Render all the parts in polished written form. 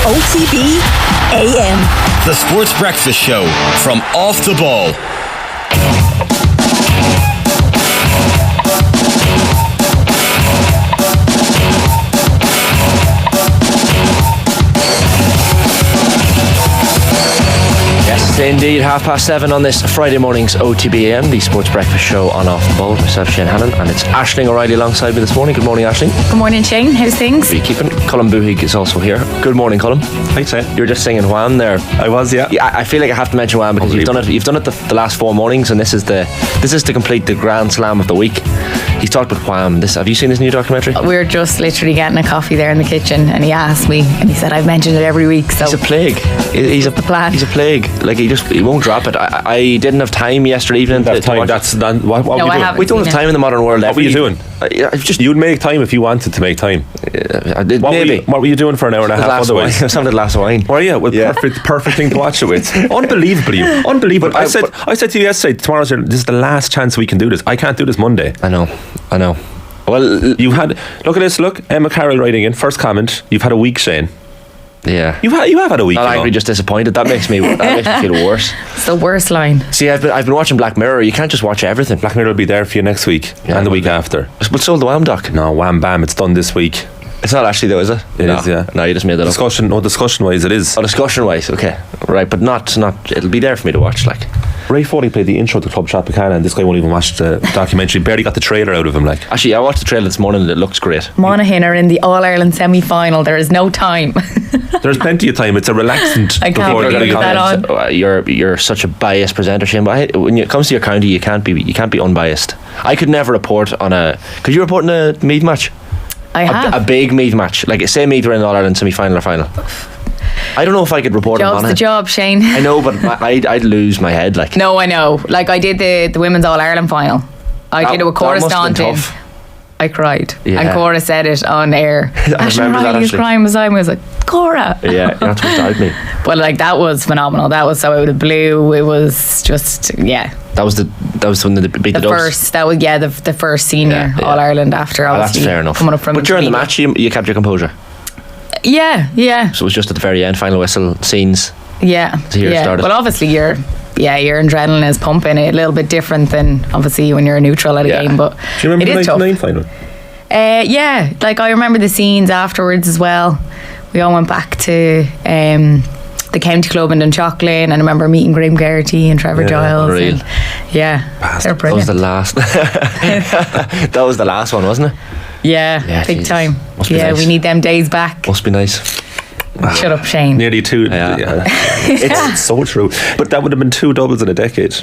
OTB AM. The Sports Breakfast Show from Off the Ball. Yes, indeed, 7:30 on this Friday morning's OTB AM, the Sports Breakfast Show on Off the Ball. Myself, Shane Hannon, and it's Aisling O'Reilly alongside me this morning. Good morning, Aisling. Good morning, Shane. How's things? How are you keeping? Colm Buhig is also here. Good morning, Colm. Hi, Shane. You were just singing Wham there. I was, yeah. I feel like I have to mention Wham because you've done it the last 4 mornings, and this is to complete the grand slam of the week. He's talked about Wham. Have you seen this new documentary? We're just literally getting a coffee there in the kitchen, and he asked me, and he said I've mentioned it every week. So he's a plague. He's a plague. Like he won't drop it. I didn't have time yesterday evening to time. watch. That's done. What were you doing? We don't have time in the modern world. What were you doing? You'd make time if you wanted to make time. I did. What were you doing for an hour and a half? Otherwise, I was having a glass of wine. Were you? Well, perfect thing to watch it with. Unbelievable. I said to you yesterday, this is the last chance we can do this. I can't do this Monday. I know. Well, look at this. Look, Emma Carroll writing in. First comment. You've had a week, Shane. Yeah, you have had a week. Not angry, just disappointed. That makes me feel worse. It's the worst line. See, I've been watching Black Mirror. You can't just watch everything. Black Mirror will be there for you next week and the week after. But so the Wham doc. No, wham bam, it's done this week. It's not actually though, is it? It is, yeah. No, you just made that up. Discussion wise it is. Oh, discussion wise, okay. Right, but not it'll be there for me to watch, like. Ray Foley played the intro to Club Tropicana, and this guy won't even watch the documentary. Barely got the trailer out of him, like. Actually, I watched the trailer this morning and it looks great. Monaghan are in the All-Ireland semi-final. There is no time. There's plenty of time. It's a relaxant. I can't believe that on. You're such a biased presenter, Shane, but when it comes to your county, you can't be unbiased. I could never report on could you report on a Meath match? I have. A big Meath match. Like, say Meath were in the All-Ireland semi-final or final. I don't know if I could report on it. Job's the job, Shane. I know, but I'd lose my head. Like, no, I know. Like, I did the women's All-Ireland final. I did it with Cora Staunton. I cried. Yeah. And Cora said it on air. I remember that, he was crying beside me. I was like, Cora. Yeah, you're not supposed to hide me. But like, that was phenomenal. That was so out of the blue. It was just, yeah. That was when they beat the Dubs. First, that was the first senior All-Ireland after obviously that's fair enough. coming up from. But during the match, you kept your composure. Yeah. So it was just at the very end, final whistle scenes. Yeah. Started. Well, obviously your adrenaline is pumping. A little bit different than obviously when you're a neutral at a game. But do you remember the 99 final? Yeah, like I remember the scenes afterwards as well. We all went back to the county club in Dunshaughlin, and I remember meeting Graham Geraghty and Trevor Giles. Unreal. They're brilliant. That was the last. That was the last one, wasn't it? Yeah, big time. Must be nice. We need them days back. Must be nice. Shut up, Shane. Nearly 2. Yeah. It's so true. But that would have been 2 doubles in a decade.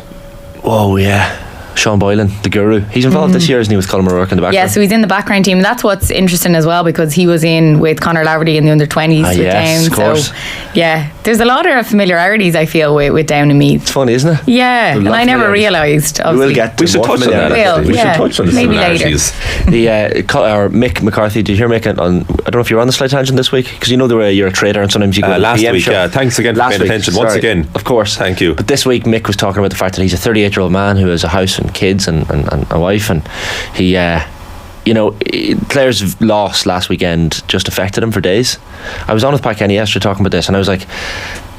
Oh yeah. Sean Boylan, the guru. He's involved this year, isn't he, with Colm O'Rourke in the background? Yeah, so he's in the background team. That's what's interesting as well, because he was in with Conor Laverty in the under-20s with yes, Down. Of course. So, yeah, there's a lot of familiarities, I feel, with Down and Meath. It's funny, isn't it? Yeah, and I never realised. We will get to we should more touch on that. We should touch on the maybe similarities. Or Mick McCarthy, did you hear Mick on, I don't know if you were on the Slight Tangent this week, because you know you're a trader and sometimes you go to last the PM week, show. yeah. Thanks again for paying attention once again. Of course. Thank you. But this week Mick was talking about the fact that he's a 38-year-old man who has a house and kids and a wife, and he Clare's loss last weekend just affected him for days. I was on with Pat Kenny yesterday talking about this, and I was like,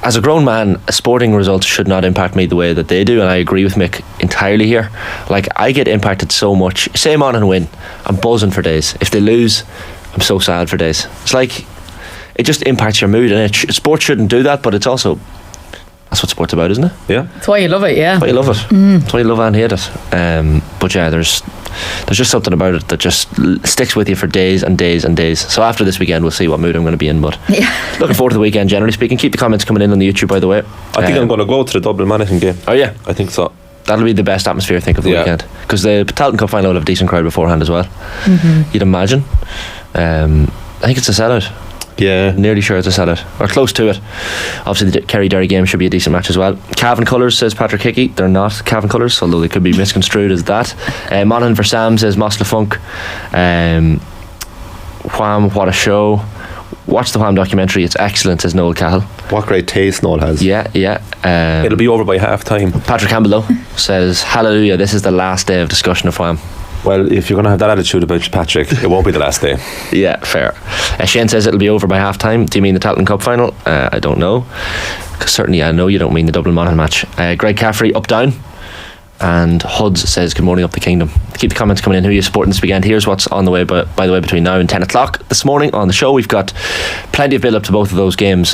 as a grown man, sporting results should not impact me the way that they do, and I agree with Mick entirely here. Like, I get impacted so much. Say I'm on and win, I'm buzzing for days. If they lose, I'm so sad for days. It's like, it just impacts your mood, and sport shouldn't do that, but it's also, that's what sport's about, isn't it? Yeah. That's why you love it, yeah. That's why you love it. That's why you love and hate it. But yeah, there's just something about it that just sticks with you for days and days and days. So after this weekend, we'll see what mood I'm going to be in. But looking forward to the weekend, generally speaking. Keep the comments coming in on the YouTube, by the way. I think I'm going to go to the Dublin Monaghan game. Oh yeah? I think so. That'll be the best atmosphere, I think, of the weekend. Because the Tailteann Cup final will have a decent crowd beforehand as well. You'd imagine. I think it's a sellout. Yeah, nearly sure it's a sellout, or close to it. Obviously the Kerry Derry game should be a decent match as well. Cavan colours, says Patrick Hickey. They're not Cavan colours, although they could be misconstrued as that. Monaghan for Sam, says Moss LaFunk. Wham, what a show. Watch the Wham documentary, it's excellent, says Noel Cahill. What great taste Noel has. Yeah. It'll be over by half time. Patrick Campbell though says, hallelujah, this is the last day of discussion of Wham. Well, if you're going to have that attitude about Patrick, it won't be the last day. Yeah, fair. Shane says it'll be over by half time. Do you mean the Tailteann Cup final? I don't know. Certainly I know you don't mean the Dublin Monaghan match. Greg Caffrey, up down. And Huds says good morning up the kingdom. Keep the comments coming in. Who are you supporting this weekend? Here's what's on the way, by the way, between now and 10 o'clock this morning on the show. We've got plenty of build up to both of those games,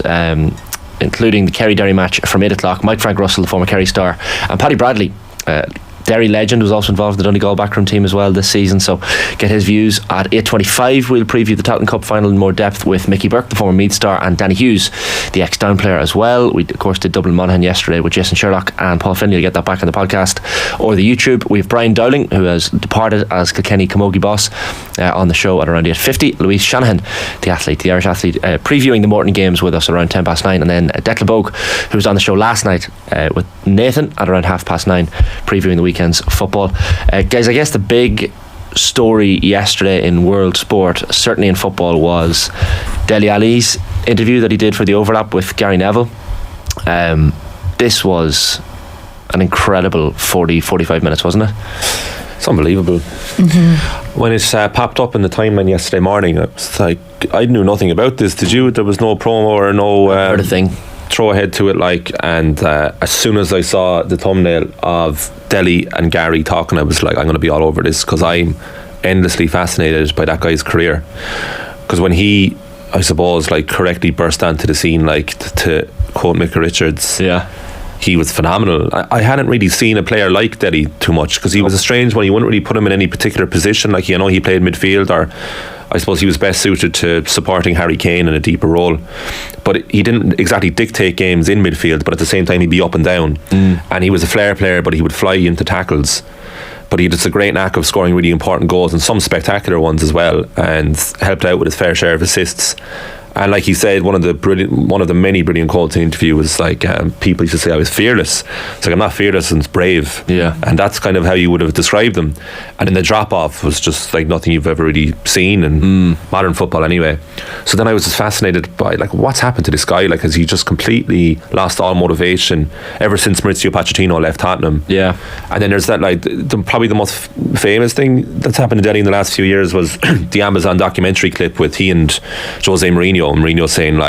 including the Kerry Derry match from 8 o'clock. Mike Frank Russell, the former Kerry star, and Paddy Bradley, Derry legend, was also involved in the Donegal backroom team as well this season, so get his views at 8:25. We'll preview the Tailteann Cup final in more depth with Mickey Burke, the former Meath star, and Danny Hughes, the ex-Down player as well. We of course did Dublin Monaghan yesterday with Jason Sherlock and Paul Finley. You'll get that back on the podcast or the YouTube. We have Brian Dowling, who has departed as Kilkenny Camogie boss, on the show at around 8:50. Louise Shanahan, the Irish athlete, previewing the Morton games with us around 9:10, and then Declan Bogue, who was on the show last night with Nathan at around 9:30, previewing the weekend's football. Guys, I guess the big story yesterday in world sport, certainly in football, was Dele Alli's interview that he did for the Overlap with Gary Neville. This was an incredible 45 minutes, wasn't it? It's unbelievable. Mm-hmm. When it popped up in the timeline yesterday morning, I was like, I knew nothing about this. Did you? There was no promo or no heard a thing. Throw ahead to it, and as soon as I saw the thumbnail of Dele and Gary talking, I was like, I'm going to be all over this, because I'm endlessly fascinated by that guy's career. Because when he, I suppose, correctly burst onto the scene, to quote Micah Richards, he was phenomenal. I hadn't really seen a player like Dele too much, because he was a strange one. You wouldn't really put him in any particular position. He played midfield, or I suppose he was best suited to supporting Harry Kane in a deeper role, but he didn't exactly dictate games in midfield, but at the same time he'd be up and down, and he was a flair player, but he would fly into tackles, but he had just a great knack of scoring really important goals, and some spectacular ones as well, and helped out with his fair share of assists. And like he said, one of the many brilliant quotes in the interview was people used to say I was fearless. It's I'm not fearless, and it's brave. Yeah. And that's kind of how you would have described him. And then the drop off was just nothing you've ever really seen in modern football anyway. So then I was just fascinated by what's happened to this guy. Has he just completely lost all motivation ever since Maurizio Pochettino left Tottenham? Yeah. And then there's that probably the most famous thing that's happened to Dele in the last few years was the Amazon documentary clip with he and Jose Mourinho. Mourinho saying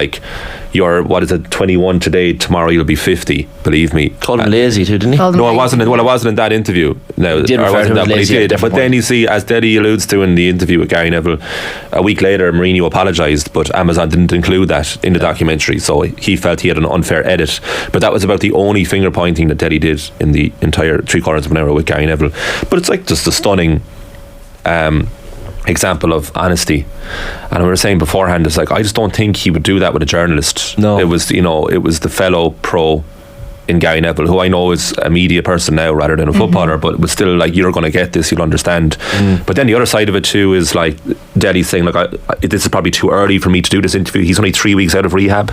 you're 21 today, tomorrow you'll be 50, believe me. Called him lazy too, didn't he? No, it wasn't in that interview. No, he did refer to him as lazy, but then you see, as Dele alludes to in the interview with Gary Neville, a week later Mourinho apologised, but Amazon didn't include that in the documentary, so he felt he had an unfair edit. But that was about the only finger pointing that Dele did in the entire 3/4 of an hour with Gary Neville. But it's just a stunning example of honesty. And we were saying beforehand, it's I just don't think he would do that with a journalist. No, it was the fellow pro in Gary Neville, who I know is a media person now rather than a footballer, but it was still you're going to get this, you'll understand. But then the other side of it too is Dele saying this is probably too early for me to do this interview. He's only 3 weeks out of rehab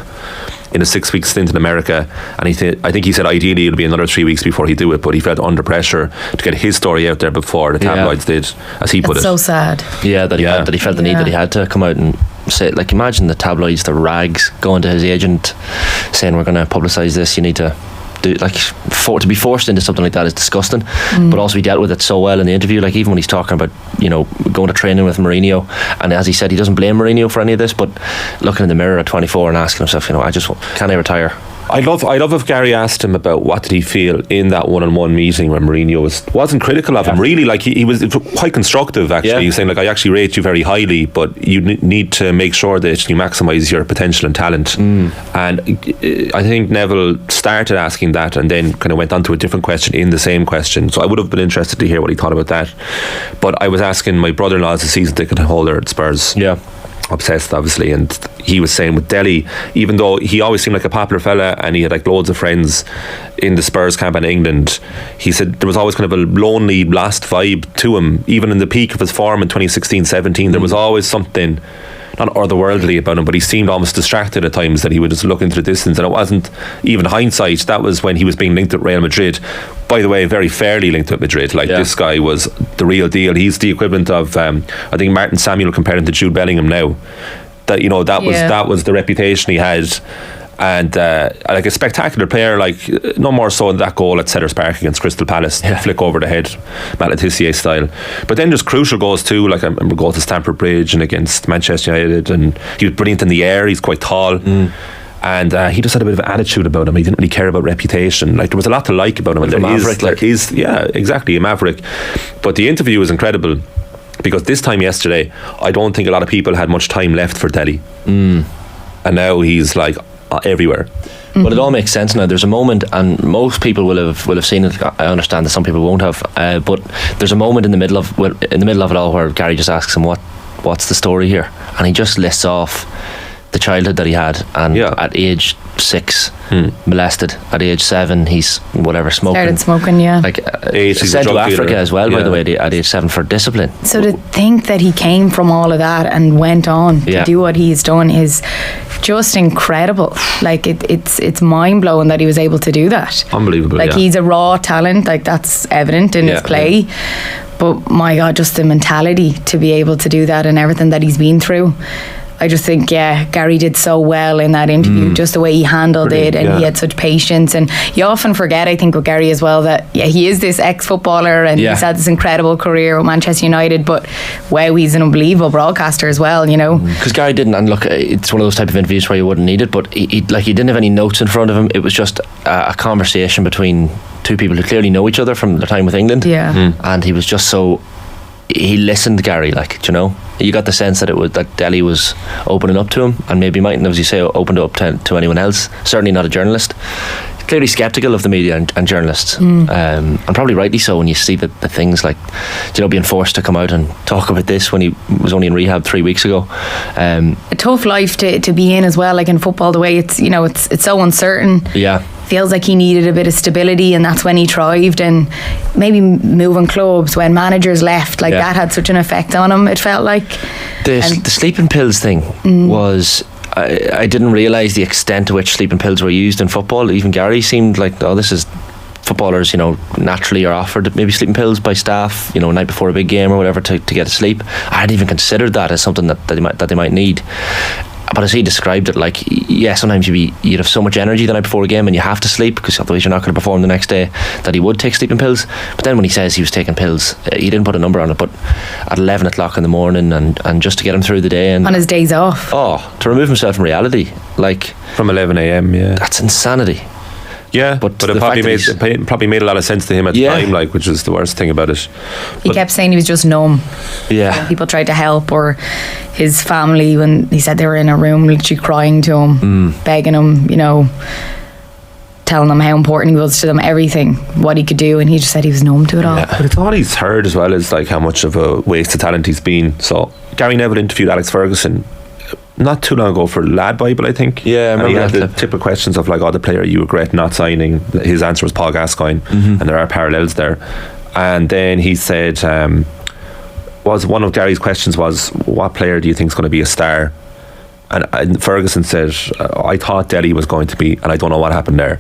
in a 6-week stint in America, and I think he said ideally it'll be another 3 weeks before he do it, but he felt under pressure to get his story out there before the tabloids did, as he put it. It's so sad. Yeah, that he felt the need that he had to come out and say, imagine the tabloids, the rags, going to his agent saying we're going to publicise this, you need to do, to be forced into something like that is disgusting. But also he dealt with it so well in the interview, even when he's talking about going to training with Mourinho, and as he said, he doesn't blame Mourinho for any of this, but looking in the mirror at 24 and asking himself, can I retire? I'd love if Gary asked him about what did he feel in that one-on-one meeting where Mourinho wasn't critical of him, really. He was quite constructive, actually. He was saying I actually rate you very highly, but you need to make sure that you maximise your potential and talent. And I think Neville started asking that and then kind of went on to a different question in the same question, so I would have been interested to hear what he thought about that. But I was asking my brother-in-law as a season ticket holder at Spurs, obsessed obviously, and he was saying with Dele, even though he always seemed like a popular fella and he had loads of friends in the Spurs camp in England, he said there was always kind of a lonely, lost vibe to him. Even in the peak of his form in 2016-17, there was always something not otherworldly about him, but he seemed almost distracted at times, that he would just look into the distance, and it wasn't even hindsight. That was when he was being linked with Real Madrid, by the way, very fairly linked with Madrid. This guy was the real deal. He's the equivalent of I think Martin Samuel compared him to Jude Bellingham now. That that was the reputation he had. And like a spectacular player, like no more so than that goal at Sellers Park against Crystal Palace, flick over the head, Matt Le Tissier style. But then just crucial goals too, like I remember goal to Stamford Bridge and against Manchester United, and he was brilliant in the air. He's quite tall. And he just had a bit of an attitude about him. He didn't really care about reputation. Like there was a lot to like about him. Like a maverick, he's exactly a maverick. But the interview was incredible, because this time yesterday, I don't think a lot of people had much time left for Telly. And now he's like everywhere. Well, it all makes sense now. There's a moment, and most people will have seen it. I understand that some people won't have, but there's a moment in the middle of it all where Gary just asks him what's the story here, and he just lists off the childhood that he had, and at age 6 molested, at age 7 he's smoking, started smoking, like sent to Africa as well, by the way, at age 7 for discipline. So to think that he came from all of that and went on to do what he's done is just incredible. Like it's mind blowing that he was able to do that. Unbelievable. Like he's a raw talent, like that's evident in his play. But my God, just the mentality to be able to do that and everything that he's been through. I just think, Gary did so well in that interview, just the way he handled it, and he had such patience. And you often forget, I think, with Gary as well, that he is this ex-footballer and he's had this incredible career with Manchester United, but wow, he's an unbelievable broadcaster as well, you know. Because Gary didn't, and look, it's one of those type of interviews where you wouldn't need it, but he didn't have any notes in front of him. It was just a conversation between two people who clearly know each other from their time with England. And he was just so... He listened, Gary, like, you know, you got the sense that Delhi was opening up to him, and maybe mightn't, as you say, opened up to anyone else. Certainly not a journalist. Clearly sceptical of the media and journalists, and probably rightly so when you see the things like, you know, being forced to come out and talk about this when he was only in rehab 3 weeks ago. A tough life to be in as well, like in football, the way it's, you know, it's so uncertain. Feels like he needed a bit of stability, and that's when he thrived. And maybe moving clubs when managers left, like that had such an effect on him, it felt like. The sleeping pills thing was... I didn't realise the extent to which sleeping pills were used in football. Even Gary seemed like, this is... Footballers, you know, naturally are offered maybe sleeping pills by staff, you know, night before a big game or whatever to get to sleep. I hadn't even considered that as something that they might need. But as he described it, like, sometimes you'd have so much energy the night before a game and you have to sleep because otherwise you're not going to perform the next day, that he would take sleeping pills. But then when he says he was taking pills, he didn't put a number on it, but at 11 o'clock in the morning and just to get him through the day. And on his days off. To remove himself from reality. Like, from 11 a.m, that's insanity. Yeah, but it probably made a lot of sense to him at the time, like, which is the worst thing about it. He kept saying he was just numb. When people tried to help, or his family, when he said they were in a room literally crying to him, begging him, you know, telling them how important he was to them, everything, what he could do, and he just said he was numb to it all. But it's all he's heard as well, is like how much of a waste of talent he's been. So Gary Neville interviewed Alex Ferguson not too long ago for Lad Bible, I think. I remember. And he had the typical questions of like, the player you regret not signing. His answer was Paul Gascoigne, and there are parallels there. And then he said, was one of Gary's questions was, what player do you think is going to be a star? And Ferguson said, I thought Delhi was going to be, and I don't know what happened there.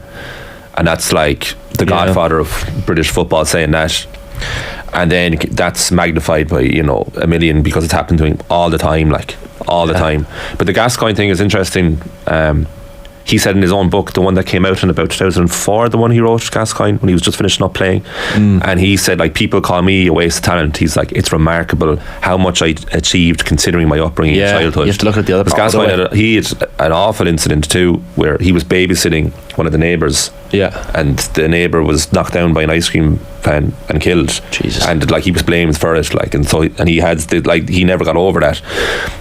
And that's like the godfather of British football saying that. And then that's magnified by, you know, a million, because it's happened to him all the time, like all the time. But the Gascoigne thing is interesting. He said in his own book, the one that came out in about 2004, the one he wrote, Gascoigne, when he was just finishing up playing, and he said, like, people call me a waste of talent. He's like, it's remarkable how much I achieved considering my upbringing in childhood. You have to look at the other part. Gascoigne he had an awful incident too, where he was babysitting one of the neighbours, and the neighbour was knocked down by an ice cream fan and killed. Jesus. And like, he was blamed for it, like, and so he had he never got over that,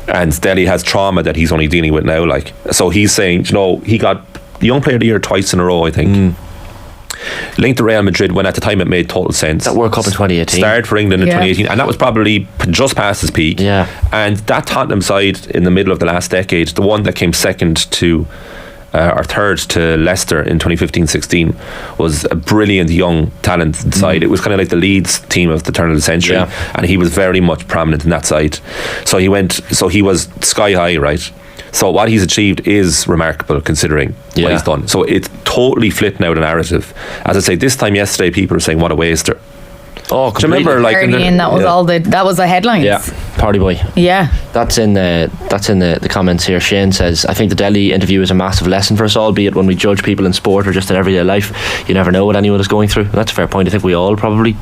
and Delhi has trauma that he's only dealing with now, like. So he's saying, you know, he got Young Player of the Year twice in a row, I think. Linked to Real Madrid when at the time it made total sense. That World Cup in 2018. Started for England in 2018, and that was probably just past his peak. And that Tottenham side in the middle of the last decade, the one that came second to or third to Leicester in 2015-16, was a brilliant young talent side. It was kind of like the Leeds team of the turn of the century, and he was very much prominent in that side. So he was sky high, right? So what he's achieved is remarkable considering what he's done. So it's totally flipped now the narrative. As I say, this time yesterday people were saying what a waster. Oh, do you remember, like, that was all that was the headlines. Party boy. Yeah. That's in the comments here. Shane says, I think the Delhi interview is a massive lesson for us all, be it when we judge people in sport or just in everyday life. You never know what anyone is going through. And that's a fair point. I think we all probably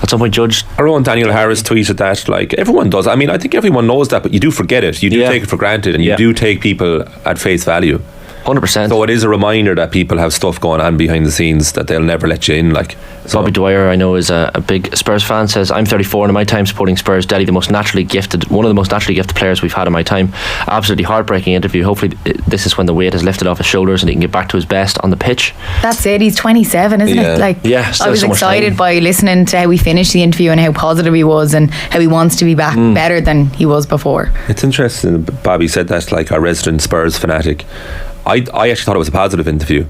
at some point judged. Our own Daniel Harris tweeted that, like, everyone does. I mean, I think everyone knows that, but you do forget it. You do take it for granted, and you do take people at face value. 100%. So it is a reminder that people have stuff going on behind the scenes that they'll never let you in. Like, Bobby Dwyer, I know, is a big Spurs fan, says, I'm 34 and in my time supporting Spurs, Delhi, one of the most naturally gifted players we've had in my time. Absolutely heartbreaking interview. Hopefully this is when the weight is lifted off his shoulders and he can get back to his best on the pitch. That's it. He's 27, isn't it? Like, I was excited by listening to how we finished the interview and how positive he was and how he wants to be back better than he was before. It's interesting. Bobby said that, like, our resident Spurs fanatic. I actually thought it was a positive interview.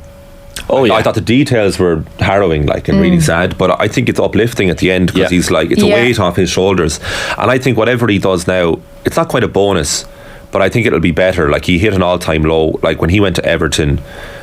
I thought the details were harrowing, like, and really sad, but I think it's uplifting at the end because he's like, it's a weight off his shoulders. And I think whatever he does now, it's not quite a bonus, but I think it'll be better. Like, he hit an all-time low. Like, when he went to Everton,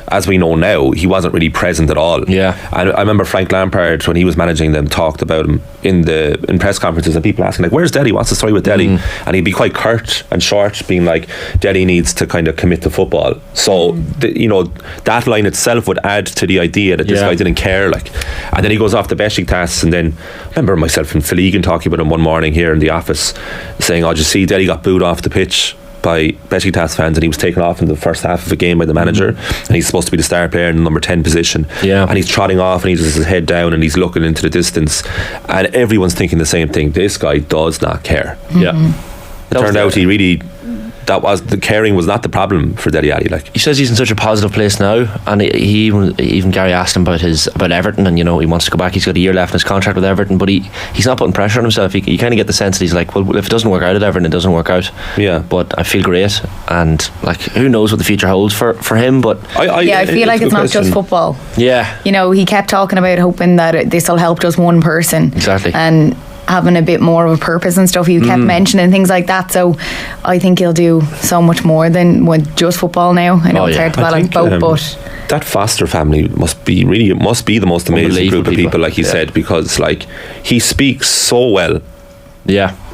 as we know now, he wasn't really present at all. And I remember Frank Lampard, when he was managing them, talked about him in press conferences, and people asking, like, where's Delhi? What's the story with Delhi? And he'd be quite curt and short, being like, Delhi needs to kind of commit to football. So that line itself would add to the idea that this guy didn't care. Like, and then he goes off to Besiktas, and then I remember myself and Philigan talking about him one morning here in the office, saying, oh, did you see Delhi got booed off the pitch by Besiktas fans, and he was taken off in the first half of a game by the manager, and he's supposed to be the star player in the number 10 position, and he's trotting off and he's just his head down and he's looking into the distance, and everyone's thinking the same thing. This guy does not care. It turned out the caring was not the problem for Delhi Ali. Like, he says he's in such a positive place now, and even Gary asked him about Everton, and he wants to go back. He's got a year left in his contract with Everton, but he's not putting pressure on himself. You kind of get the sense that he's like, well, if it doesn't work out at Everton, it doesn't work out. But I feel great, and like, who knows what the future holds for him. But I feel like it's not just football. He kept talking about hoping that this will help just one person. Exactly. And having a bit more of a purpose and stuff. He kept mentioning things like that, so I think he'll do so much more than with just football now. I know it's hard to balance both, but that Foster family must be the most amazing group of people, like he said, because like, he speaks so well.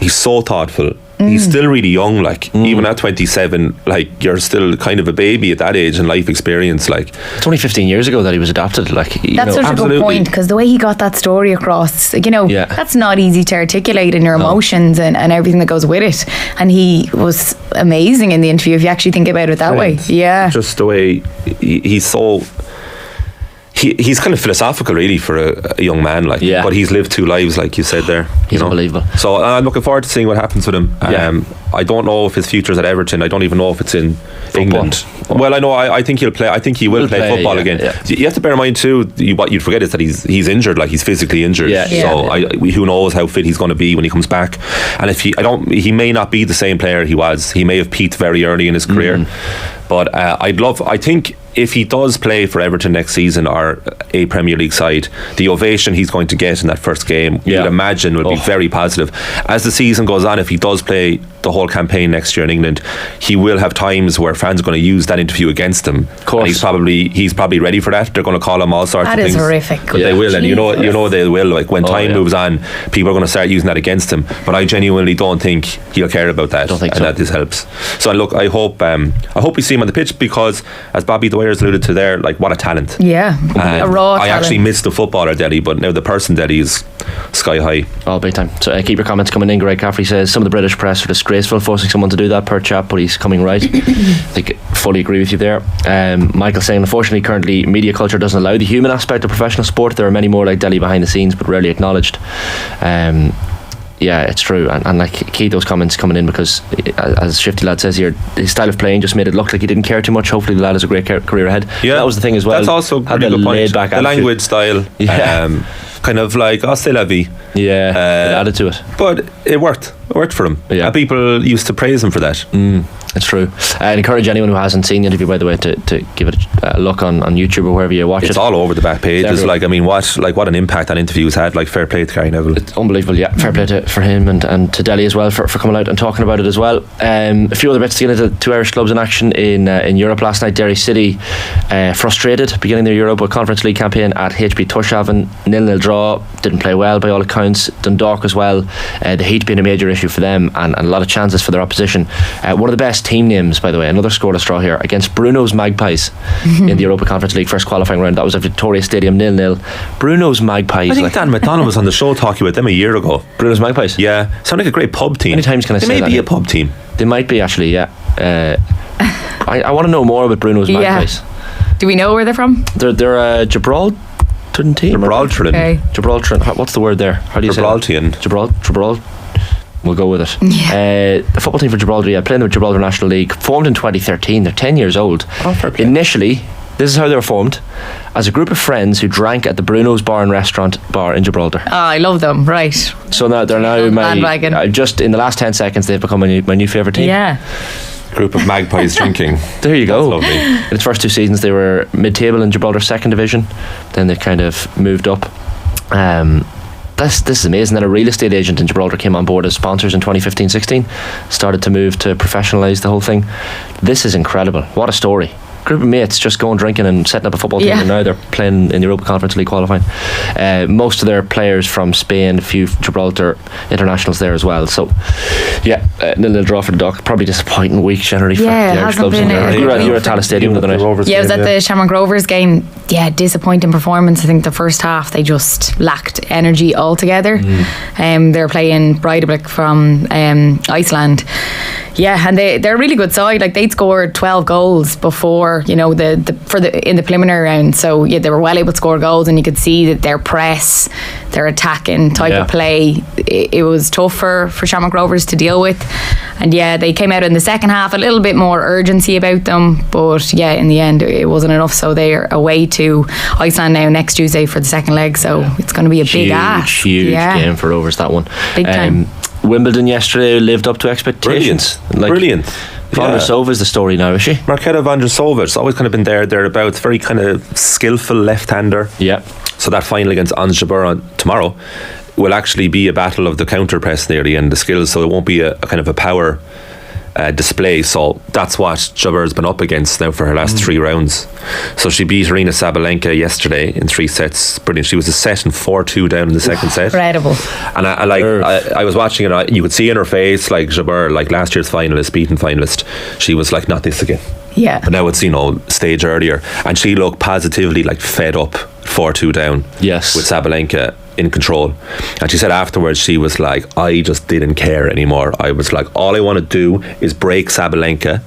He's so thoughtful. He's still really young, like, even at 27, like, you're still kind of a baby at that age and life experience. Like, it's only 15 years ago that he was adopted. Like, that's such a good point, because the way he got that story across, like, that's not easy to articulate in your emotions and everything that goes with it. And he was amazing in the interview, if you actually think about it that way. Just the way he's so... He's kind of philosophical, really, for a young man, like. But he's lived two lives, like you said there. He's unbelievable. So I'm looking forward to seeing what happens with him. I don't know if his future's at Everton. I don't even know if it's in England. Well, I know. I think he'll play. I think he will play football again. You have to bear in mind too. What you'd forget is that he's injured. Like, he's physically injured. So who knows how fit he's going to be when he comes back? And if he may not be the same player he was. He may have peaked very early in his career. But I think if he does play for Everton next season or a Premier League side, the ovation he's going to get in that first game, you'd imagine, will be very positive. As the season goes on, if he does play the whole campaign next year in England, he will have times where fans are going to use that interview against him. Of course. And he's probably ready for that. They're going to call him all sorts of things. That is horrific. But they will, and you know they will. Like, when time moves on, people are going to start using that against him. But I genuinely don't think he'll care about that. I don't think so. That this helps. So look, I hope we see him on the pitch, because as Bobby Dwyer's alluded to there, like, what a talent. A raw talent. I actually missed the footballer Delhi, but now the person Delhi is sky high. Oh, big time. So keep your comments coming in. Greg Caffrey says some of the British press are disgraceful, forcing someone to do that per chap, but he's coming right. I think fully agree with you there. Michael saying, unfortunately, currently media culture doesn't allow the human aspect of professional sport. There are many more like Delhi behind the scenes, but rarely acknowledged. It's true, and like, keep those comments coming in, because as Shifty Lad says here, his style of playing just made it look like he didn't care too much. Hopefully the lad has a great career ahead. That was the thing as well. That's also a pretty good point. The language style, kind of like, c'est la vie. It added to it, but it worked for him. People used to praise him for that. It's true. I encourage anyone who hasn't seen the interview, by the way, to give it a look on YouTube or wherever you watch it. It's all over the back page. It's like, I mean, what an impact that interview's had. Like, fair play to Gary Neville. It's unbelievable. Fair play for him and to Delhi as well for coming out and talking about it as well. A few other bits to get into. Two Irish clubs in action in Europe last night. Derry City frustrated beginning their Europa Conference League campaign at HB Tórshavn. 0-0 draw. Didn't play well by all accounts. accounts. Dundalk as well, the heat being a major issue for them, and a lot of chances for their opposition. One of the best team names, by the way, another scoreless draw here against Bruno's Magpies in the Europa Conference League first qualifying round. That was at Victoria Stadium, 0-0. Bruno's Magpies. I think Dan McDonald was on the show talking about them a year ago. Bruno's Magpies. Yeah, sound like a great pub team. How many times can I say that? They may be a pub team. They might be, actually. Yeah. I want to know more about Bruno's Magpies. Do we know where they're from? They're a Gibraltar team. Gibraltar. Okay. Gibraltar. What's the word there? How do you say Gibraltian. Gibraltar. We'll go with it. Yeah. The football team for Gibraltar, playing in the Gibraltar National League, formed in 2013. They're 10 years old. Oh, fair play. Initially, this is how they were formed: as a group of friends who drank at the Bruno's Bar and Restaurant bar in Gibraltar. Oh, I love them. Right. So now they're now my just in the last 10 seconds they've become my new favourite team. Yeah. Group of magpies drinking. There you go. That's lovely. In its first 2 seasons they were mid-table in Gibraltar's second division. Then they kind of moved up. This is amazing. Then a real estate agent in Gibraltar came on board as sponsors in 2015-16. Started to move to professionalise the whole thing. This is incredible. What a story. Group of mates just going drinking and setting up a football team, and now they're playing in the Europa Conference League qualifying. Most of their players from Spain, a few Gibraltar internationals there as well. So yeah, a little draw for the Duck. Probably disappointing week generally for the Irish clubs. You were at Tailteann Stadium the other night. Yeah, I was at the Shamrock Rovers game. Yeah, disappointing performance. I think the first half they just lacked energy altogether. They're playing Breidablik from Iceland. Yeah, and they're a really good side. Like, they'd scored 12 goals before, in the preliminary round. So yeah, they were well able to score goals, and you could see that their press, their attacking type of play, it was tough for Shamrock Rovers to deal with. And yeah, they came out in the second half a little bit more urgency about them, but yeah, in the end it wasn't enough. So they're away to Iceland now next Tuesday for the second leg. So it's going to be a big ask. Huge game for Rovers, that one. Big time. Wimbledon yesterday lived up to expectations. Brilliant. Vondrousova is the story now, is she? Marketa Vondrousova. It's always kind of been thereabouts. Very kind of skillful left-hander. Yeah. So that final against Ons Jabeur tomorrow will actually be a battle of the counter press nearly and the skills. So it won't be a kind of a power display. So that's what Jabeur's been up against now for her last 3 rounds. So she beat Aryna Sabalenka yesterday in 3 sets. Brilliant. She was a set and 4-2 down in the second set. Incredible. And I was watching it. You could see in her face, like Jabeur, like last year's beaten finalist, she was like, not this again. Yeah. But now it's stage earlier, and she looked positively like fed up, 4-2 down. Yes. With Sabalenka in control. And she said afterwards, she was like, I just didn't care anymore. I was like, all I want to do is break Sabalenka,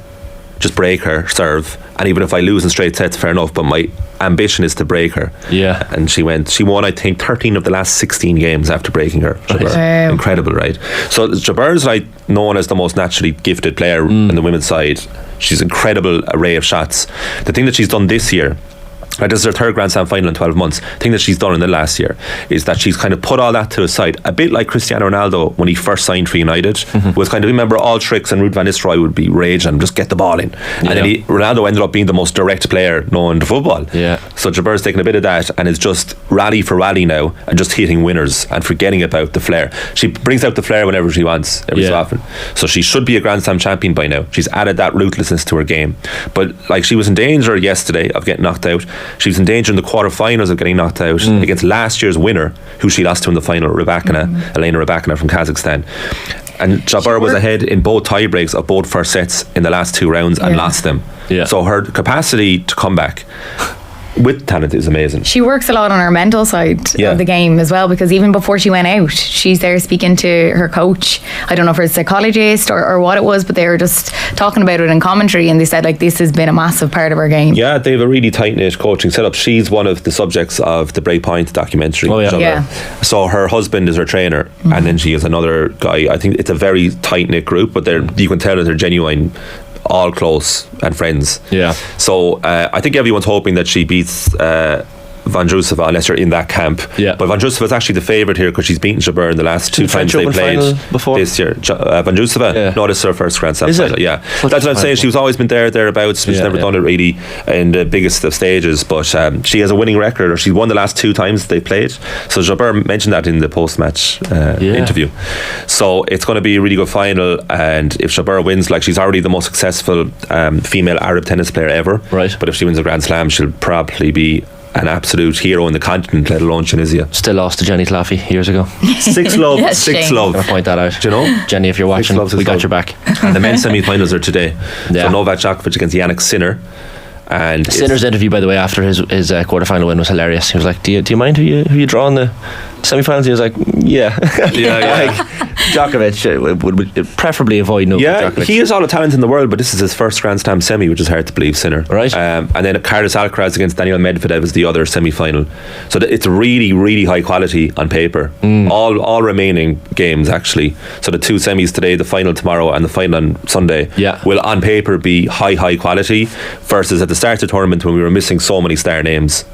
just break her serve, and even if I lose in straight sets, fair enough, but my ambition is to break her. Yeah. And she won I think 13 of the last 16 games after breaking her. Right. Incredible, right? So Jabeur's like known as the most naturally gifted player in the women's side. She's an incredible array of shots. The thing that she's done this year, this is her 3rd Grand Slam final in 12 months. The thing that she's done in the last year is that she's kind of put all that to the side, a bit like Cristiano Ronaldo when he first signed for United. Was kind of, remember, all tricks, and Ruud van Nistelrooy would be rage and just get the ball in. And then Ronaldo ended up being the most direct player known to football. Yeah. So Jabeur's taken a bit of that and is just rally for rally now and just hitting winners and forgetting about the flair. She brings out the flair whenever she wants, every so often. So she should be a Grand Slam champion by now. She's added that ruthlessness to her game. But like, she was in danger yesterday of getting knocked out. She was in danger in the quarterfinals of getting knocked out against last year's winner, who she lost to in the final, Elena Rybakina from Kazakhstan. And Jabeur was ahead in both tie breaks of both first sets in the last 2 rounds and lost them. So her capacity to come back with talent is amazing. She works a lot on her mental side of the game as well, because even before she went out, she's there speaking to her coach. I don't know if it's a psychologist or what it was, but they were just talking about it in commentary, and they said like this has been a massive part of her game. Yeah, they have a really tight-knit coaching setup. She's one of the subjects of the Breakpoint documentary. So her husband is her trainer, and then she has another guy. I think it's a very tight-knit group, but you can tell that they're genuine, all close and friends. So I think everyone's hoping that she beats Vondrousova, unless you're in that camp. But Vondrousova is actually the favourite here because she's beaten Jabeur in the last 2 times they played this year. Vondrousova? No, this is her first Grand Slam final. That's what I'm saying. She's always been thereabouts. She's never done it really in the biggest of stages, but she has a winning record, or she's won the last 2 times they played. So Jabeur mentioned that in the post-match interview. So it's going to be a really good final, and if Jabeur wins, like, she's already the most successful female Arab tennis player ever. But if she wins a Grand Slam, she'll probably be an absolute hero in the continent, let alone Tunisia. Still lost to Jenny Claffey years ago. 6 love, Yes, 6 Shane. love. I'm going to point that out. Do you know? Jenny, if you're watching, loves we his got love. your back. And the men's semi-finals are today. Yeah. So Novak Djokovic against Yannick Sinner. And Sinner's interview, by the way, after his quarterfinal win was hilarious. He was like, "Do you mind who you draw in the semi-finals?" He was like, "Yeah, Yeah. like, Djokovic would preferably avoid Novak Djokovic. He has all the talent in the world, but this is his first Grand Slam semi, which is hard to believe. Sinner, Right. And then Carlos Alcaraz against Daniel Medvedev is the other semi-final. So it's really, really high quality on paper. All remaining games actually. So the 2 semis today, the final tomorrow, and the final on Sunday, will on paper be high quality. Versus at the start of the tournament when we were missing so many star names.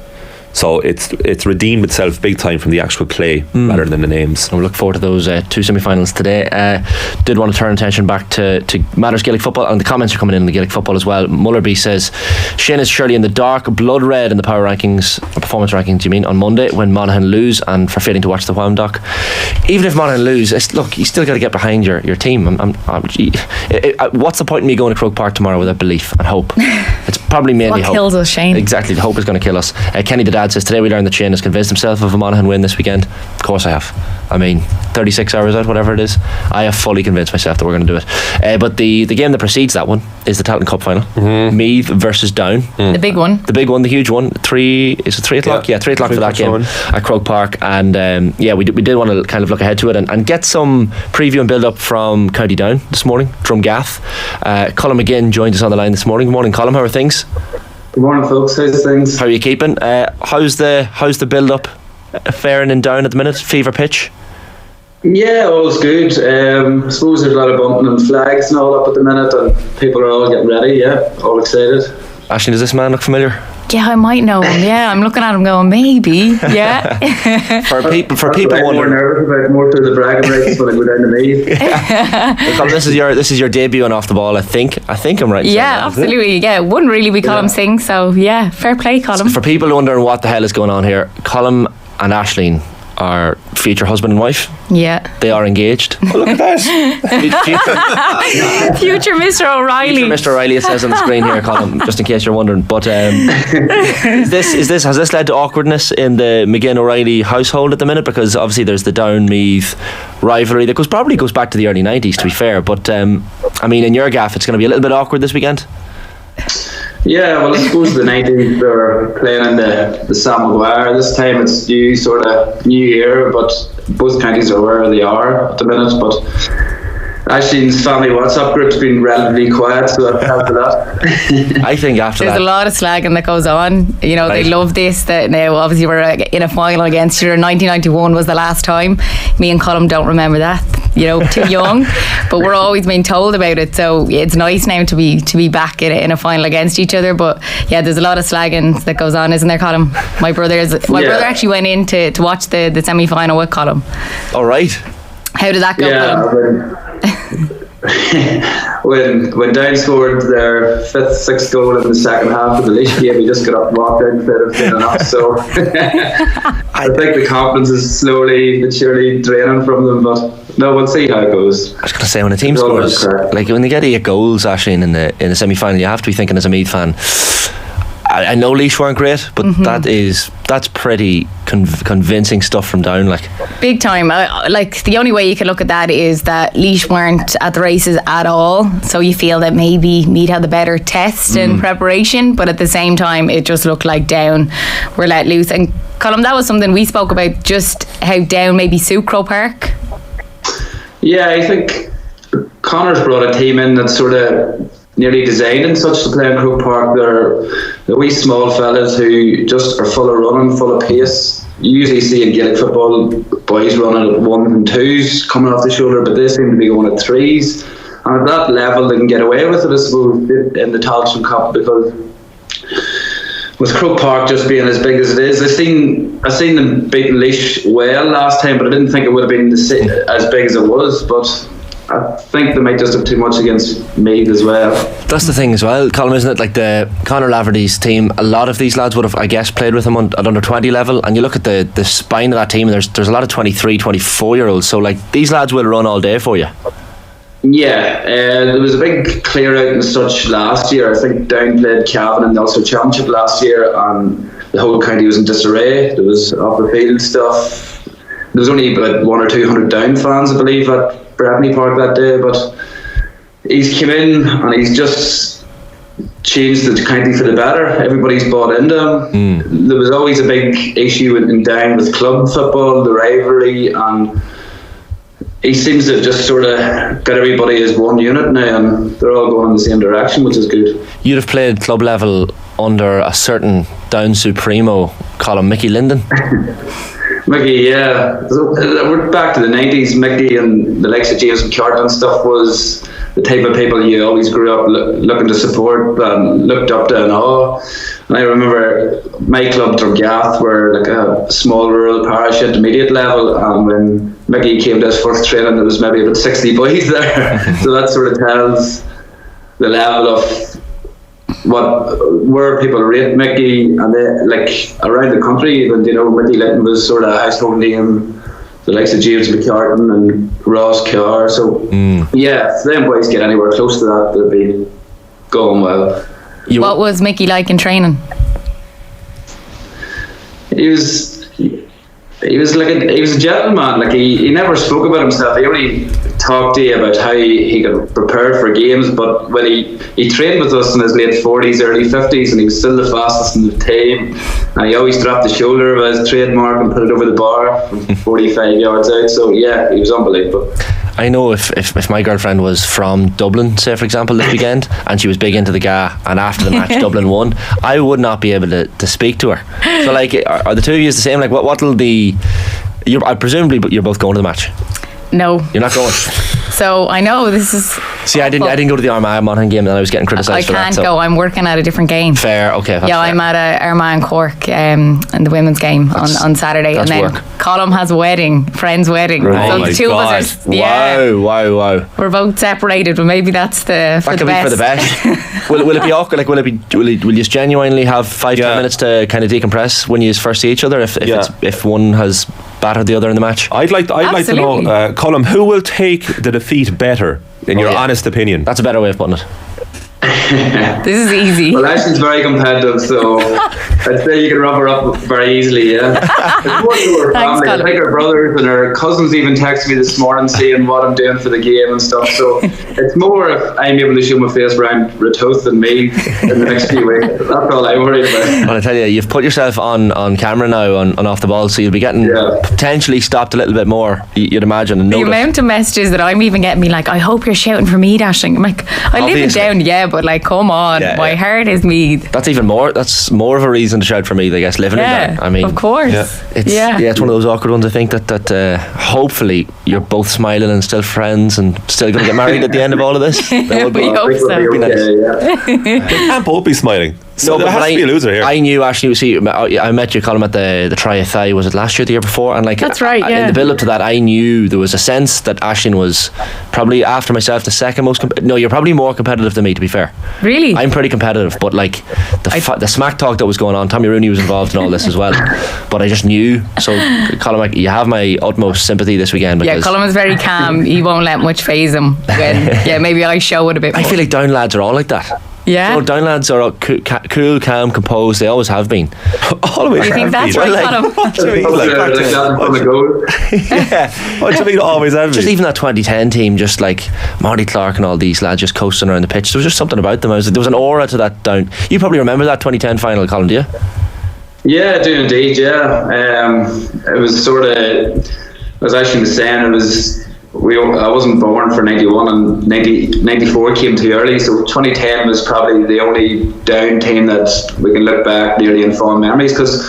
So it's redeemed itself big time from the actual play rather than the names. And we look forward to those 2 semi-finals today. Did want to turn attention back to matters Gaelic football, and the comments are coming in the Gaelic football as well. Mullerby says Shane is surely in the dark, blood red in the power rankings, or performance rankings, you mean, on Monday when Monaghan lose, and for failing to watch the Wham doc. Even if Monaghan lose, look, you still got to get behind your team. What's the point in me going to Croke Park tomorrow without belief and hope? It's probably mainly What hope. kills us, Shane? Exactly, the hope is going to kill us. Kenny the dad says today we learned that Shane has convinced himself of a Monaghan win this weekend. Of course I have. I mean, 36 hours out, whatever it is, I have fully convinced myself that we're going to do it. But the game that precedes that one is the Tailteann Cup final. Meath versus Down. The big one. The big one, the huge one. 3 o'clock? Yeah, 3 o'clock for that game at Croke Park. And we did want to kind of look ahead to it and get some preview and build up from County Down this morning, Drumgath. Colm McGinn joined us on the line this morning. Good morning, Colm. How are things? Good morning, folks. How's things? How are you keeping? How's the build up faring in Down at the minute? Fever pitch? Yeah, all's good. I suppose there's a lot of bumping and flags and all up at the minute, and people are all getting ready. Yeah, all excited. Aisling, does this man look familiar? Yeah, I might know him. Yeah, I'm looking at him going, maybe. Yeah. For people I'm more wondering, nervous about more through the bragging rights when I go down to Meath. Colm, this is your debut on Off the Ball. I think I'm right. in saying Yeah, that, isn't it? absolutely. Yeah, it wouldn't really be Colm sing, so yeah, fair play, Colm. For people wondering what the hell is going on here, Colm and Aisling are future husband and wife. Yeah. They are engaged. Oh, look at that. Future Mr. O'Reilly. Future Mr. O'Reilly, it says on the screen here, Colm, just in case you're wondering. But has this led to awkwardness in the McGinn O'Reilly household at the minute? Because obviously there's the Down Meath rivalry that probably goes back to the early 90s, to be fair. But I mean, in your gaff, it's going to be a little bit awkward this weekend. Yeah, well, I suppose the 90s they're playing in the Sam Maguire. This time it's new era, but both counties are where they are at the minute. But Aisling's family WhatsApp group's been relatively quiet, so that helped a lot. I think after There's that, a lot of slagging that goes on. You know, Right. they love this. That now, obviously, we're in a final against you. 1991 was the last time. Me and Colm don't remember that. You know, too young. But we're always being told about it. So it's nice now to be back in a final against each other. But yeah, there's a lot of slagging that goes on, isn't there, Colm? My brother actually went in to watch the semi final with Colm. all right. How did that go, Colm? When Down scored their 5th, 6th goal in the second half of the league game, he just got up and walked out instead of getting up. So I think the confidence is slowly but surely draining from them. But no, we'll see how it goes. I was going to say, when a team It's all scores, about crack. like when they get 8 goals, Aisling, in the semi-final, you have to be thinking as a Meath fan, I know Laois weren't great, but that's pretty convincing stuff from Down. Like, Big time. Like, the only way you can look at that is that Laois weren't at the races at all, so you feel that maybe Meath had the better test and preparation, but at the same time it just looked like Down were let loose. And Colm, that was something we spoke about, just how Down maybe suit Croke Park. Yeah, I think Connor's brought a team in that's sort of nearly designed and such to play in Croke Park. They're wee small fellas who just are full of running, full of pace. You usually see in Gaelic football boys running at 1s and 2s coming off the shoulder, but they seem to be going at 3s. And at that level they can get away with it, I suppose, in the Tailteann Cup, because with Croke Park just being as big as it is, I've seen them beating Laois well last time, but I didn't think it would have been as big as it was. But I think they might just have too much against Meath as well. that's the thing as well, Colm, isn't it? Like the Conor Laverty's team, a lot of these lads would have, I guess, played with him at under 20 level, and you look at the spine of that team, and there's a lot of 23, 24 year olds, so like these lads will run all day for you. Yeah, there was a big clear out and such last year. I think Down played Cavan in the Ulster Championship last year, and the whole county was in disarray. There was off the field stuff. There was only about 100 or 200 Down fans, I believe, at Breffni Park that day, but he's come in and he's just changed the county for the better. Everybody's bought into him. There was always a big issue in Down with club football, the rivalry, and he seems to have just sort of got everybody as one unit now, and they're all going in the same direction, which is good. You'd have played club level under a certain Down Supremo, Colin Mickey Linden. Mickey, yeah. So, we're back to the 90s. Mickey and the likes of James McCartan and stuff was the type of people you always grew up looking to support and looked up to and awe. And I remember my club, Drumgath, were like a small rural parish at immediate level, and when Mickey came to his first training, there was maybe about 60 boys there. So that sort of tells the level of where people rate Mickey, and they, like around the country, even, you know, Mickey Linton was sort of a household name, the likes of James McCartan and Ross Carr. So yeah, if them boys get anywhere close to that, they'll be going well. What was Mickey like in training? He was a gentleman. Like he never spoke about himself. He only talked to you about how he got prepared for games. But when he trained with us in his late 40s, early 50s, and he was still the fastest in the team. And he always dropped the shoulder of his trademark and put it over the bar from 45 yards out. So yeah, he was unbelievable. I know if my girlfriend was from Dublin, say for example, this weekend, and she was big into the GA, and after the match Dublin won, I would not be able to speak to her. So like, are the two of you the same? Like, what'll be? I presumably, but you're both going to the match. No, you're not going. So I know this is. See, I didn't go to the Armagh Monaghan game, and I was getting criticised for that. I can't go. I'm working at a different game. Fair, okay. Yeah, fair. I'm at Armagh and Cork, in the women's game on Saturday, and then Colm has a wedding, friend's wedding. Right. So the two of us are. Wow. We're both separated, but maybe that's that could be for the best. Will it be awkward? Like, will you genuinely have 5-10 minutes to kind of decompress when you first see each other? If one has battered the other in the match? I'd like to know, Colm, who will take the defeat better, in your honest opinion? That's a better way of putting it. This is easy. Well, Ashley's very competitive, so I'd say you can rub her up very easily, yeah. It's more to her family. I think her brothers and her cousins even texted me this morning saying what I'm doing for the game and stuff, so it's more if I'm able to show my face around Ratoath than me in the next few weeks. That's all I worry about. Well, I tell you, you've put yourself on camera now on Off the Ball, so you'll be getting potentially stopped a little bit more, you'd imagine. And the amount of messages that I'm even getting, me like, I hope you're shouting for me, Dashing. I'm like, I live in Down, but like, come on, my heart is Meath. That's more of a reason to shout for me, I guess, living in Down. I mean, of course. It's one of those awkward ones, I think, that hopefully you're both smiling and still friends and still going to get married at the end of all of this. That would we hope so. Be nice. They can't both be smiling. So there has to be a loser here. I knew Ashley. See, I met you, Colm, at the Tailteann. Was it last year, the year before? And like, that's right. In the build up to that, I knew there was a sense that Aisling was probably, after myself, the second most. No, you're probably more competitive than me, to be fair. Really? I'm pretty competitive, but like the smack talk that was going on, Tommy Rooney was involved in all this as well. But I just knew. So, Colm, like, you have my utmost sympathy this weekend. Yeah, Colm is very calm. He won't let much faze him. Maybe I show it a bit more. I feel like Down lads are all like that. Yeah. So Down lads are all cool, calm, composed. They always have been. Always. You think that's right, Colm? What do you mean? What do you mean always have been? Just even that 2010 team, just like Marty Clark and all these lads just coasting around the pitch. There was just something about them. There was an aura to that Down. You probably remember that 2010 final, Colm, do you? Yeah, I do indeed, it was sort of, as Aisling was saying, it was... I wasn't born for 91, and 94 came too early, so 2010 was probably the only Down team that we can look back nearly in fond memories, because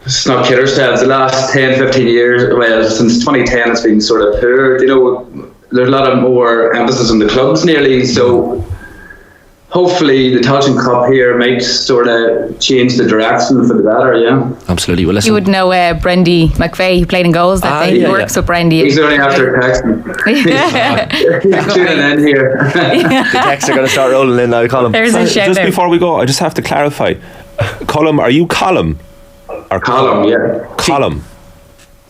let's not kid ourselves, the last 10-15 years, well, since 2010 it's been sort of poor. There's a lot of more emphasis on the clubs nearly, so hopefully the Tailteann Cup here might sort of change the direction for the better, Absolutely. Well, listen. You would know Brendy McVeigh, who played in goals that day. He works with Brendy. He's only after texting. He's tuning in here. The texts are going to start rolling in now, Colm. There's a shout just out. Before we go, I just have to clarify. Colm, are you Colm? Or Colm, yeah. Colm.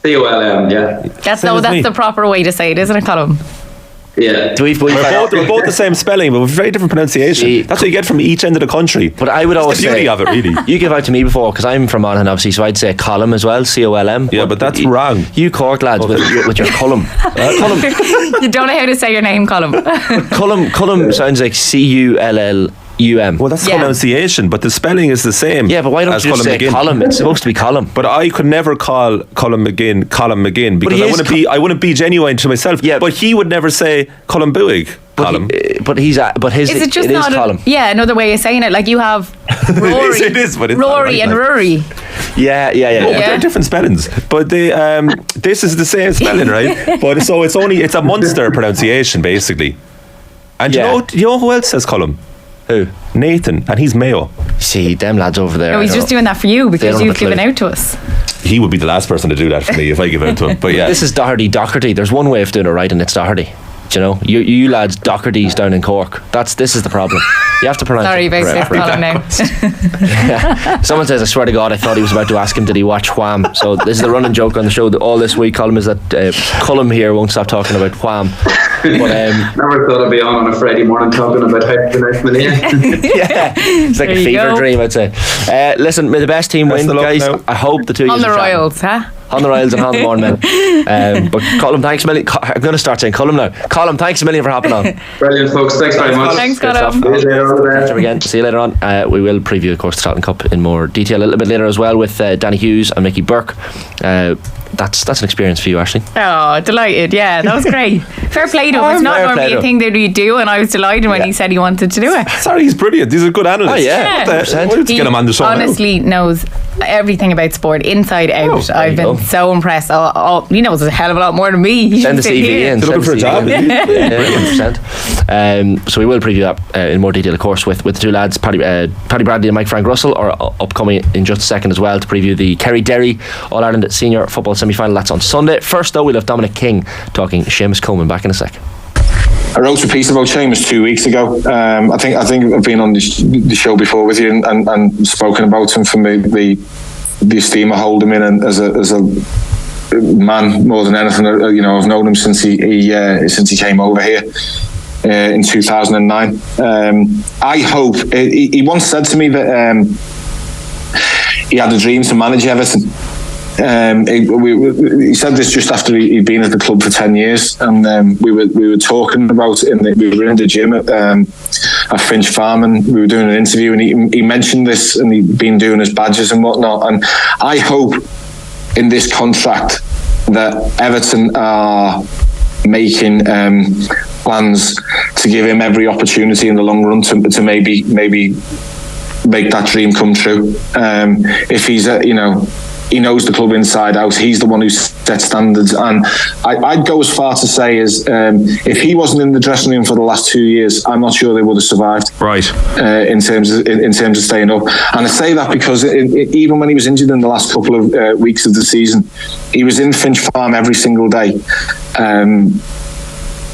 COLM, yeah. That's the proper way to say it, isn't it, Colm? Yeah. We're both the same spelling, but with very different pronunciation. That's what you get from each end of the country. But I would always the beauty of it, really. You give out to me before, because I'm from Monaghan, obviously, so I'd say column as well, C-O-L-M. Yeah, but that's wrong. You Cork lads with your column. Column. You don't know how to say your name, Column. Column sounds like C-U-L-L-U-M. Well, that's pronunciation, but the spelling is the same. Yeah, but why don't you just say column? It's supposed to be column. But I could never call Colin McGinn because I wouldn't be genuine to myself. Yeah, but he would never say Colin Buig. Column. Is it just not column? Another way of saying it. Like you have Rory, it is, but it's Rory and Rory. Yeah. But they're different spellings. But they, this is the same spelling, right? But so it's a Munster pronunciation basically. And you know who else says Column? Who? Nathan, and he's Mayo. See, them lads over there. No, he's just doing that for you because you've given out to us. He would be the last person to do that for me if I give out to him. But yeah, this is Doherty. There's one way of doing it right, and it's Doherty. Do you know, you lads Doherty's down in Cork. This is the problem. You have to pronounce. Sorry, basically, Colin now. Someone says, I swear to God, I thought he was about to ask him, did he watch Wham? So this is the running joke on the show all this week, Colin, is that Cullum here won't stop talking about Wham. But, never thought I'd be on a Friday morning talking about how to pronounce my name. Yeah, it's like a fever dream, I'd say. Listen, may the best team win, guys. Now. I hope the two on the Royals, huh? On the Royals and on the morning men. But Colin, thanks a million. I'm going to start saying Colin now. Colin, thanks a million for hopping on. Brilliant, folks. Thanks very much. Thanks, Colin. See you later on. We will preview, of course, the Tailteann Cup in more detail a little bit later as well with Danny Hughes and Mickey Burke. That's an experience for you, Aisling. Oh, delighted. Yeah, that was great. Fair play to him. It's not normally a thing that we do, and I was delighted when he said he wanted to do it. Sorry, he's brilliant. He's a good analyst. Oh, yeah. Let's get him on the show. Honestly knows everything about sport inside out. I've been so impressed. He knows a hell of a lot more than me. Send the CV in. Looking for a job. 100%. So we will preview that in more detail, of course, with the two lads, Paddy Bradley and Mike Frank Russell, are upcoming in just a second as well to preview the Kerry Derry All-Ireland Senior Football Semi-Final. That's on Sunday. First, though, we'll have Dominic King talking Seamus Coleman. Back in a sec. I wrote a piece about Seamus 2 weeks ago. I think I've been on the show before with you and spoken about him for me, the esteem I hold him in, and as a man more than anything. I've known him since he came over here in 2009. I hope he once said to me that he had a dream to manage Everton. He said this just after he'd been at the club for 10 years, and we were talking about it. We were in the gym at Finch Farm, and we were doing an interview, and he mentioned this, and he'd been doing his badges and whatnot. And I hope in this contract that Everton are making plans to give him every opportunity in the long run to maybe make that dream come true. If he's he knows the club inside out. He's the one who sets standards, and I'd go as far to say as if he wasn't in the dressing room for the last 2 years, I'm not sure they would have survived. Right. In terms of staying up, and I say that because even when he was injured in the last couple of weeks of the season, he was in Finch Farm every single day.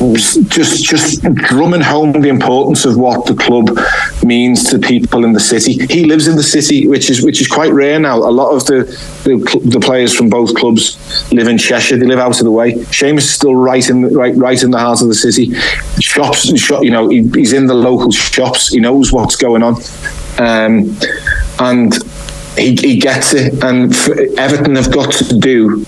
Just drumming home the importance of what the club means to people in the city. He lives in the city, which is quite rare now. A lot of the players from both clubs live in Cheshire. They live out of the way. Seamus is still right in the heart of the city. Shops, he's in the local shops. He knows what's going on, and he gets it. And Everton have got to do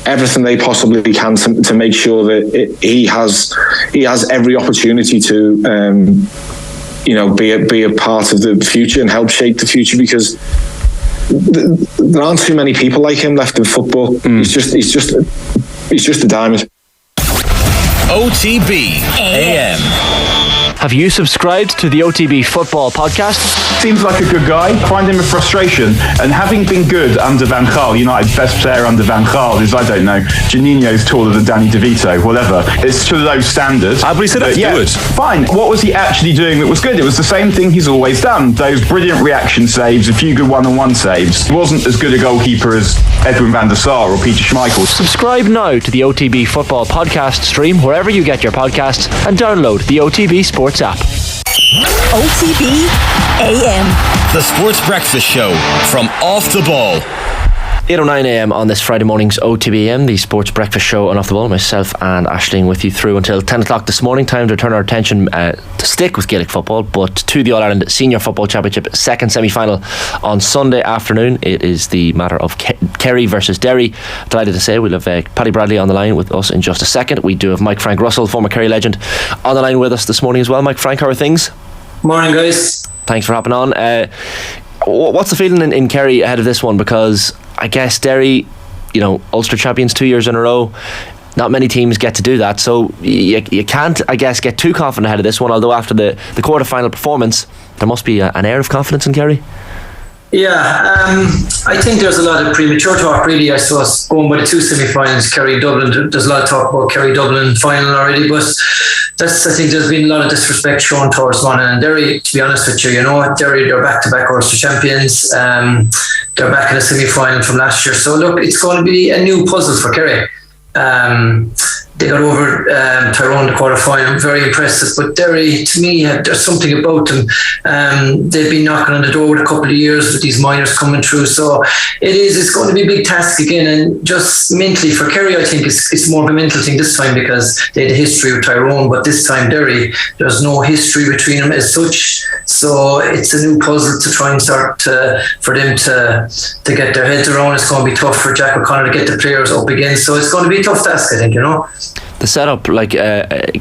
everything they possibly can to make sure that he has every opportunity to be a part of the future and help shape the future, because there aren't too many people like him left in football. He's just a diamond. OTB AM. Have you subscribed to the OTB Football Podcast? Seems like a good guy. Find him a frustration. And having been good under Van Gaal, United's best player under Van Gaal is, I don't know, Juninho's taller than Danny DeVito, whatever. It's to low standards. But he said that's good. Fine. What was he actually doing that was good? It was the same thing he's always done. Those brilliant reaction saves, a few good one-on-one saves. He wasn't as good a goalkeeper as Edwin van der Sar or Peter Schmeichel. Subscribe now to the OTB Football Podcast stream wherever you get your podcasts, and download the OTB Sports app. OTB AM. The Sports Breakfast Show from Off the Ball. 8:09 AM on this Friday morning's OTB AM, the sports breakfast show on Off the Ball. Myself and Aisling with you through until 10 o'clock this morning. Time to turn our attention to stick with Gaelic football, but to the All-Ireland Senior Football Championship second semi-final on Sunday afternoon. It is the matter of Kerry versus Derry. Delighted to say we'll have Paddy Bradley on the line with us in just a second. We do have Mike Frank Russell, former Kerry legend, on the line with us this morning as well. Mike Frank, how are things? Morning, guys. Thanks for hopping on. What's the feeling in Kerry ahead of this one? Because I guess Derry, Ulster champions 2 years in a row. Not many teams get to do that, so you can't, I guess, get too confident ahead of this one. Although after the quarter-final performance, there must be an air of confidence in Kerry. Yeah, I think there's a lot of premature talk, really. I suppose going by the two semi-finals, Kerry Dublin. There's a lot of talk about Kerry Dublin final already, but I think there's been a lot of disrespect shown towards Monaghan and Derry. To be honest with you, Derry, they're back-to-back Ulster champions. They're back in the semi-final from last year. So look, it's going to be a new puzzle for Kerry. They got over Tyrone in the quarter-final, very impressive. But Derry, to me, there's something about them. They've been knocking on the door with a couple of years with these minors coming through. So it's going to be a big task again. And just mentally for Kerry, I think it's more of a mental thing this time because they had a history with Tyrone. But this time, Derry, there's no history between them as such. So it's a new puzzle to try and start for them to get their heads around. It's going to be tough for Jack O'Connor to get the players up again. So it's going to be a tough task, I think, The setup,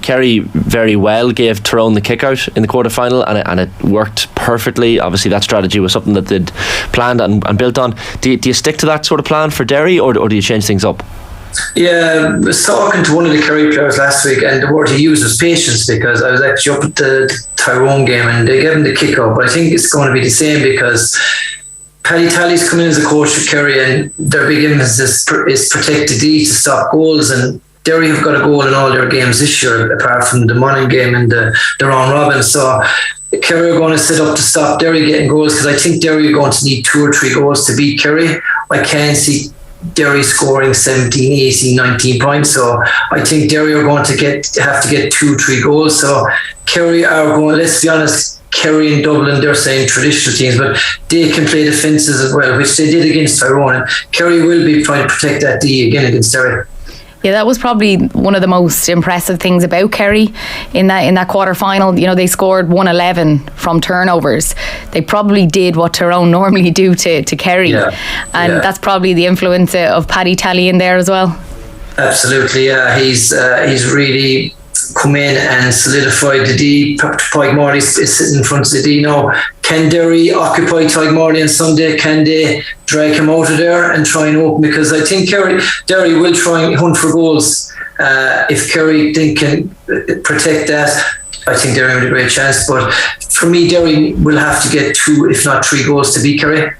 Kerry very well gave Tyrone the kick out in the quarter-final and it worked perfectly. Obviously that strategy was something that they'd planned and built on. Do you stick to that sort of plan for Derry or do you change things up? Yeah, I was talking to one of the Kerry players last week and the word he used was patience, because I was actually up at the Tyrone game and they gave him the kick out, but I think it's going to be the same because Paddy Tally's come in as a coach for Kerry and their big emphasis is protect the D to stop goals, and Derry have got a goal in all their games this year apart from the Monaghan game and the round robin. So Kerry are going to set up to stop Derry getting goals, because I think Derry are going to need 2 or 3 goals to beat Kerry. I can't see Derry scoring 17, 18, 19 points. So I think Derry are going to have to get 2 or 3 goals. So Kerry are going, let's be honest, Kerry and Dublin, they're saying traditional teams, but they can play defences as well, which they did against Tyrone. And Kerry will be trying to protect that D again against Derry. Yeah, that was probably one of the most impressive things about Kerry in that quarter final. They scored 111 from turnovers. They probably did what Tyrone normally do to Kerry, and that's probably the influence of Paddy Tally in there as well. Absolutely, yeah. He's really come in and solidified the D. Tygmorley is sitting in front of the D now. Can Derry occupy Tygmorley on Sunday? Can they drag him out of there and try and open? Because I think Derry will try and hunt for goals. If Kerry can protect that, I think Derry have a great chance. But for me, Derry will have to get 2, if not 3 goals to beat Kerry.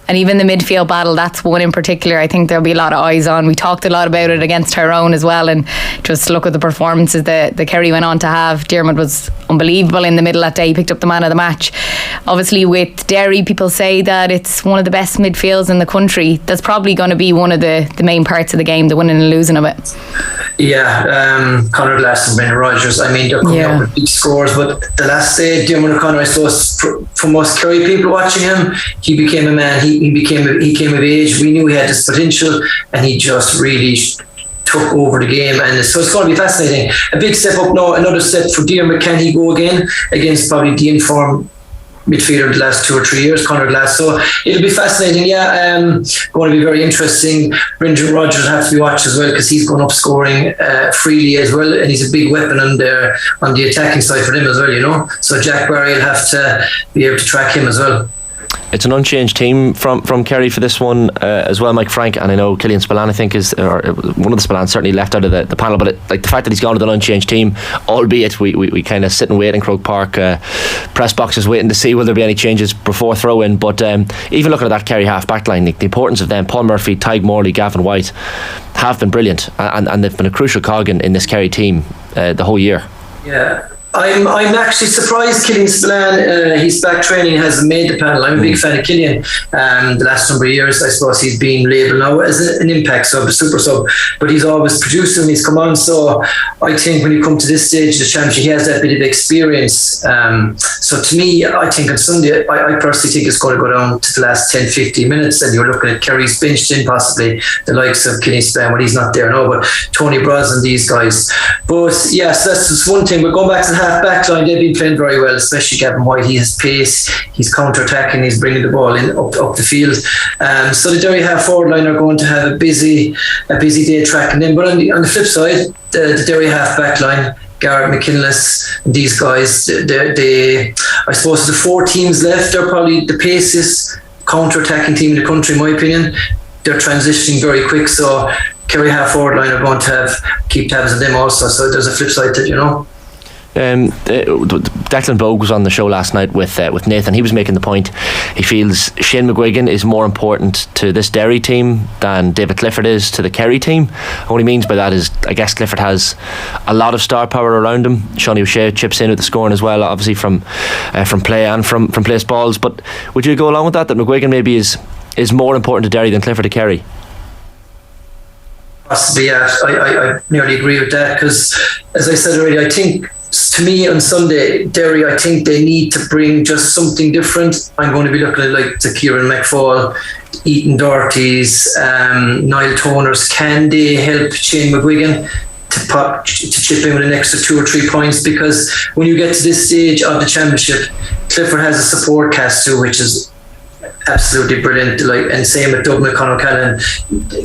And even the midfield battle, that's one in particular I think there'll be a lot of eyes on. We talked a lot about it against Tyrone as well, and just look at the performances that the Kerry went on to have. Dermot was unbelievable in the middle that day. He picked up the man of the match. Obviously with Derry, people say that it's one of the best midfields in the country. That's probably going to be one of the main parts of the game, the winning and losing of it. Yeah, Conor Glass and Brendan Rodgers, they're coming up with big scores, but the last day, Dermot O'Connor, I suppose, from us Kerry people watching him, he became a man. He came of age. We knew he had this potential, and he just really took over the game. And so it's going to be fascinating. A big step up now, another step for Dermot. Can he go again against probably the informed midfielder of the last 2 or 3 years, Conor Glass? So it'll be fascinating. Going to be very interesting. Brendan Rodgers will have to be watched as well, because he's going up scoring freely as well, and he's a big weapon on the attacking side for them as well, So Jack Barry will have to be able to track him as well. It's an unchanged team from Kerry for this one as well, Mike Frank, and I know Killian Spillane, I think, is one of the Spillane certainly left out of the panel, but the fact that he's gone with an unchanged team, albeit we kind of sit and wait in Croke Park press boxes waiting to see will there be any changes before throw in, but even looking at that Kerry half back line, the importance of them, Paul Murphy, Tig Morley, Gavin White, have been brilliant, and they've been a crucial cog in this Kerry team the whole year. Yeah, I'm actually surprised Killian Spillane, he's back training, hasn't made the panel. I'm a big fan of Killian. The last number of years, I suppose he's been labelled now as an impact sub, a super sub, but he's always produced when he's come on. So I think when you come to this stage of the championship, he has that bit of experience. So to me, I think on Sunday, I personally think it's going to go down to the last 10, 15 minutes, and you're looking at Kerry's benched in, possibly the likes of Killian Spillane, when he's not there now, but Tony Brosnan, these guys. But yes, that's just one thing. We're going back to the half-back line. They've been playing very well, especially Gavin White. He has pace, he's counter-attacking, he's bringing the ball in up the field. So the Derry half-forward line are going to have a busy day tracking them. But on the flip side, the Derry half-back line, Garrett McKinless, these guys, they I suppose the 4 teams left are probably the paciest counter-attacking team in the country, in my opinion. They're transitioning very quick, so Kerry half-forward line are going to keep tabs on them also. So there's a flip side to it, you know. Declan Bogue was on the show last night with Nathan. He was making the point he feels Shane McGuigan is more important to this Derry team than David Clifford is to the Kerry team. What he means by that is, I guess Clifford has a lot of star power around him. Seanie O'Shea chips in with the scoring as well, obviously from play and from place balls. But would you go along with that McGuigan maybe is more important to Derry than Clifford to Kerry? Possibly, yeah. I nearly agree with that, because as I said already, I think to me on Sunday, Derry, I think they need to bring just something different. I'm going to be looking at like the Kieran McFall, Ethan Doherty's, Niall Toners. Can they help Shane McGuigan to chip in with an extra 2 or 3 points? Because when you get to this stage of the championship, Clifford has a support cast too, which is absolutely brilliant. And same with Doug McConnell.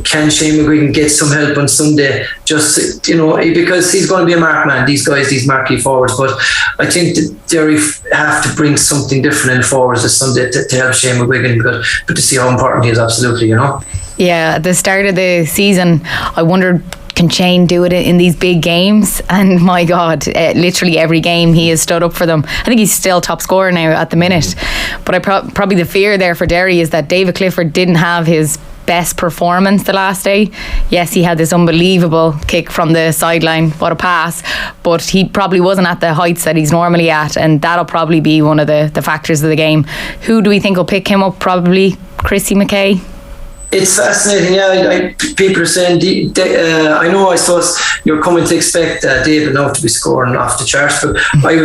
Can Shane McGuigan get some help on Sunday? Just, because he's going to be a mark man, these guys, these marquee forwards. But I think that Derry have to bring something different in forwards this Sunday to help Shane McGuigan, but to see how important he is, absolutely, Yeah, at the start of the season, I wondered, can Shane do it in these big games? And my God, literally every game he has stood up for them. I think he's still top scorer now at the minute. But probably the fear there for Derry is that David Clifford didn't have his best performance the last day. Yes, he had this unbelievable kick from the sideline, what a pass, but he probably wasn't at the heights that he's normally at, and that'll probably be one of the factors of the game. Who do we think will pick him up? Probably Chrissy McKay. It's fascinating, yeah. People are saying, I suppose you're coming to expect David now to be scoring off the charts, but I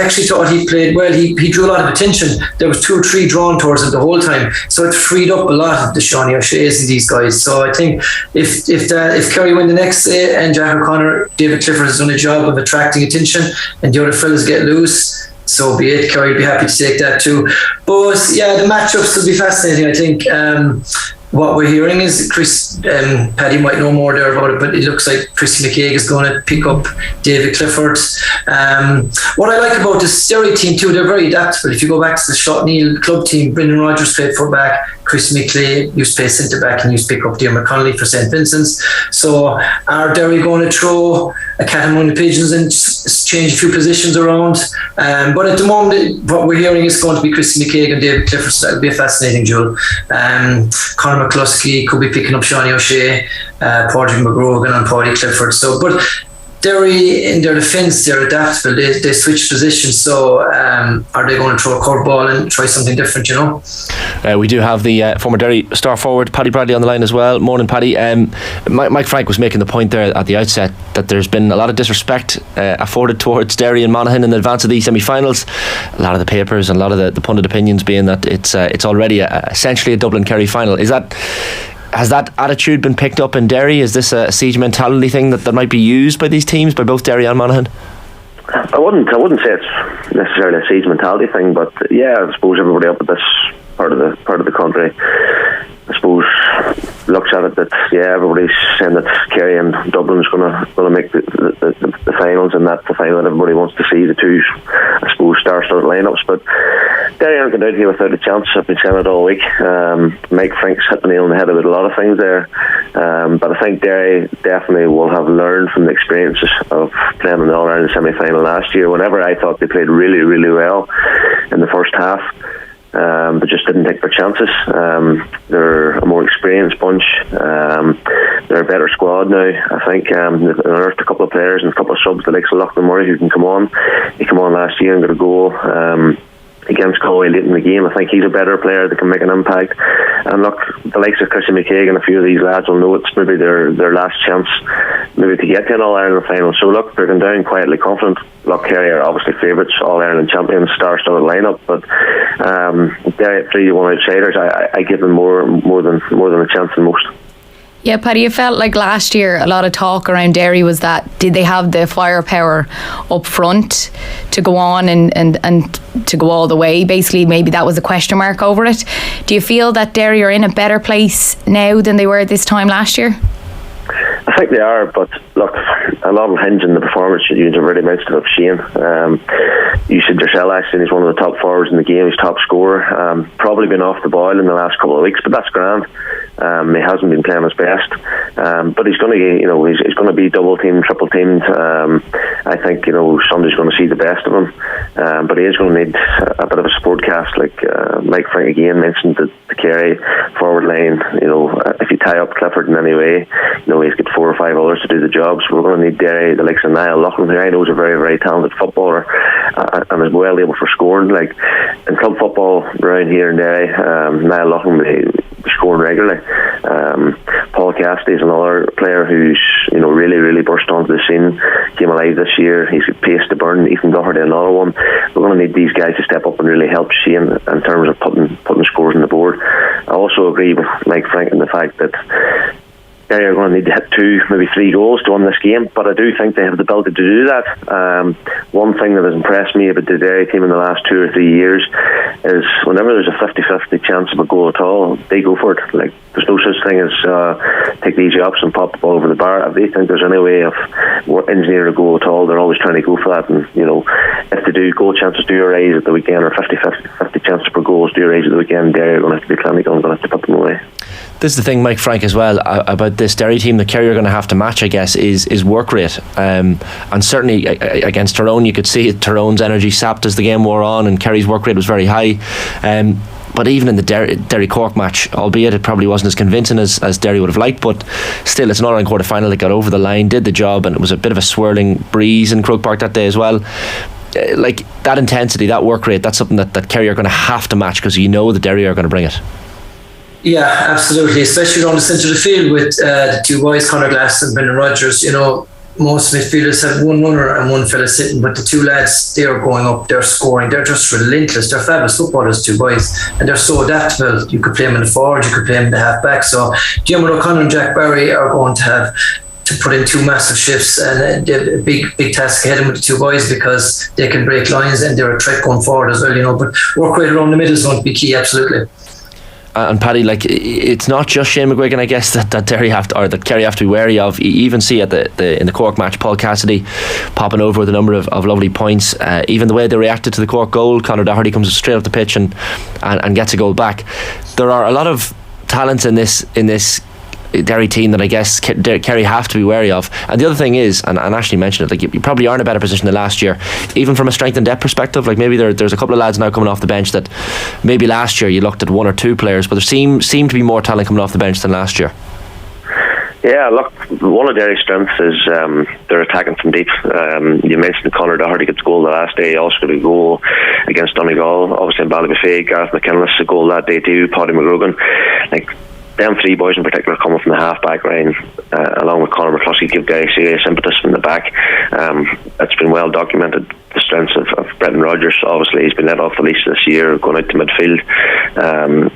actually thought he played well. He drew a lot of attention. There was 2 or 3 drawn towards him the whole time, so it freed up a lot of the Seanie O'Shea's and these guys. So I think if Kerry win the next day and Jack O'Connor, David Clifford has done a job of attracting attention and the other fellas get loose, so be it. Kerry would be happy to take that too. But yeah, the matchups will be fascinating, I think. What we're hearing is Paddy might know more there about it, but it looks like Chrissy McKay is going to pick up David Clifford. What I like about this Derry team too, they're very adaptable. If you go back to the Shot Neal club team, Brendan Rodgers played fullback, Chris McClay used to play centre back and used to pick up Diarmuid Connolly for St. Vincent's. So are Derry going to throw a cat among the pigeons and change a few positions around? But at the moment, what we're hearing is going to be Chrissy McCaig and David Clifford, so that'll be a fascinating duel. Conor McCluskey could be picking up Seanie O'Shea, Padraig McGrogan and Paddy Clifford. So, but Derry, in their defence, they're adaptable. They switch positions. So, are they going to throw a curveball and try something different? We do have the former Derry star forward Paddy Bradley on the line as well. Morning, Paddy. Mike Frank was making the point there at the outset that there's been a lot of disrespect afforded towards Derry and Monaghan in advance of these semi-finals. A lot of the papers and a lot of the pundit opinions being that it's already essentially a Dublin Kerry final. Has that attitude been picked up in Derry? Is this a siege mentality thing that might be used by these teams, by both Derry and Monaghan? I wouldn't say it's necessarily a siege mentality thing, but yeah, I suppose everybody up at this part of the country, I suppose, looks at it that everybody's saying that Kerry and Dublin's going to make the finals, and that's the final that everybody wants to see, the two, I suppose, star-studded lineups. But Derry aren't going out here without a chance. I've been saying it all week. Mike Frank's hit the nail on the head with a lot of things there, but I think Derry definitely will have learned from the experiences of playing in the All-Ireland semi-final last year. Whenever I thought they played really, really well in the first half, but just didn't take their chances. They're a more experienced bunch. They're a better squad now. I think they've unearthed a couple of players and a couple of subs, the likes of Lachlan Murray, who can come on. He came on last year and got a goal against Galway late in the game. I think he's a better player that can make an impact. And look, the likes of Christian McKagan and a few of these lads will know it's maybe their last chance maybe to get to an All-Ireland final. So look, they're going down quietly confident. Look, Kerry are obviously favourites, All-Ireland champions, star-studded lineup, but they're 3-1 outsiders. I give them more than a chance than most. Yeah, Paddy, it felt like last year a lot of talk around Derry was that did they have the firepower up front to go on and to go all the way? Basically, maybe that was a question mark over it. Do you feel that Derry are in a better place now than they were this time last year? I think they are, but look, a lot will hinge on the performance. You've already mentioned of Shane. You said yourself, actually, he's one of the top forwards in the game. He's top scorer. Probably been off the boil in the last couple of weeks, but that's grand. He hasn't been playing his best, but he's going to, he's going to be double teamed, triple teamed. I think somebody's going to see the best of him, but he is going to need a bit of a support cast, like Mike Frank again mentioned the Kerry forward line. If you tie up Clifford in any way, he's got 4 or 5 others to do the job. So we're going to need Derry, the likes of Niall Loughlin, who I know is a very, very talented footballer and is well able for scoring. Like in club football around here in Derry, Niall Loughlin will be scoring regularly. Paul Cassidy is another player who's really, really burst onto the scene, came alive this year. He's got pace to burn. Ethan Doherty, another one. We're going to need these guys to step up and really help Shane in terms of putting scores on the board. I also agree with Mike Frank in the fact that Derry are going to need to hit 2, maybe 3 goals to win this game, but I do think they have the ability to do that. One thing that has impressed me about the Derry team in the last 2 or 3 years is whenever there's a 50-50 chance of a goal at all, they go for it. Like, there's no such thing as take the easy option and pop the ball over the bar. If they think there's any way of engineering a goal at all, they're always trying to go for that. And if they do, goal chances do arise at the weekend, or 50 chances per goals do arise at the weekend, Derry are going to have to be clinical and going to have to put them away. This is the thing, Mike Frank, as well, about this Derry team that Kerry are going to have to match, I guess, is work rate. And certainly against Tyrone, you could see it, Tyrone's energy sapped as the game wore on, and Kerry's work rate was very high. But even in the Derry Cork match, albeit it probably wasn't as convincing as Derry would have liked, but still, it's an All-Ireland quarter final that got over the line, did the job, and it was a bit of a swirling breeze in Croke Park that day as well. Like that intensity, that work rate, that's something that Kerry are going to have to match, because the Derry are going to bring it. Yeah, absolutely. Especially on the centre of the field with the 2 boys, Conor Glass and Brendan Rodgers. Most midfielders have 1 runner and 1 fella sitting, but the 2 lads, they are going up, they're scoring, they're just relentless. They're fabulous footballers, 2 boys, and they're so adaptable. You could play them in the forward, you could play them in the half back. So Jim O'Connor and Jack Barry are going to have to put in 2 massive shifts, and a big task ahead of them with the 2 boys, because they can break lines and they're a threat going forward as well. But work rate around the middle is going to be key, absolutely. And Paddy, like, it's not just Shane McGuigan, I guess, that Derry have to, or that Kerry have to be wary of. You even see at in the Cork match, Paul Cassidy popping over with a number of lovely points. Even the way they reacted to the Cork goal, Conor Doherty comes straight off the pitch and gets a goal back. There are a lot of talents in this Derry team that I guess Kerry have to be wary of. And the other thing is, and Ashley mentioned it, like, you probably are in a better position than last year, even from a strength and depth perspective. Like, maybe there's a couple of lads now coming off the bench that maybe last year you looked at 1 or 2 players, but there seem to be more talent coming off the bench than last year. Yeah, look, one of Derry's strengths is they're attacking from deep. You mentioned Conor Doherty gets a goal the last day. He also got a goal against Donegal, obviously in Ballybuffet. Gareth McKinless a goal that day too. Paddy McGrogan. Like, them 3 boys in particular coming from the half-back line, along with Conor McCluskey, give guys serious impetus from the back. It's been well documented, the strengths of Brendan Rodgers. Obviously, he's been let off the leash this year, going out to midfield.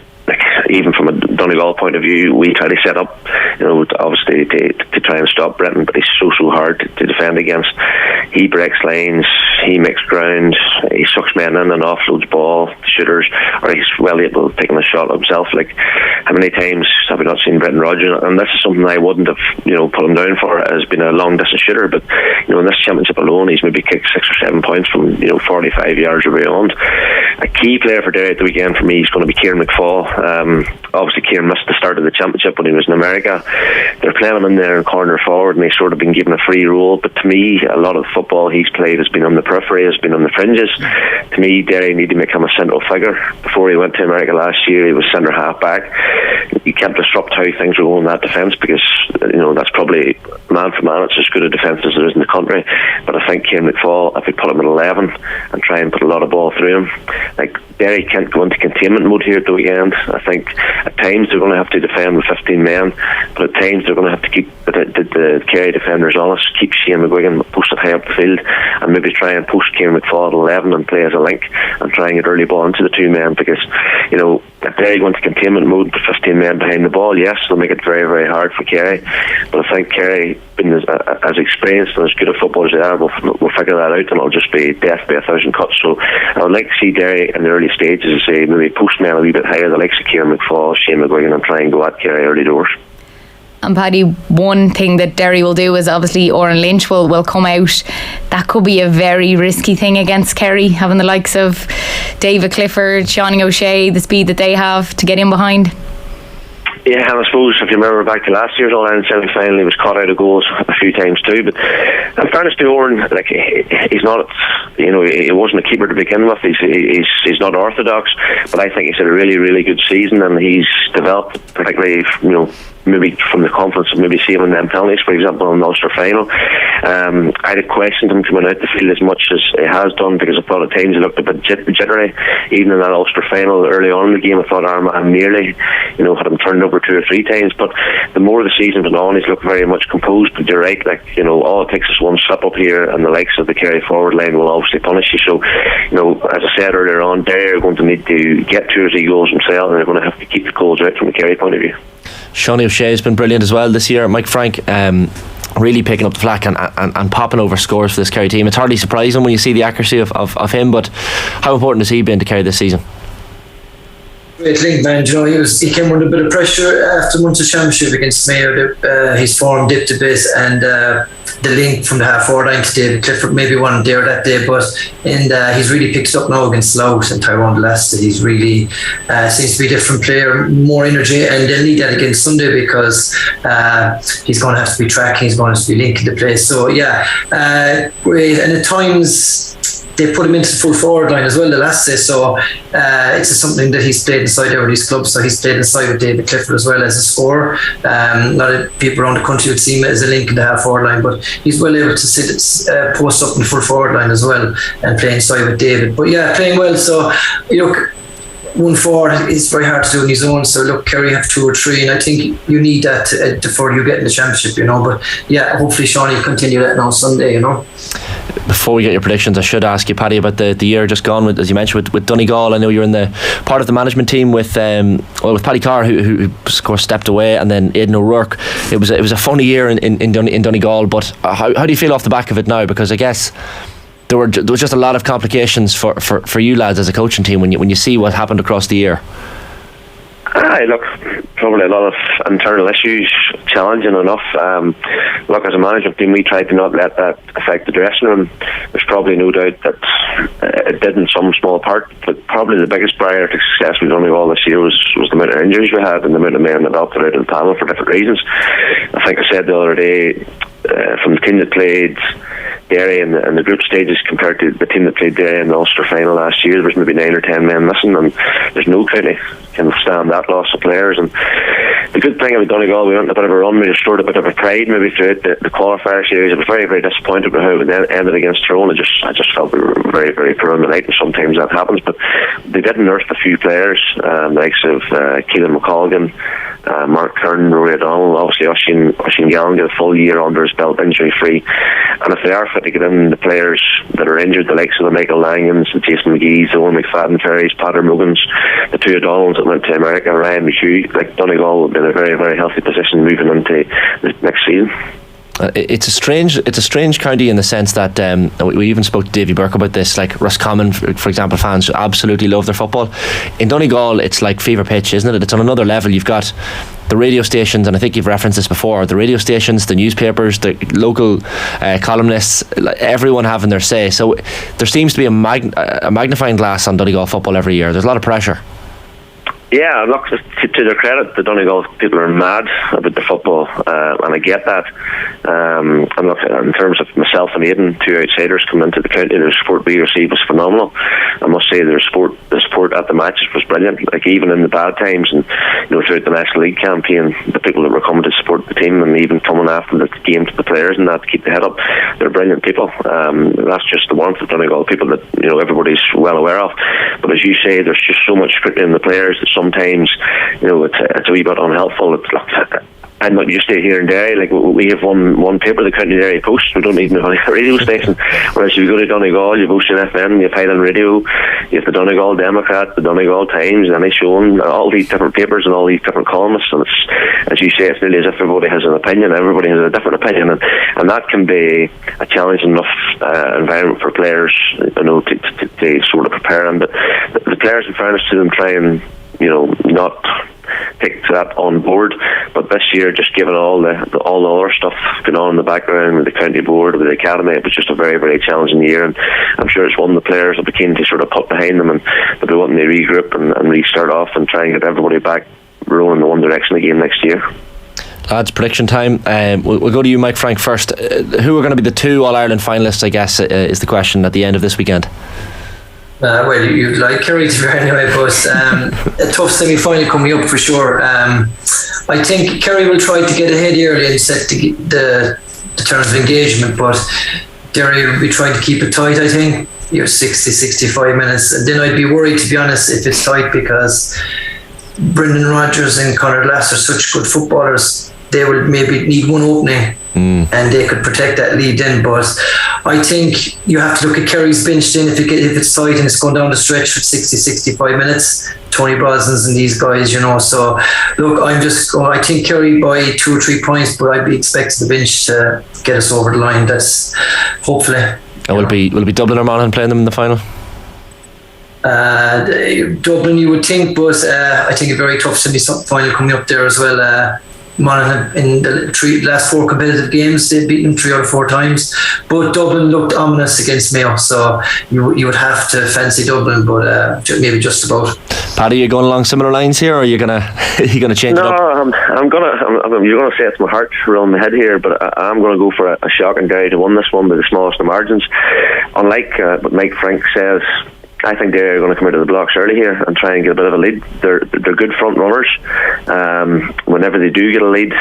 Even from a Donegal point of view, we try to set up, obviously to try and stop Brendan, but he's so hard to defend against. He breaks lines, he makes ground, he sucks men in and offloads ball to shooters, or he's well able to take a shot himself. Like, how many times have we not seen Brendan Rodgers? And this is something I wouldn't have, put him down for, as being a long distance shooter, but in this championship alone, he's maybe kicked 6 or 7 points from 45 yards or beyond. A key player for Derry at the weekend for me is going to be Kieran McFall. Obviously, Kieran missed the start of the championship when he was in America. They're playing him in there in corner forward, and he's sort of been given a free role. But to me, a lot of the football he's played has been on the periphery, has been on the fringes. To me, Derry need to make him a central figure. Before he went to America last year, he was centre half back. He can't disrupt how things are going in that defence, because that's probably man for man, it's as good a defence as there is in the country. But I think Kieran McFall, if we put him at 11 and try and put a lot of ball through him, like, Derry can't go into containment mode here at the weekend. I think at times they're going to have to defend with 15 men, but at times they're going to have to keep the Kerry defenders honest, keep Shane McGuigan posted high up the field, and maybe try and post Kieran McFall at 11 and play as a link and try and get early ball into the two men, because if Derry go into containment mode with 15 men behind the ball, yes, they'll make it very, very hard for Kerry. But I think Kerry, being as experienced and as good a football as they are, will figure that out, and it'll just be death by 1,000 cuts. So I would like to see Derry in the early stages, say maybe post men a wee bit higher, the likes of Kieran McFall, Shane McGuigan, and try and go at Kerry early doors. And Paddy, one thing that Derry will do is obviously Oren Lynch will come out. That could be a very risky thing against Kerry, having the likes of David Clifford, Shawnee O'Shea, the speed that they have to get in behind. Yeah, and I suppose if you remember back to last year's All-Ireland semi-final, he was caught out of goals a few times too. But in fairness to Oren, like, he's not, he wasn't a keeper to begin with. He's not orthodox, but I think he's had a really, really good season, and he's developed, particularly, maybe from the confidence of maybe saving them penalties, for example, in the Ulster final. I'd have questioned him coming out the field as much as he has done, because I thought at times he looked a bit jittery. Even in that Ulster final early on in the game, I thought Armagh nearly had him turned over 2 or 3 times. But the more the season went on, he's looked very much composed. But you're right, all it takes is one slip up here, and the likes of the Kerry forward line will obviously punish you. So, as I said earlier on, Derry are going to need to get 2 or 3 goals themselves, and they're going to have to keep the goals out from the Kerry point of view. Shawnee O'Shea has been brilliant as well this year. Mike Frank really picking up the slack and popping over scores for this Kerry team. It's hardly surprising when you see the accuracy of him, but how important has he been to Kerry this season? Great link, man. He came under a bit of pressure after Munster Championship against Mayo. His form dipped a bit, and the link from the half-forward line to David Clifford maybe wasn't there that day, but he's really picked up now against Louth and Tyrone Leicester. He's really seems to be a different player, more energy, and they'll need that against Sunday, because he's going to have to be tracking, he's going to have to be linking the play. So great. And at times they put him into the full forward line as well, the last day. So it's something that he's played inside all these clubs. So he's played inside with David Clifford as well as a scorer. A lot of people around the country would see him as a link in the half forward line, but he's well able to post up in the full forward line as well and play inside with David. But yeah, playing well. So 1-4 is very hard to do on his own. So look, Kerry have 2 or 3, and I think you need that before you get in the championship, But yeah, hopefully Shawnee will continue that now Sunday, Before we get your predictions, I should ask you, Paddy, about the year just gone, as you mentioned, with Donegal. I know you're in the part of the management team with Paddy Carr, who of course stepped away, and then Aidan O'Rourke. It was a funny year in Donegal, but how do you feel off the back of it now? Because I guess there was just a lot of complications for you lads as a coaching team when you see what happened across the year. Look, probably a lot of internal issues, challenging enough. Look, as a management team, we tried to not let that affect the dressing room. There's probably no doubt that it did in some small part, but probably the biggest barrier to success we've done all this year was the amount of injuries we had and the amount of men that opted out in the panel for different reasons. I think I said the other day, from the team that played Derry in the group stages compared to the team that played Derry in the Ulster final last year, there was maybe 9 or 10 men missing, and there's no county can stand that loss of players. And the good thing about Donegal, we went a bit of a run, we restored a bit of a pride maybe throughout the qualifier series. I was very, very disappointed with how it ended against Tyrone. I just felt we were very, very poor on the night, and sometimes that happens, but they did unearth a few players, the likes of Keelan McColgan, Mark Kern, Rory O'Donnell, obviously Oisin Gallen get a full year under his belt injury free, and if they are fit to get in the players that are injured, the likes of the Michael Langens, the Jason McGee's, the Owen McFadden Ferries, Patter Muggins, the 2 O'Donnells that went to America, Ryan McHugh, like Donegal will be in a very, very healthy position moving into the next season. It's a strange county in the sense that we even spoke to Davy Burke about this. Like Roscommon, for example, fans absolutely love their football. In Donegal, it's like fever pitch, isn't it? It's on another level. You've got the radio stations, and I think you've referenced this before, the radio stations, the newspapers, the local columnists, everyone having their say. So there seems to be a magnifying glass on Donegal football every year. There's a lot of pressure. Yeah, look, to their credit, the Donegal people are mad about the football, and I get that. And look, in terms of myself and Aidan, two outsiders coming into the county, the support we received was phenomenal. I must say the support at the matches was brilliant. Like, even in the bad times, and throughout the National League campaign, the people that were coming to support the team, and even coming after the game to the players and that to keep the head up, they're brilliant people. That's just the warmth of Donegal people that everybody's well aware of. But as you say, there's just so much scrutiny on the players that sometimes it's a wee bit unhelpful. I'm not used to it here in Derry. Like, we have one paper, the County Derry Post. We don't even have a radio station. Whereas if you go to Donegal, you have Ocean FM, you have Highland Radio, you have the Donegal Democrat, the Donegal Times, and Shown, all these different papers and all these different columnists. And it's, as you say, it's nearly as if everybody has an opinion. Everybody has a different opinion, and that can be a challenging enough environment for players, to sort of prepare them. But the players, in fairness to them, try and not take that on board. But this year, just given all the other stuff going on in the background with the county board, with the academy, it was just a very, very challenging year. And I'm sure it's one the players will be keen to sort of put behind them, and they'll be wanting to regroup and restart off and try and get everybody back rolling in one direction again next year. Lads, prediction time. We'll go to you, Mike Frank, first. Who are going to be the two All-Ireland finalists, I guess, is the question at the end of this weekend? Well, you'd like Kerry to be anyway, but a tough semi-final coming up for sure. I think Kerry will try to get ahead early and set the terms of engagement, but Derry will be trying to keep it tight, I think. 60-65 minutes. And then I'd be worried, to be honest, if it's tight, because Brendan Rodgers and Conor Glass are such good footballers. They will maybe need one opening and they could protect that lead then. But I think you have to look at Kerry's bench then if it's tight and it's going down the stretch for 60-65 minutes. Tony Brosnan's and these guys, So look, I think Kerry by 2 or 3 points, but I'd be expecting the bench to get us over the line. That's hopefully. And will it be Dublin or Monaghan playing them in the final? Dublin, you would think, but I think a very tough semi-final coming up there as well. Monaghan in the last 4 competitive games, they've beaten them 3 or 4 times, but Dublin looked ominous against Mayo, so you would have to fancy Dublin, but maybe just about. Paddy, you going along similar lines here, or are you gonna change it up? No, you're gonna say it's my heart around my head here, but I'm gonna go for a shocking Derry to win this one by the smallest of margins. Unlike what Mike Frank says, I think they're going to come out of the blocks early here and try and get a bit of a lead. They're good front runners. Whenever they do get a lead,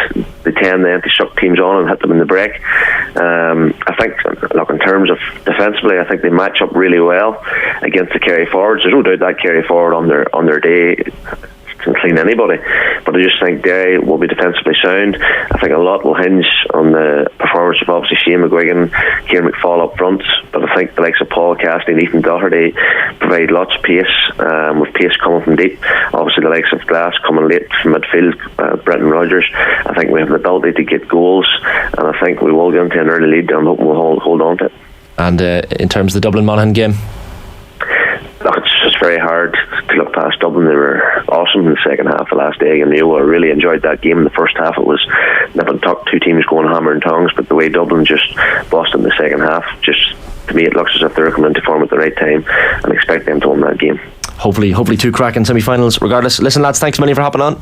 they tend to suck teams on and hit them in the break. I think, look, in terms of defensively, I think they match up really well against the Kerry forwards. There's no doubt that Kerry forward on their day can clean anybody, but I just think Derry will be defensively sound. I think a lot will hinge on the performance of obviously Shane McGuigan, Kieran McFall up front, but I think the likes of Paul Cassidy and Ethan Doherty provide lots of pace, with pace coming from deep. Obviously the likes of Glass coming late from midfield, Brendan Rodgers. I think we have the ability to get goals, and I think we will get into an early lead, and I'm hoping we'll hold on to it. And in terms of the Dublin Monaghan game, look, it's very hard to look past Dublin. They were awesome in the second half of last day, and I really enjoyed that game. In the first half, it was nip and tuck, 2 teams going hammer and tongs, but the way Dublin just bossed in the second half, just to me it looks as if they're coming into form at the right time, and expect them to win that game. Hopefully 2 cracking semi-finals regardless. Listen, lads, thanks a million for hopping on.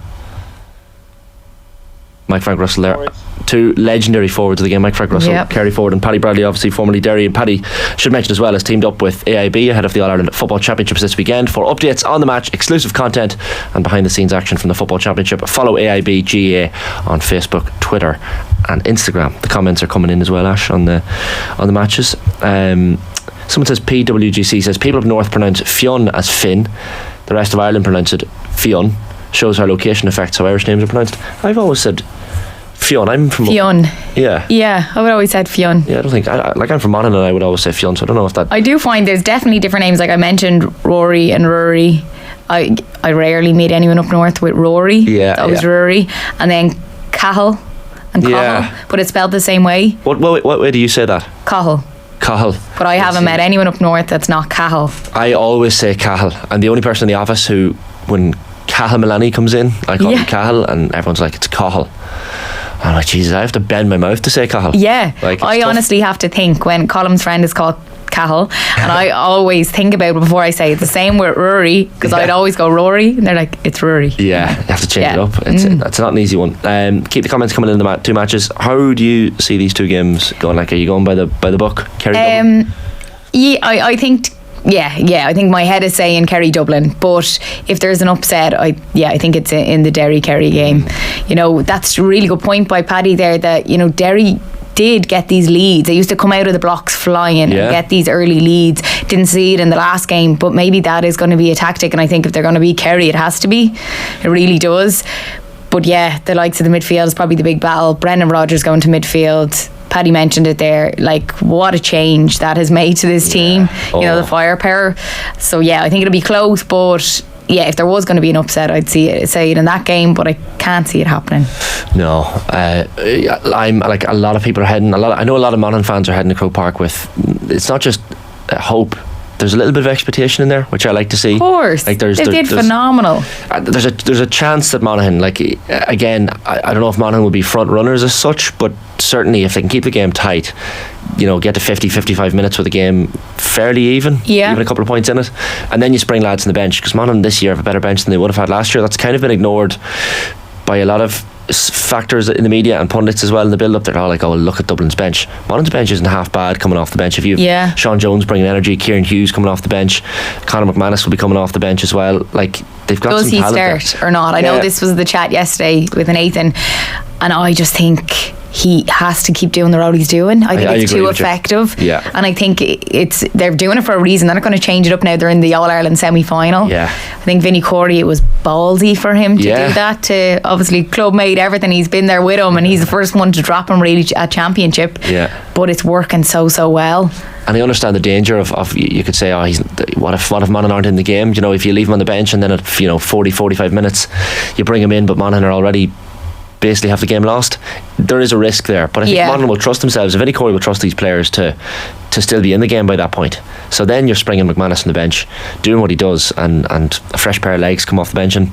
Mike Frank Russell there. 2 legendary forwards of the game, Mike Frank Russell, Kerry forward, and Paddy Bradley, obviously formerly Derry. And Paddy, should mention as well, has teamed up with AIB ahead of the All-Ireland Football Championships this weekend. For updates on the match, exclusive content and behind the scenes action from the Football Championship, follow AIB GA on Facebook, Twitter and Instagram. The comments are coming in as well, Ash, on the matches. Someone says PWGC says people up north pronounce Fionn as Finn, the rest of Ireland pronounce it Fionn. Shows how location affects how Irish names are pronounced. I've always said Fionn. I'm from Fionn. Yeah, I would always said Fionn. Yeah, I don't think I'm from Monaghan, and I would always say Fionn, so I don't know if that. I do find there's definitely different names. Like I mentioned Rory and Rory. I rarely meet anyone up north with Rory. It's always Rory. And then Cahill and Cahill, but it's spelled the same way. What way do you say that? Cahill. But I haven't met anyone up north that's not Cahill. I always say Cahill, and the only person in the office who, when Cahill Milani comes in, I call him Cahill, and everyone's like, it's Cahill. I'm like, Jesus, I have to bend my mouth to say Cahill. Yeah, I honestly have to think when Colum's friend is called Cahill, and I always think about it before I say it. The same with Rory, because I'd always go Rory, and they're like, it's Rory. Yeah, you have to change it up. It's not an easy one. Keep the comments coming in the two matches. How do you see these two games going? Like, are you going by the book, Kerry? Yeah, I think. I think my head is saying Kerry Dublin, but if there's an upset, I think it's in the Derry Kerry game. You know, that's a really good point by Paddy there, that, you know, Derry did get these leads. They used to come out of the blocks flying and get these early leads. Didn't see it in the last game, but maybe that is going to be a tactic, and I think if they're going to beat Kerry, it has to be. It really does. But yeah, the likes of the midfield is probably the big battle. Brendan Rodgers going to midfield. Paddy mentioned it there, like, what a change that has made to this team. You know, the firepower. So yeah, I think it'll be close, but yeah, if there was going to be an upset, I'd say it in that game, but I can't see it happening. No, I'm like, a lot of people are heading. I know a lot of Monaghan fans are heading to Croke Park with. It's not just hope. There's a little bit of expectation in there, which I like to see. Of course, like, they did phenomenal. There's a chance that Monaghan, like, again, I don't know if Monaghan will be front runners as such, but certainly if they can keep the game tight, you know, get to 50-55 minutes with the game fairly even a couple of points in it, and then you spring lads on the bench, because Monaghan this year have a better bench than they would have had last year. That's kind of been ignored by a lot of factors in the media and pundits as well in the build up. They're all like, oh, look at Dublin's bench. Monaghan's bench isn't half bad coming off the bench. If you have Sean Jones bringing energy, Kieran Hughes coming off the bench, Conor McManus will be coming off the bench as well. Like, they've got some talent. Does he start or not? I know this was the chat yesterday with Nathan, and I just think he has to keep doing the role he's doing. I think it's too effective. Yeah. And I think they're doing it for a reason. They're not going to change it up now. They're in the All-Ireland semi-final. Yeah. I think Vinnie Corey, it was ballsy for him to do that. To obviously, club made everything. He's been there with him, and he's the first one to drop him really at championship. Yeah. But it's working so well. And I understand the danger of you could say, oh, what if Monaghan aren't in the game? You know, if you leave him on the bench and then at 40-45 minutes you bring him in, but Monaghan are already basically have the game lost, there is a risk there. But I think Monaghan will trust themselves. If Vinnie Corey will trust these players to still be in the game by that point. So then you're springing McManus on the bench doing what he does, and a fresh pair of legs come off the bench, and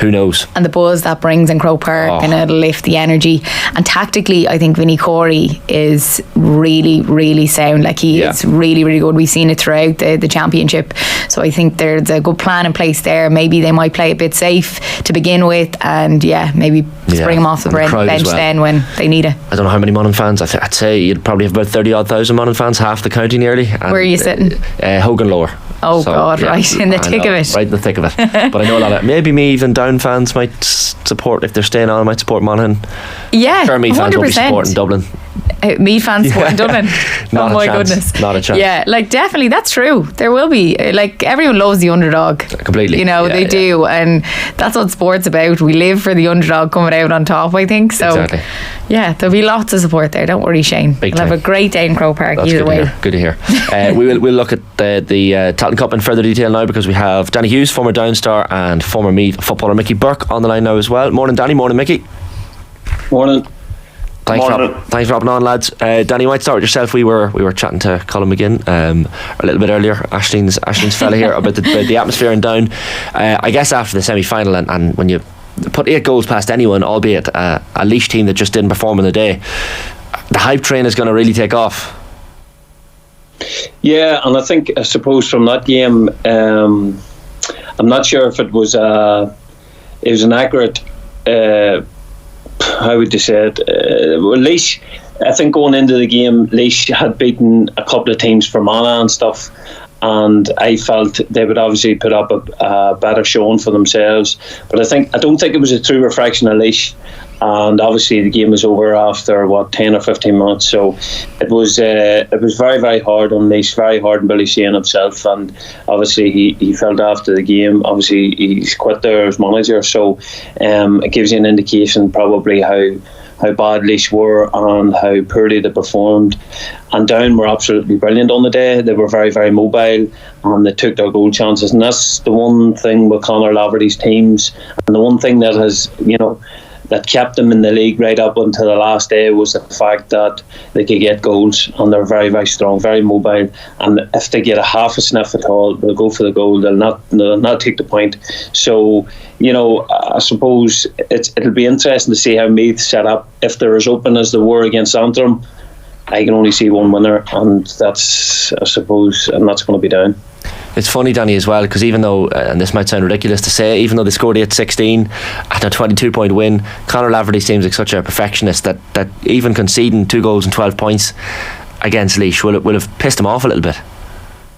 who knows. And the buzz that brings in Croke Park, and it'll lift the energy. And tactically, I think Vinnie Corey is really, really sound. Like, he is really, really good. We've seen it throughout the championship. So I think there's a good plan in place there. Maybe they might play a bit safe to begin with, and maybe spring him off the bench then when they need it. I don't know how many Monaghan fans. I'd say you'd probably have about 30,000 Monaghan fans, half the county nearly. And where are you sitting? Hogan Lower. Oh, so, God, right in the thick of it. Right in the thick of it. But I know a lot of maybe me even Down fans might support, if they're staying on, might support Monaghan. Yeah, sure, me fans will be supporting Dublin. Me fans supporting Dublin. Oh my goodness. Not a chance. Yeah, like, definitely, that's true. There will be, like, everyone loves the underdog. Completely. You know, they do, and that's what sport's about. We live for the underdog coming out on top, I think. So exactly. Yeah, there'll be lots of support there. Don't worry, Shane. We'll have a great day in Croke Park. That's either way. Good to hear. We'll look at the Tailteann Cup in further detail now, because we have Danny Hughes, former Down star, and former Meath footballer Mickey Burke on the line now as well. Morning, Danny. Morning, Mickey. Morning. Thanks for hopping on, lads. Danny, you might start with yourself. We were chatting to Colin McGinn a little bit earlier, Ashleen's fella here, about the atmosphere in Down. I guess after the semi-final, and when you put 8 goals past anyone, albeit a Laois team that just didn't perform on the day, the hype train is going to really take off. Yeah, and I suppose from that game, I'm not sure if it was an accurate. How would you say it? Laois, I think going into the game, Laois had beaten a couple of teams from Monaghan and stuff, and I felt they would obviously put up a better showing for themselves. But I don't think it was a true reflection of Laois. And obviously the game was over after 10 or 15 minutes, so it was very, very hard on Laois, very hard on Billy Shane himself, and obviously he felt after the game, obviously he's quit there as manager, so it gives you an indication probably how bad Laois were and how poorly they performed. And Down were absolutely brilliant on the day. They were very, very mobile, and they took their goal chances, and that's the one thing with Conor Laverty's teams, and the one thing that has, that kept them in the league right up until the last day was the fact that they could get goals, and they're very, very strong, very mobile, and if they get a half a sniff at all, they'll go for the goal. They'll not take the point. So I suppose it'll be interesting to see how Meath set up, if they're as open as they were against Antrim. I can only see one winner, and that's, I suppose, and that's going to be Down. It's funny, Danny, as well, because even though, and this might sound ridiculous to say, even though they scored 8-16 at a 22-point win, Conor Laverty seems like such a perfectionist that even conceding 2 goals and 12 points against Laois will have pissed him off a little bit.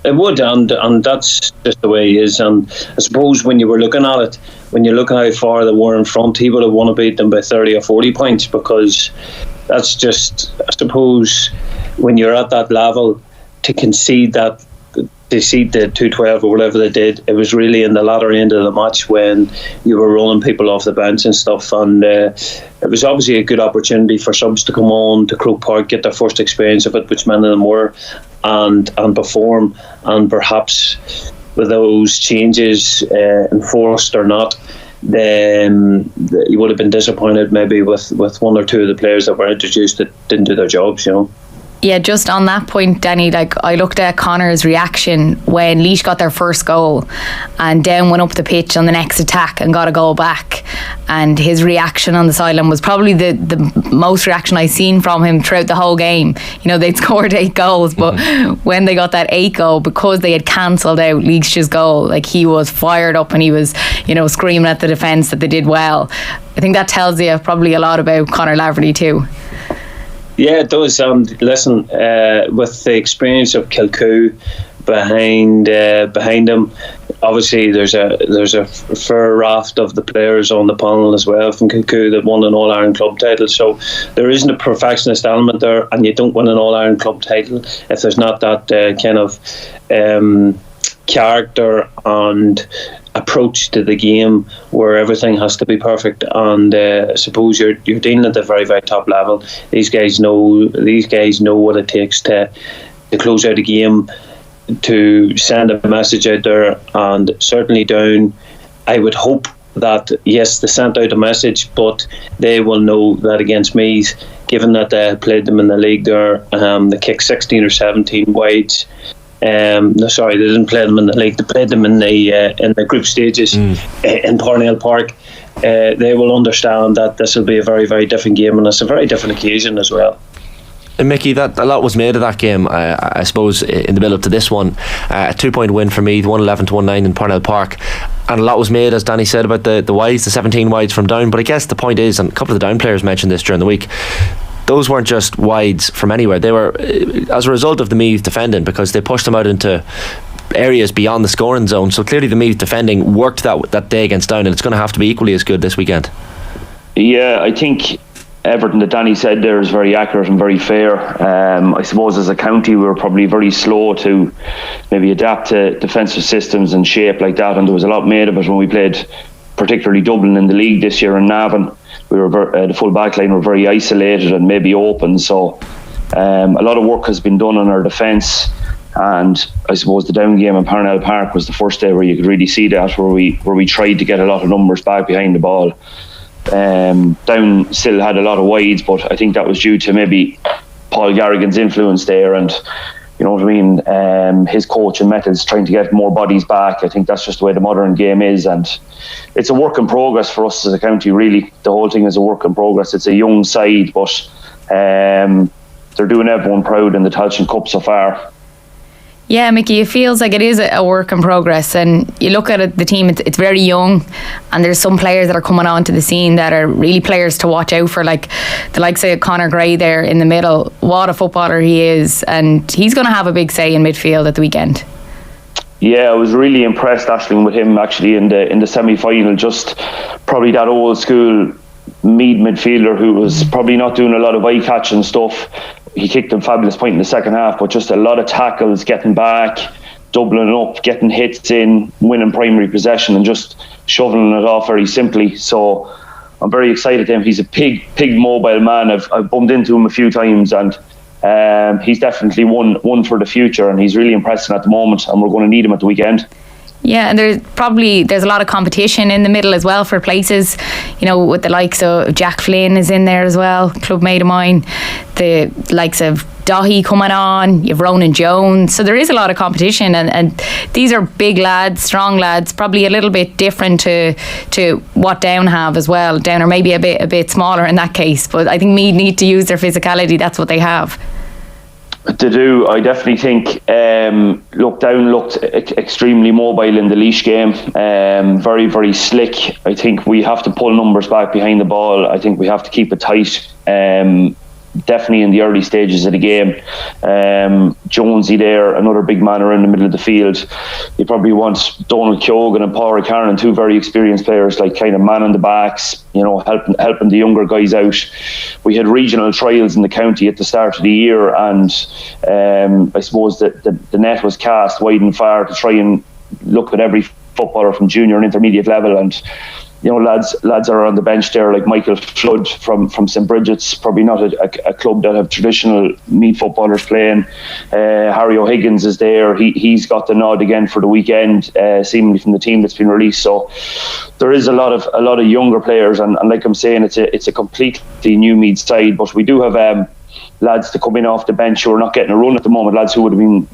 It would, and that's just the way he is. And I suppose when you were looking at it, when you look at how far they were in front, he would have won to beat them by 30 or 40 points, because that's just, I suppose, when you're at that level, to concede that, they seed the 2-12 or whatever they did, it was really in the latter end of the match when you were rolling people off the bench and stuff, and it was obviously a good opportunity for subs to come on to Croke Park, get their first experience of it, which many of them were, and perform, and perhaps with those changes enforced or not, then you would have been disappointed maybe with one or two of the players that were introduced that didn't do their jobs, you know. Yeah, just on that point, Danny, like I looked at Conor's reaction when Laois got their first goal and Down went up the pitch on the next attack and got a goal back, and his reaction on the sideline was probably the most reaction I've seen from him throughout the whole game. You know, they'd scored 8 goals, but when they got that 8th goal, because they had cancelled out Laois's goal, like he was fired up and he was, you know, screaming at the defence that they did well. I think that tells you probably a lot about Conor Laverty too. Yeah, it does. Listen, with the experience of Kilcoo behind him, obviously there's a fair raft of the players on the panel as well from Kilcoo that won an All-Ireland club title. So there isn't a perfectionist element there, and you don't win an All-Ireland club title if there's not that kind of character and approach to the game where everything has to be perfect. And I suppose you're dealing at the very, very top level. These guys know what it takes to close out a game, to send a message out there, and certainly Down, I would hope that yes, they sent out a message, but they will know that against Meath, given that they played them in the league there, they kicked 16 or 17 wides. No, sorry, they didn't play them in the league. They played them in the group stages in Parnell Park. They will understand that this will be a very, very different game, and it's a very different occasion as well. And Mickey, that a lot was made of that game, I suppose, in the build up to this one. A 2-point win for Meath, 111-19 in Parnell Park, and a lot was made, as Danny said, about the wides, the 17 wides from Down. But I guess the point is, and a couple of the Down players mentioned this during the week, those weren't just wides from anywhere. They were as a result of the Meath defending, because they pushed them out into areas beyond the scoring zone. So clearly the Meath defending worked that day against Down, and it's going to have to be equally as good this weekend. Yeah, I think everything that Danny said there is very accurate and very fair. I suppose as a county we were probably very slow to maybe adapt to defensive systems and shape like that, and there was a lot made of it when we played particularly Dublin in the league this year in Navan. We were the full back line were very isolated and maybe open, so a lot of work has been done on our defence. And I suppose the Down game in Parnell Park was the first day where you could really see that, where we tried to get a lot of numbers back behind the ball. Down still had a lot of wides, but I think that was due to maybe Paul Garrigan's influence there, and you know what I mean, his coach and methods trying to get more bodies back. I think that's just the way the modern game is, and it's a work in progress for us as a county, really. The whole thing is a work in progress. It's a young side, but they're doing everyone proud in the Tailteann Cup so far. Yeah, Mickey, it feels like it is a work in progress, and you look at it, the team, it's very young, and there's some players that are coming onto the scene that are really players to watch out for, like the likes of Conor Gray there in the middle. What a footballer he is, and he's going to have a big say in midfield at the weekend. Yeah, I was really impressed, Aisling, with him actually in the semi-final. Just probably that old school Meath midfielder who was probably not doing a lot of eye-catching stuff. He kicked a fabulous point in the second half, but just a lot of tackles, getting back, doubling up, getting hits in, winning primary possession, and just shoveling it off very simply. So I'm very excited to him. He's a big mobile man. I've bumped into him a few times, and he's definitely one for the future, and he's really impressing at the moment, and we're going to need him at the weekend. Yeah, and there's a lot of competition in the middle as well for places, you know, with the likes of Jack Flynn is in there as well, club mate of mine, the likes of Dahi coming on, you've Ronan Jones, so there is a lot of competition, and these are big lads, strong lads, probably a little bit different to what Down have as well. Down are maybe a bit smaller in that case, but I think Meath need to use their physicality. That's what they have. They do. I definitely think Dowling looked extremely mobile in the Laois game. Very, very slick. I think we have to pull numbers back behind the ball. I think we have to keep it tight. Definitely in the early stages of the game. Jonesy there, another big man around the middle of the field. You probably want Donald Keoghan and Paul Carnan, two very experienced players, like kind of man on the backs, helping the younger guys out. We had regional trials in the county at the start of the year, and I suppose that the net was cast wide and far to try and look at every footballer from junior and intermediate level, and lads are on the bench there, like Michael Flood from St. Bridget's, probably not a club that have traditional Meath footballers playing. Harry O'Higgins is there. He's got the nod again for the weekend, seemingly from the team that's been released. So there is a lot of younger players, and like I'm saying, it's a completely new Meath side. But we do have lads to come in off the bench who are not getting a run at the moment, lads who would have been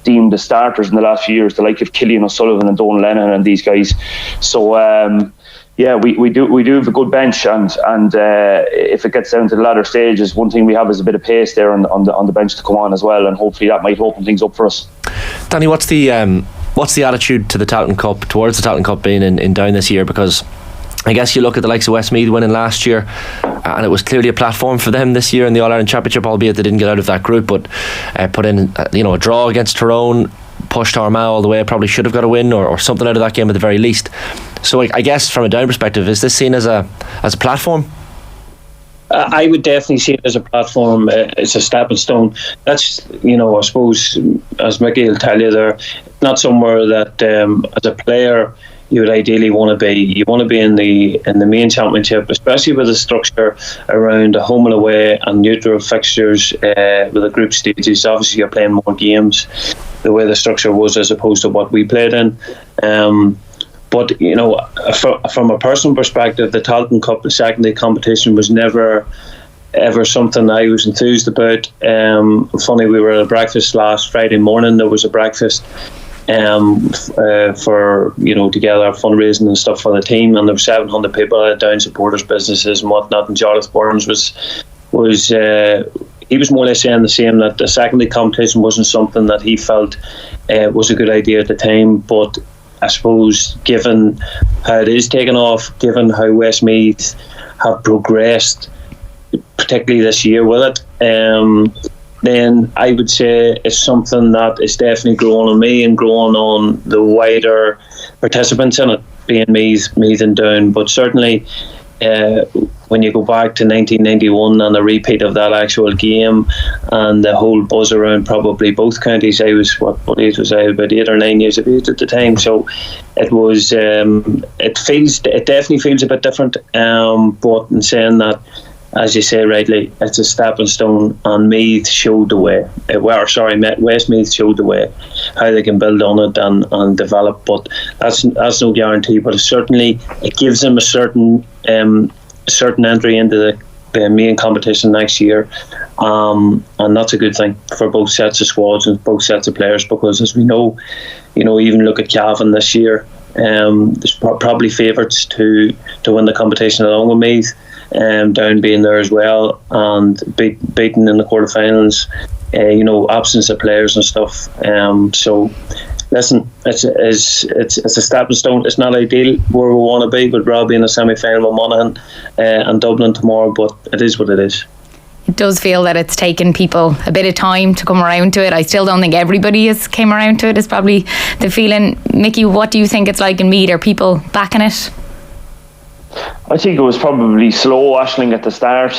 deemed as starters in the last few years, the like of Killian O'Sullivan and Donal Lennon and these guys. So we do have a good bench, and if it gets down to the latter stages, one thing we have is a bit of pace there on the bench to come on as well, and hopefully that might open things up for us. Danny, what's the attitude to the Tailteann Cup, towards the Tailteann Cup being in Down this year? Because I guess you look at the likes of Westmeath winning last year, and it was clearly a platform for them this year in the All-Ireland Championship, albeit they didn't get out of that group, but put in a draw against Tyrone, pushed Armagh all the way, probably should have got a win or something out of that game at the very least. So I guess from a Down perspective, is this seen as a platform? I would definitely see it as a platform. It's a stepping stone. That's, I suppose, as Mickey will tell you there, not somewhere that as a player you would ideally want to be. You want to be in the main championship, especially with the structure around a home and away and neutral fixtures with the group stages. Obviously you're playing more games the way the structure was as opposed to what we played in. But from a personal perspective, the Tailteann Cup, the secondary competition, was never ever something I was enthused about. Funny, we were at a breakfast last Friday morning. There was a breakfast for to gather fundraising and stuff for the team, and there were 700 people at Down supporters, businesses and whatnot. And Jonathan Burns was he was more or less saying the same, that the secondary competition wasn't something that he felt was a good idea at the time. But I suppose, given how it is taken off, given how Westmeath have progressed, particularly this year with it, then I would say it's something that is definitely growing on me and growing on the wider participants in it, being Meath and Down. But certainly when you go back to 1991 and a repeat of that actual game and the whole buzz around probably both counties, I was, what age was I? About 8 or 9 years of age at the time. So it was, it definitely feels a bit different. But in saying that, as you say rightly, it's a stepping stone, and Meath showed the way. Westmeath showed the way, how they can build on it and develop. But that's no guarantee. But it gives them a certain entry into the main competition next year, and that's a good thing for both sets of squads and both sets of players. Because as we know, even look at Cavan this year. There's probably favourites to win the competition along with Meath. Down being there as well, and beaten in the quarterfinals. Absence of players and stuff. So, listen, it's a stepping stone. It's not ideal where we want to be, but rather in a semi-final with Monaghan and Dublin tomorrow. But it is what it is. It does feel that it's taken people a bit of time to come around to it. I still don't think everybody has came around to it. Is probably the feeling. Mickey, what do you think it's like in Meath? Are people backing it? I think it was probably slow, Aisling, at the start.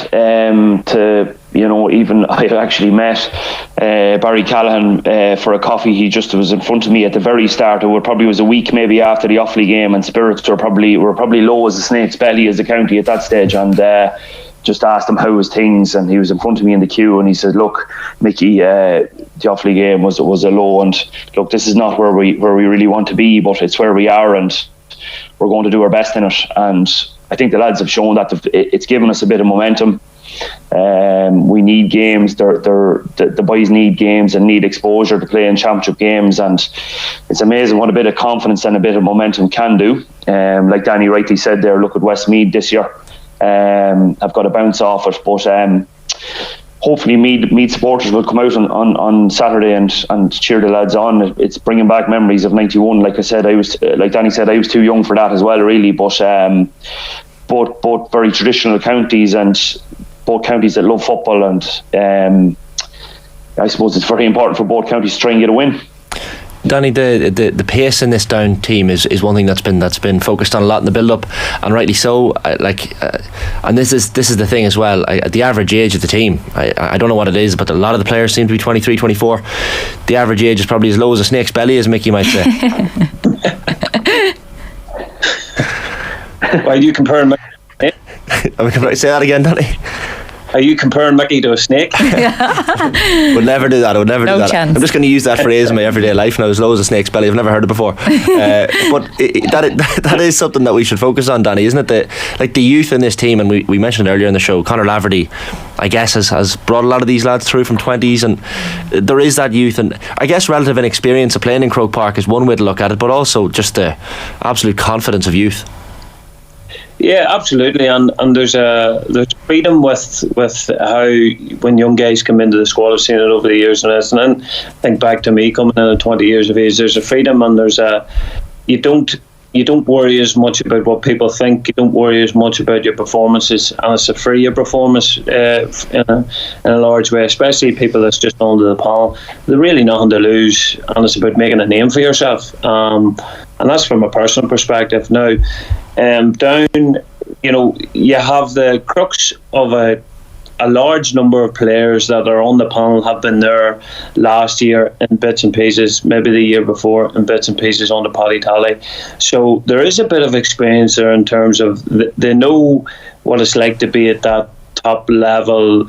Even I actually met Barry Callahan for a coffee. He just was in front of me at the very start. It probably was a week maybe after the Offaly game, and spirits were probably low as a snake's belly as a county at that stage. And just asked him how was things, and he was in front of me in the queue, and he said, "Look, Mickey, the Offaly game was a low, and look, this is not where we really want to be, but it's where we are, and we're going to do our best in it." And I think the lads have shown that it's given us a bit of momentum. We need games. The boys need games and need exposure to play in championship games, and it's amazing what a bit of confidence and a bit of momentum can do. Like Danny rightly said there, look at Westmeath this year. I've got to bounce off it, but hopefully Meath supporters will come out on Saturday and cheer the lads on. It's bringing back memories of 91. Like I said, like Danny said, I was too young for that as well, really. But both very traditional counties, and both counties that love football, and I suppose it's very important for both counties to try and get a win. Danny, the pace in this Down team is one thing that's been focused on a lot in the build-up, and rightly so. And this is the thing as well. The average age of the team, I don't know what it is, but a lot of the players seem to be 23, 24. The average age is probably as low as a snake's belly, as Mickey might say. Why do you compare Mickey? Say that again, Danny. Are you comparing Mickey to a snake? Would never do that. No chance. I'm just going to use that phrase in my everyday life now. As low as a snake's belly. I've never heard it before. But that is something that we should focus on, Danny, isn't it? The youth in this team, and we mentioned earlier in the show, Conor Laverty, I guess, has brought a lot of these lads through from 20s, and there is that youth, and I guess relative inexperience of playing in Croke Park is one way to look at it, but also just the absolute confidence of youth. Yeah, absolutely, and there's freedom with how when young guys come into the squad. I've seen it over the years, and then think back to me coming in at 20 years of age. There's a freedom, and there's you don't worry as much about what people think. You don't worry as much about your performances, and it's a freer performance in a large way. Especially people that's just onto the panel, they're really nothing to lose, and it's about making a name for yourself. And that's from a personal perspective. Now, Down, you have the crux of a large number of players that are on the panel have been there last year in bits and pieces, maybe the year before in bits and pieces on the Paddy tally. So there is a bit of experience there in terms of they know what it's like to be at that top level,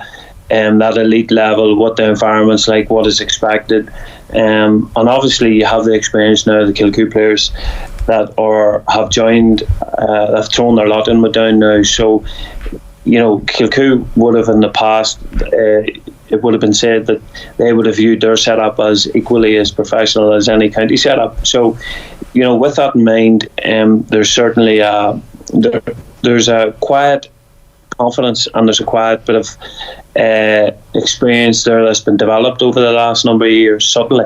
that elite level, what the environment's like, what is expected. And obviously you have the experience now of the Kilcoo players that have joined, have thrown their lot in with Down now. So, Kilcoo would have in the past, it would have been said that they would have viewed their setup as equally as professional as any county setup. So, with that in mind, there's certainly there's a quiet confidence, and there's a quiet bit of experience there that's been developed over the last number of years subtly.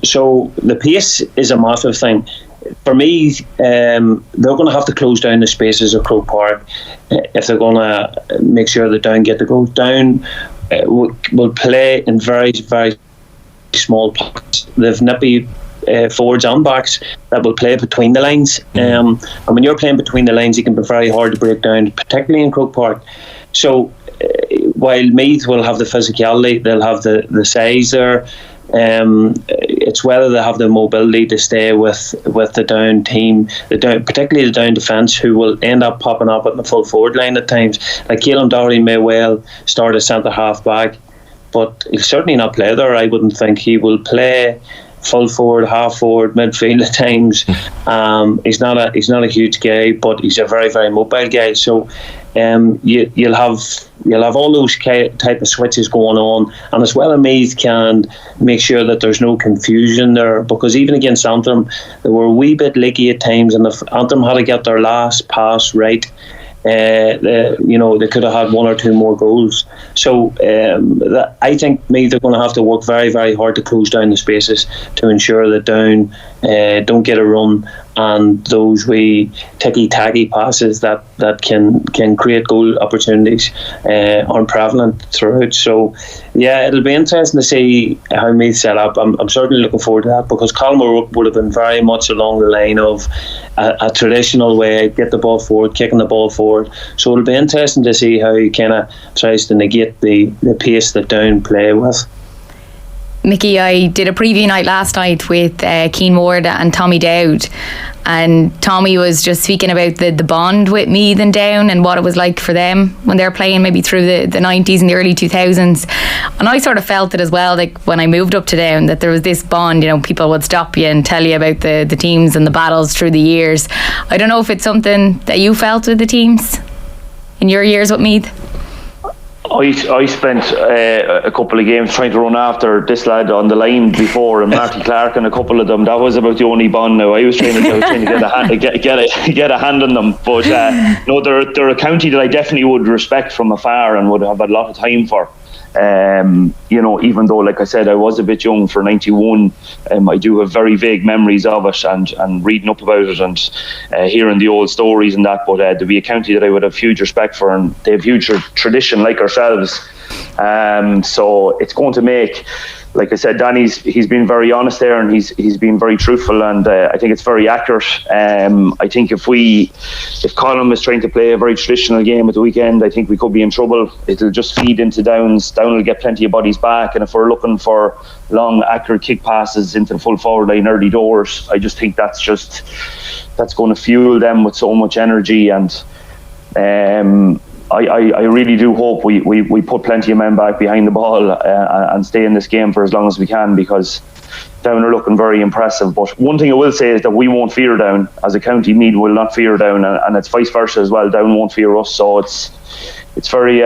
So the pace is a massive thing. For me, they're going to have to close down the spaces of Croke Park if they're going to make sure that Down get the goals. Down will play in very, very small pockets. They've nippy forwards and backs that will play between the lines. And when you're playing between the lines, it can be very hard to break down, particularly in Croke Park. So while Meath will have the physicality, they'll have the size there. It's whether they have the mobility to stay with the Down team, particularly the Down defence, who will end up popping up at the full forward line at times. Like Caelan Doherty may well start as centre half back, but he'll certainly not play there. I wouldn't think he will play full forward, half forward, midfield at times. He's not a huge guy, but he's a very, very mobile guy. So you'll have all those type of switches going on, and as well as Meath can make sure that there's no confusion there, because even against Antrim they were a wee bit leaky at times, and if Antrim had to get their last pass right, they could have had one or two more goals. So I think Meath are going to have to work very, very hard to close down the spaces to ensure that Down don't get a run, and those wee ticky-tacky passes that can create goal opportunities aren't prevalent throughout. So yeah, it'll be interesting to see how Meath set up. I'm certainly looking forward to that, because Colm O'Rourke would have been very much along the line of a traditional way, get the ball forward, kicking the ball forward. So it'll be interesting to see how he kind of tries to negate the pace that Down play with. Mickey, I did a preview night last night with Keane Ward and Tommy Dowd, and Tommy was just speaking about the bond with Meath and Down and what it was like for them when they were playing maybe through the 90s and the early 2000s. And I sort of felt it as well, like when I moved up to Down, that there was this bond. People would stop you and tell you about the teams and the battles through the years. I don't know if it's something that you felt with the teams in your years with Meath. I spent a couple of games trying to run after this lad on the line before, and Marty Clark and a couple of them. That was about the only bond. Now I was trying to get a hand on them, but no, they're a county that I definitely would respect from afar and would have a lot of time for. Even though, like I said, I was a bit young for 91, I do have very vague memories of it and reading up about it and hearing the old stories and that. But to be a county that I would have huge respect for, and they have huge tradition like ourselves. So it's going to make, like I said, he's been very honest there, and he's been very truthful, and I think it's very accurate. I think if Colin is trying to play a very traditional game at the weekend, I think we could be in trouble. It'll just feed into Downs. Down will get plenty of bodies back, and if we're looking for long, accurate kick passes into the full forward line early doors, I just think that's going to fuel them with so much energy. And I really do hope we put plenty of men back behind the ball and stay in this game for as long as we can, because Down are looking very impressive. But one thing I will say is that we won't fear Down as a county. Meath will not fear Down, and it's vice versa as well. Down won't fear us. So it's very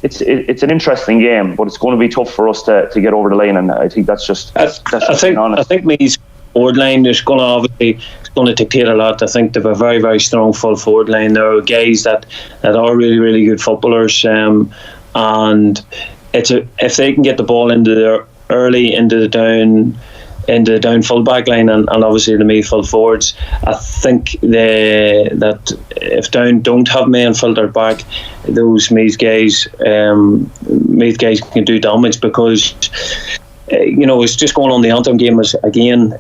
it's an interesting game, but it's going to be tough for us to get over the line. And I think that's just I think Meath's forward line is going to dictate a lot. I think they have a very, very strong full forward line. There are guys that are really, really good footballers, and if they can get the ball into the down full back line and obviously the Meath full forwards, I think that if Down don't have men filtered back, those Meath guys can do damage, because it's just going on the Antrim game again.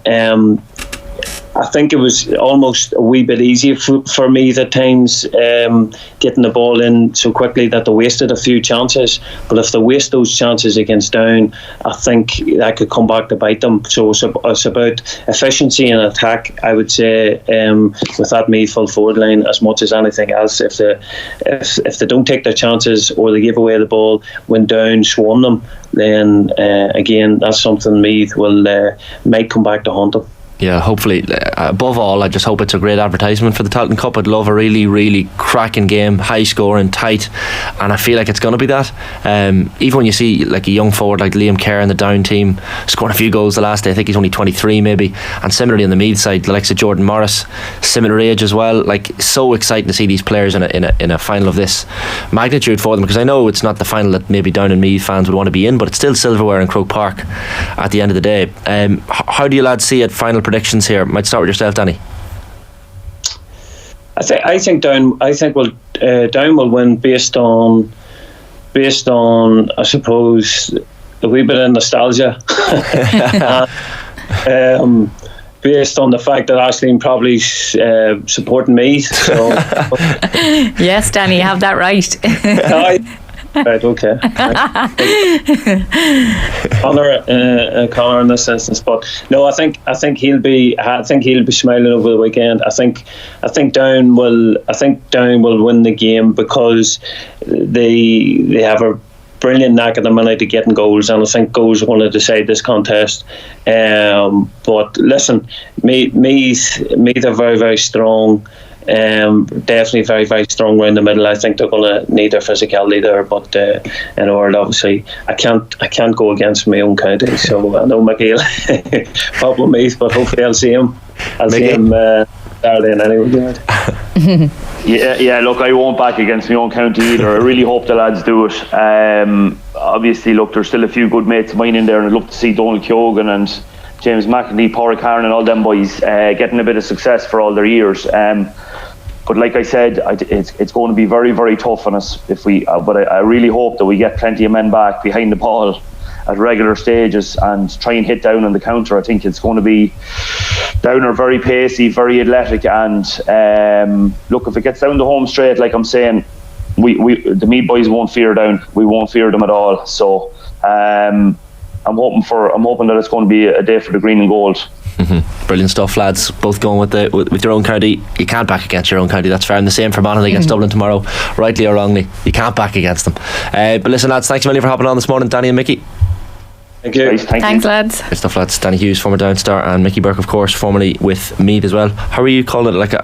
I think it was almost a wee bit easier for me at times, getting the ball in so quickly that they wasted a few chances. But if they waste those chances against Down, I think that could come back to bite them. So it's about efficiency and attack, I would say, with that Meath full forward line as much as anything else. If they don't take their chances or they give away the ball when Down swarm them, then again, that's something Meath might come back to haunt them. Yeah, hopefully. Above all, I just hope it's a great advertisement for the Tailteann Cup. I'd love a really, really cracking game, high scoring, tight, and I feel like it's going to be that. Even when you see like a young forward like Liam Kerr in the Down team scoring a few goals the last day, I think he's only 23 maybe, and similarly on the Meath side, the likes of Jordan Morris, similar age as well. Like, so exciting to see these players in a final of this magnitude for them, because I know it's not the final that maybe Down and Meath fans would want to be in, but it's still silverware in Croke Park at the end of the day. How do you lads see it? Final predictions here. Might start with yourself, Danny. I think Down will win based on I suppose a wee bit of nostalgia. Based on the fact that Aisling probably supporting me. So yes, Danny, you have that right. Right, okay. Connor in this instance, but no, I think he'll be smiling over the weekend. I think Down will win the game, because they have a brilliant knack at the minute to getting goals, and I think goals are going to decide this contest. But listen, Meath are very, very strong. Definitely very, very strong around the middle. I think they're going to need their physicality there, but in order, obviously, I can't go against my own county. So I know Mickey will pop with Meath, but hopefully I'll see him Saturday in anyway. Yeah. Look, I won't back against my own county either. I really hope the lads do it. Obviously, look, there's still a few good mates of mine in there, and I'd love to see Donald Keoghan and James McEnany, Pádraig Harran and all them boys getting a bit of success for all their years. But like I said, it's going to be very, very tough on us if we. But I really hope that we get plenty of men back behind the ball at regular stages and try and hit Down on the counter. I think it's going to be Down are very pacey, very athletic, and look, if it gets down the home straight, like I'm saying, the Meath boys won't fear Down. We won't fear them at all. So I'm hoping that it's going to be a day for the green and gold. Mm-hmm. Brilliant stuff, lads. Both going with your own county. You can't back against your own county, that's fair. And the same for Monaghan against Dublin tomorrow, rightly or wrongly. You can't back against them. But listen, lads, thanks a million for hopping on this morning, Danny and Mickey. Thank you. Thanks, lads. Good stuff, lads. Danny Hughes, former Down star, and Mickey Burke, of course, formerly with Meath as well. How are you calling it? Like a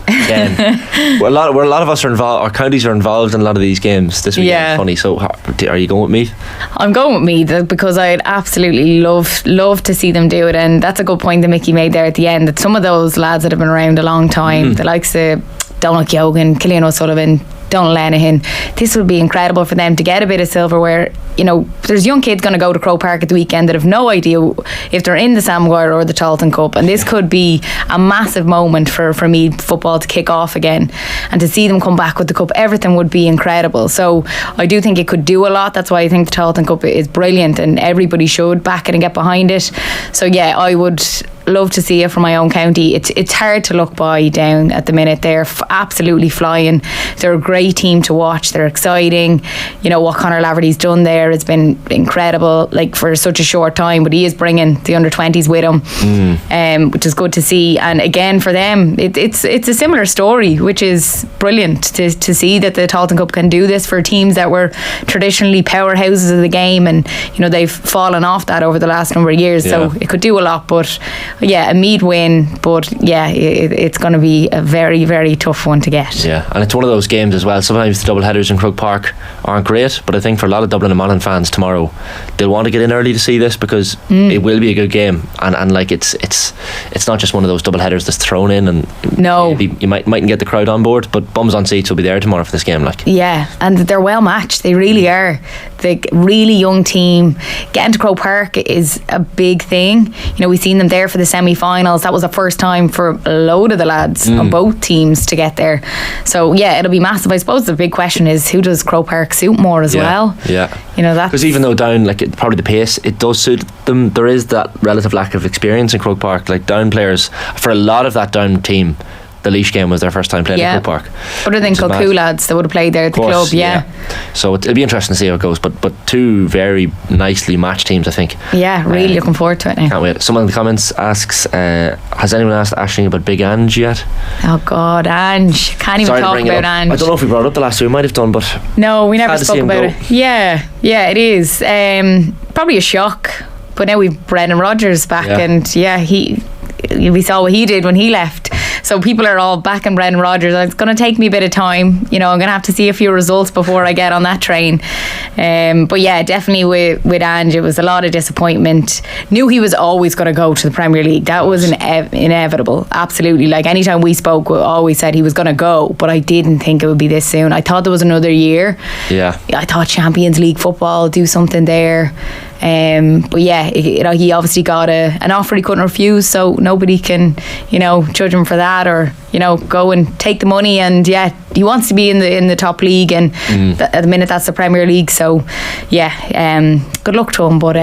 a lot of us are involved. Our counties are involved in a lot of these games this weekend. Yeah. Funny. So, are you going with Meath? I'm going with Meath because I'd absolutely love to see them do it. And that's a good point that Mickey made there at the end. That some of those lads that have been around a long time, the likes of Donald Keoghan, Cillian O'Sullivan, Donald Lenihan. This would be incredible for them to get a bit of silverware. You know, there's young kids going to go to Croke Park at the weekend that have no idea if they're in the Sam Maguire or the Tailteann Cup, and this could be a massive moment for Meath football to kick off again, and to see them come back with the cup, everything would be incredible. So I do think it could do a lot. That's why I think the Tailteann Cup is brilliant, and everybody should back it and get behind it. So yeah, I would love to see it from my own county. It's hard to look by Down at the minute. They're absolutely flying. They're a great team to watch. They're exciting. You know what Conor Laverty's done there has been incredible, like for such a short time, but he is bringing the under-20s with him, which is good to see. And again, for them, it's a similar story, which is brilliant to see that the Tailteann Cup can do this for teams that were traditionally powerhouses of the game, and you know they've fallen off that over the last number of years. So it could do a lot, but yeah, a Meath win, but yeah, it's going to be a very, very tough one to get. Yeah, and it's one of those games as well. Sometimes the double headers in Croke Park aren't great, but I think for a lot of Dublin and Monaghan fans tomorrow, they'll want to get in early to see this, because it will be a good game, and like it's not just one of those double headers that's thrown in, and you mightn't get the crowd on board, but bums on seats will be there tomorrow for this game. Like, yeah, and they're well matched. They really are. The really young team getting to Croke Park is a big thing. You know, we've seen them there for the semi-finals. That was the first time for a load of the lads on both teams to get there. So yeah, it'll be massive. I suppose the big question is, who does Croke Park suit more as well? Yeah, you know that, because even though Down, like probably the pace, it does suit them. There is that relative lack of experience in Croke Park. Like Down players, for a lot of that Down team, the Laois game was their first time playing at Croke Park. Other than Kilcoo lads that would have played there at the club, So it'll be interesting to see how it goes. But two very nicely matched teams, I think. Yeah, really looking forward to it now. Can't wait. Someone in the comments asks, has anyone asked Aisling about Big Ange yet? Oh God, Ange. Can't even talk about Ange. I don't know if we brought it up the last two. We might have done, but no, we never spoke about it. Yeah, it is. Probably a shock. But now we've Brendan Rodgers back, and we saw what he did when he left. So people are all back in Brendan Rodgers. It's going to take me a bit of time. You know, I'm going to have to see a few results before I get on that train. But yeah, definitely with Ange, it was a lot of disappointment. Knew he was always going to go to the Premier League. That was inevitable. Absolutely. Like anytime we spoke, we always said he was going to go. But I didn't think it would be this soon. I thought there was another year. Yeah. I thought Champions League football, do something there. But yeah, he obviously got an offer he couldn't refuse, so nobody can, judge him for that, or go and take the money. And yeah, he wants to be in the top league, and at the minute that's the Premier League. So yeah, good luck to him. But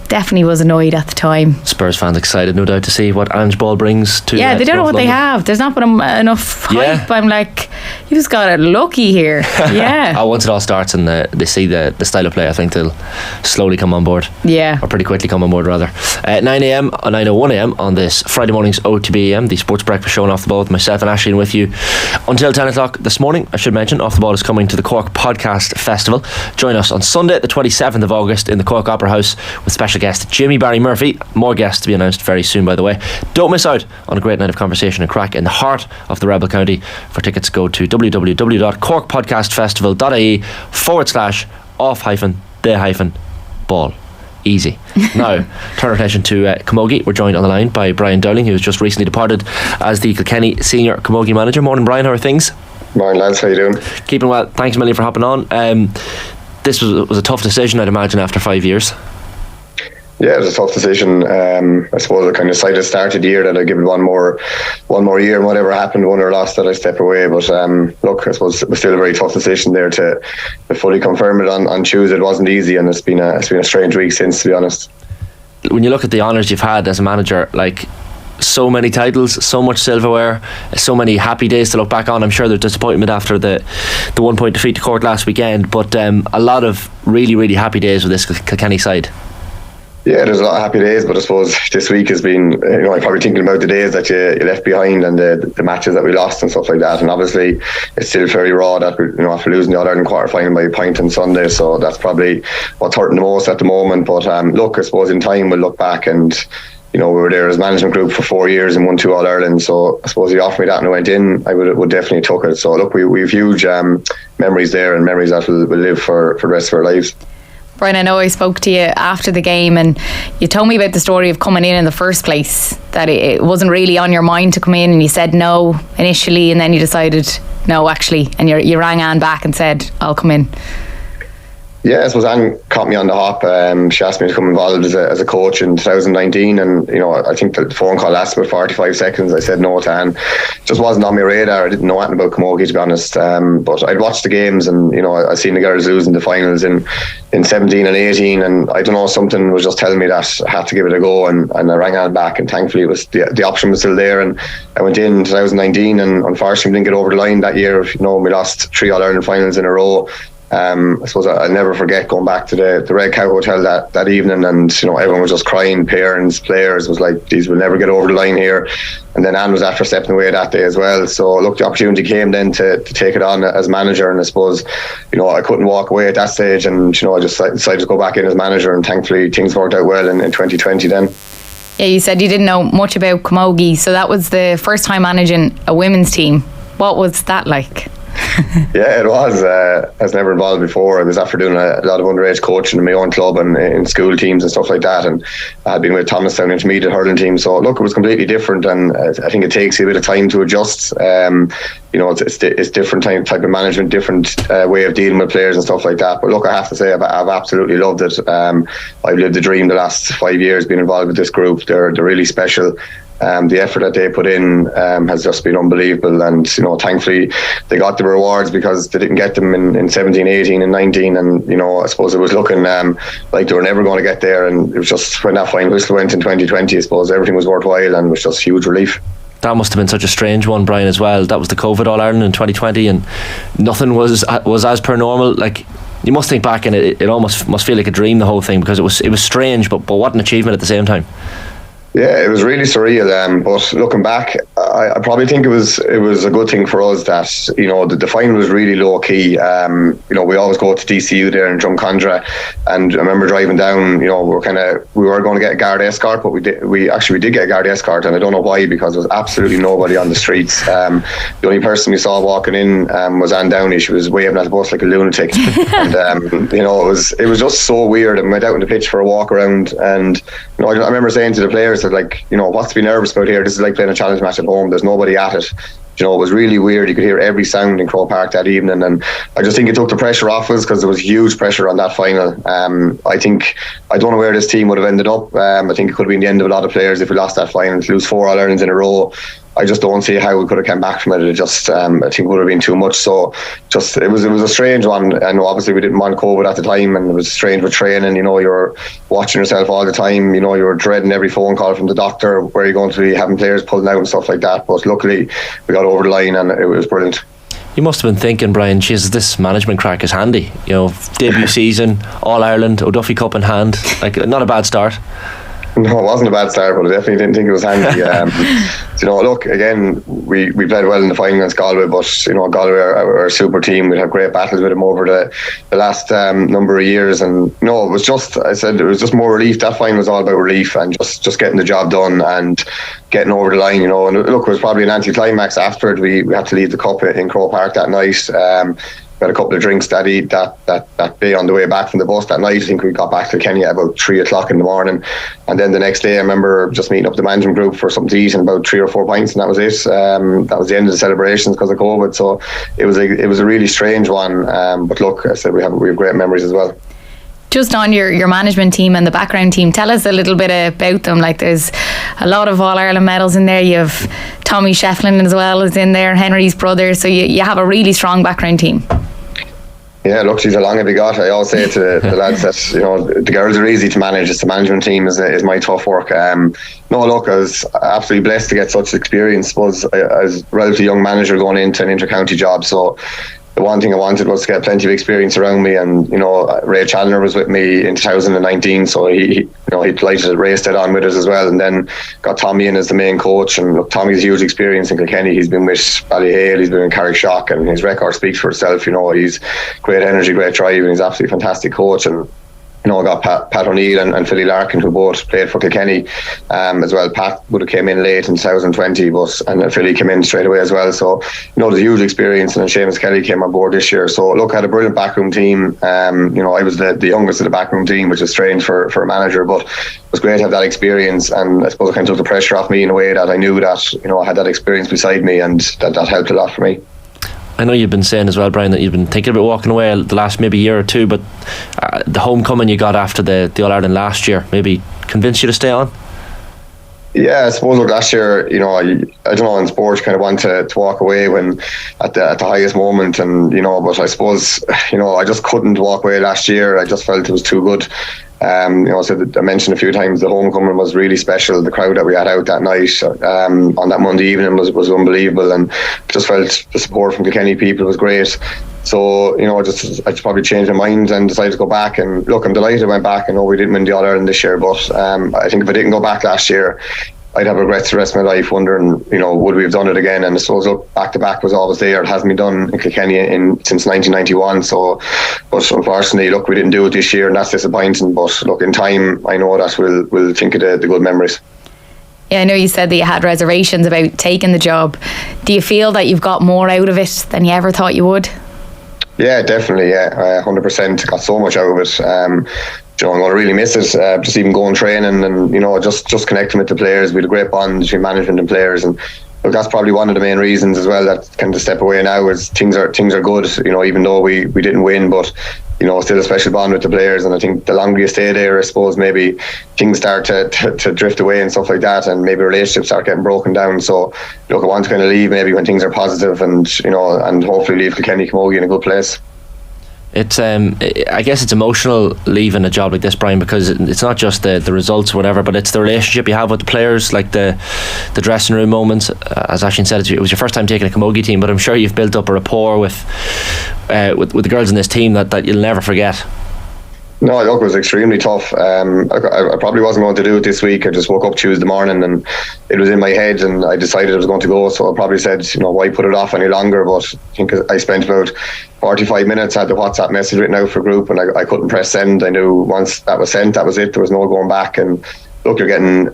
definitely was annoyed at the time. Spurs fans excited, no doubt, to see what Ange Ball brings to. Yeah, they don't know what they have. There's not been enough hype. I'm like, you just got it lucky here. Yeah. Once it all starts and they see the style of play, I think they'll slowly come on board. Yeah. Or pretty quickly come on board, rather. 9am or 9:01am on this Friday morning's OTB AM, the sports breakfast showing Off the Ball with myself and Aisling with you until 10 o'clock this morning. I should mention, Off the Ball is coming to the Cork Podcast Festival. Join us on Sunday, the 27th of August, in the Cork Opera House with special guest Jimmy Barry Murphy. More guests to be announced very soon, by the way. Don't miss out on a great night of conversation and crack in the heart of the Rebel County. For tickets, go to www.corkpodcastfestival.ie/off-the-ball. Easy. Now, turn our attention to Camogie. We're joined on the line by Brian Dowling, who has just recently departed as the Kilkenny Senior Camogie Manager. Morning, Brian. How are things? Morning, lads. How you doing? Keeping well. Thanks a million for hopping on. This was a tough decision, I'd imagine, after 5 years. Yeah, it was a tough decision. I suppose I kind of decided at the start of the year that I'd give it one more year, and whatever happened, won or lost, that I'd step away. But look, I suppose it was still a very tough decision there to fully confirm it on Tuesday. It wasn't easy, and it's been a strange week since, to be honest. When you look at the honours you've had as a manager, like so many titles, so much silverware, so many happy days to look back on. I'm sure there's disappointment after the 1 point defeat to Cork last weekend, but a lot of really, really happy days with this Kilkenny side. Yeah, there's a lot of happy days, but I suppose this week has been, I'm probably thinking about the days that you left behind and the matches that we lost and stuff like that. And obviously, it's still fairly raw that we, after losing the All-Ireland quarter-final by a point on Sunday, so that's probably what's hurting the most at the moment. But look, I suppose in time we'll look back and, we were there as management group for 4 years and won 2 All-Ireland. So I suppose he offered me that and I went in, I would definitely took it. So look, we've huge memories there, and memories that will live for the rest of our lives. Brian, I know I spoke to you after the game and you told me about the story of coming in the first place, that it wasn't really on your mind to come in, and you said no initially and then you decided no, actually, and you rang Anne back and said, I'll come in? Yeah, I suppose Anne caught me on the hop. She asked me to come involved as a coach in 2019, and I think the phone call lasted about 45 seconds. I said no to Anne. Just wasn't on my radar. I didn't know anything about camogie, to be honest. But I'd watched the games, and I seen the girls losing the finals in 17 and 18, and I don't know, something was just telling me that I had to give it a go, and I rang Anne back, and thankfully it was the option was still there, and I went in 2019, and unfortunately we didn't get over the line that year. We lost 3 All-Ireland finals in a row. I suppose I'll never forget going back to the Red Cow Hotel that evening, and everyone was just crying. Parents, players was like, these will never get over the line here. And then Anne was after stepping away that day as well. So look, the opportunity came then to take it on as manager, and I suppose I couldn't walk away at that stage, and I just decided to go back in as manager, and thankfully things worked out well in 2020 then. Yeah, you said you didn't know much about camogie, so that was the first time managing a women's team. What was that like? Yeah, it was. I was never involved before. I was after doing a lot of underage coaching in my own club and in school teams and stuff like that, and I had been with Thomastown intermediate hurling team, so look, it was completely different, and I think it takes you a bit of time to adjust. It's different type of management, different way of dealing with players and stuff like that, but look, I have to say I've absolutely loved it. I've lived the dream the last 5 years being involved with this group. They're really special. The effort that they put in has just been unbelievable, and thankfully they got the rewards, because they didn't get them in 17, 18 and 19, and I suppose it was looking like they were never going to get there, and it was just when that final whistle went in 2020, I suppose everything was worthwhile, and it was just huge relief. That must have been such a strange one, Brian, as well. That was the COVID All-Ireland in 2020, and nothing was as per normal. Like, you must think back, and it almost must feel like a dream, the whole thing, because it was strange, but what an achievement at the same time. Yeah, it was really surreal. But looking back, I probably think it was a good thing for us that the final was really low key. We always go to DCU there in Drumcondra, and I remember driving down. We were going to get a guard escort, but we did get a guard escort, and I don't know why, because there was absolutely nobody on the streets. The only person we saw walking in was Anne Downey. She was waving at the bus like a lunatic, and it was just so weird. And we went out on the pitch for a walk around, and I remember saying to the players, what's to be nervous about here? This is like playing a challenge match at home. There's nobody at it. It was really weird. You could hear every sound in Croke Park that evening, and I just think it took the pressure off us, because there was huge pressure on that final. I don't know where this team would have ended up. I think it could have been the end of a lot of players if we lost that final. To lose 4 All-Irelands in a row, I just don't see how we could have come back from it. It just, I think it would have been too much. So, it was a strange one. And obviously we didn't want COVID at the time, and it was strange with training. You were watching yourself all the time. You were dreading every phone call from the doctor, where you're going to be having players pulling out and stuff like that. But luckily, we got over the line, and it was brilliant. You must have been thinking, Brian, Jesus, this management crack is handy. Debut season, All Ireland, O'Duffy Cup in hand. Not a bad start. No, it wasn't a bad start, but I definitely didn't think it was handy. Look, again, we played well in the final against Galway, but Galway are a super team. We'd have great battles with them over the last number of years, and it was just more relief. That final was all about relief and just getting the job done and getting over the line. And look, it was probably an anticlimax after it. We had to leave the cup in Croke Park that night. We had a couple of drinks that day on the way back from the bus that night. I think we got back to Kenya about 3 o'clock in the morning, and then the next day I remember just meeting up the management group for something to eat and about 3 or 4 pints, and that was it. That was the end of the celebrations because of COVID. So it was a really strange one. But look, I said we have great memories as well. Just on your management team and the background team, tell us a little bit about them. There's a lot of All-Ireland medals in there. You have Tommy Shefflin as well is in there, Henry's brother. So you have a really strong background team. Yeah, look, she's a long have you got. I always say to the lads that the girls are easy to manage. It's the management team is my tough work. Look, I was absolutely blessed to get such experience. I was a relatively young manager going into an inter-county job, so the one thing I wanted was to get plenty of experience around me, and Ray Chandler was with me in 2019, so he delighted Ray stayed on with us as well, and then got Tommy in as the main coach. And look, Tommy's huge experience in Kilkenny. He's been with Ballyhale, he's been in Carrickshock, and his record speaks for itself. He's great energy, great drive, and he's absolutely fantastic coach. And I got Pat O'Neill and Philly Larkin, who both played for Kilkenny as well. Pat would have came in late in 2020, and Philly came in straight away as well. So, there's a huge experience, and then Seamus Kelly came on board this year. So, look, I had a brilliant backroom team. I was the youngest of the backroom team, which is strange for a manager, but it was great to have that experience, and I suppose it kind of took the pressure off me in a way that I knew that, I had that experience beside me, and that helped a lot for me. I know you've been saying as well, Brian, that you've been thinking about walking away the last maybe year or two, but the homecoming you got after the All-Ireland last year maybe convinced you to stay on? Yeah, I suppose last year, I don't know, in sports, kind of want to walk away when at the highest moment, and but I suppose I just couldn't walk away last year. I just felt it was too good. So I mentioned a few times the homecoming was really special. The crowd that we had out that night on that Monday evening was unbelievable, and just felt the support from Kilkenny people was great. So I just probably changed my mind and decided to go back. And look, I'm delighted I went back. I know we didn't win the All-Ireland this year, but I think if I didn't go back last year, I'd have regrets the rest of my life, wondering, would we have done it again? And I suppose, look, back to back was always there. It hasn't been done in Kilkenny since 1991. So, but unfortunately, look, we didn't do it this year, and that's disappointing. But look, in time, I know that we'll think of the good memories. Yeah, I know you said that you had reservations about taking the job. Do you feel that you've got more out of it than you ever thought you would? Yeah, definitely. Yeah, 100%. Got so much out of it. I'm going to really miss it. Just even going training and just connecting with the players. We had a great bond between management and players, and look, that's probably one of the main reasons as well that kind of step away now is things are good. Even though we didn't win, but still a special bond with the players. And I think the longer you stay there, I suppose maybe things start to drift away and stuff like that, and maybe relationships start getting broken down. So look, I want to kind of leave maybe when things are positive, and and hopefully leave Kilkenny Camogie in a good place. It's I guess it's emotional leaving a job like this, Brian, because it's not just the results or whatever, but it's the relationship you have with the players, like the dressing room moments. As Aisling said, it was your first time taking a Camogie team, but I'm sure you've built up a rapport with the girls in this team that you'll never forget. No, look, it was extremely tough. I probably wasn't going to do it this week. I just woke up Tuesday morning and it was in my head, and I decided I was going to go. So I probably said, why put it off any longer? But I think I spent about 45 minutes, I had the WhatsApp message written out for group, and I couldn't press send. I knew once that was sent, that was it. There was no going back. And look, you're getting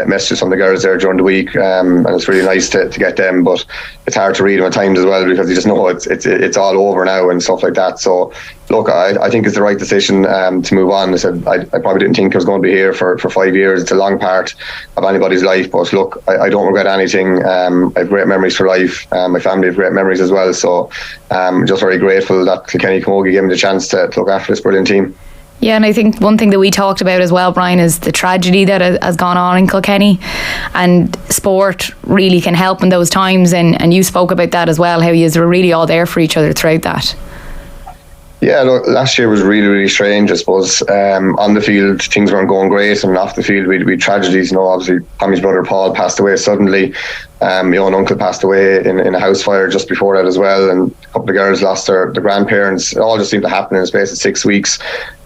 messages from the girls there during the week, and it's really nice to get them, but it's hard to read them at times as well, because you just know it's all over now and stuff like that. So look, I think it's the right decision to move on. I said I probably didn't think I was going to be here for 5 years. It's a long part of anybody's life, but look, I don't regret anything. I have great memories for life. My family have great memories as well, so I'm just very grateful that Kilkenny Camogie gave me the chance to look after this brilliant team. Yeah, and I think one thing that we talked about as well, Brian, is the tragedy that has gone on in Kilkenny, and sport really can help in those times, and you spoke about that as well, how you were really all there for each other throughout that. Yeah, look, last year was really, really strange, I suppose. On the field, things weren't going great, and off the field, we had tragedies. Obviously, Tommy's brother Paul passed away suddenly. My own uncle passed away in a house fire just before that as well, and a couple of girls lost their grandparents. It all just seemed to happen in the space of 6 weeks.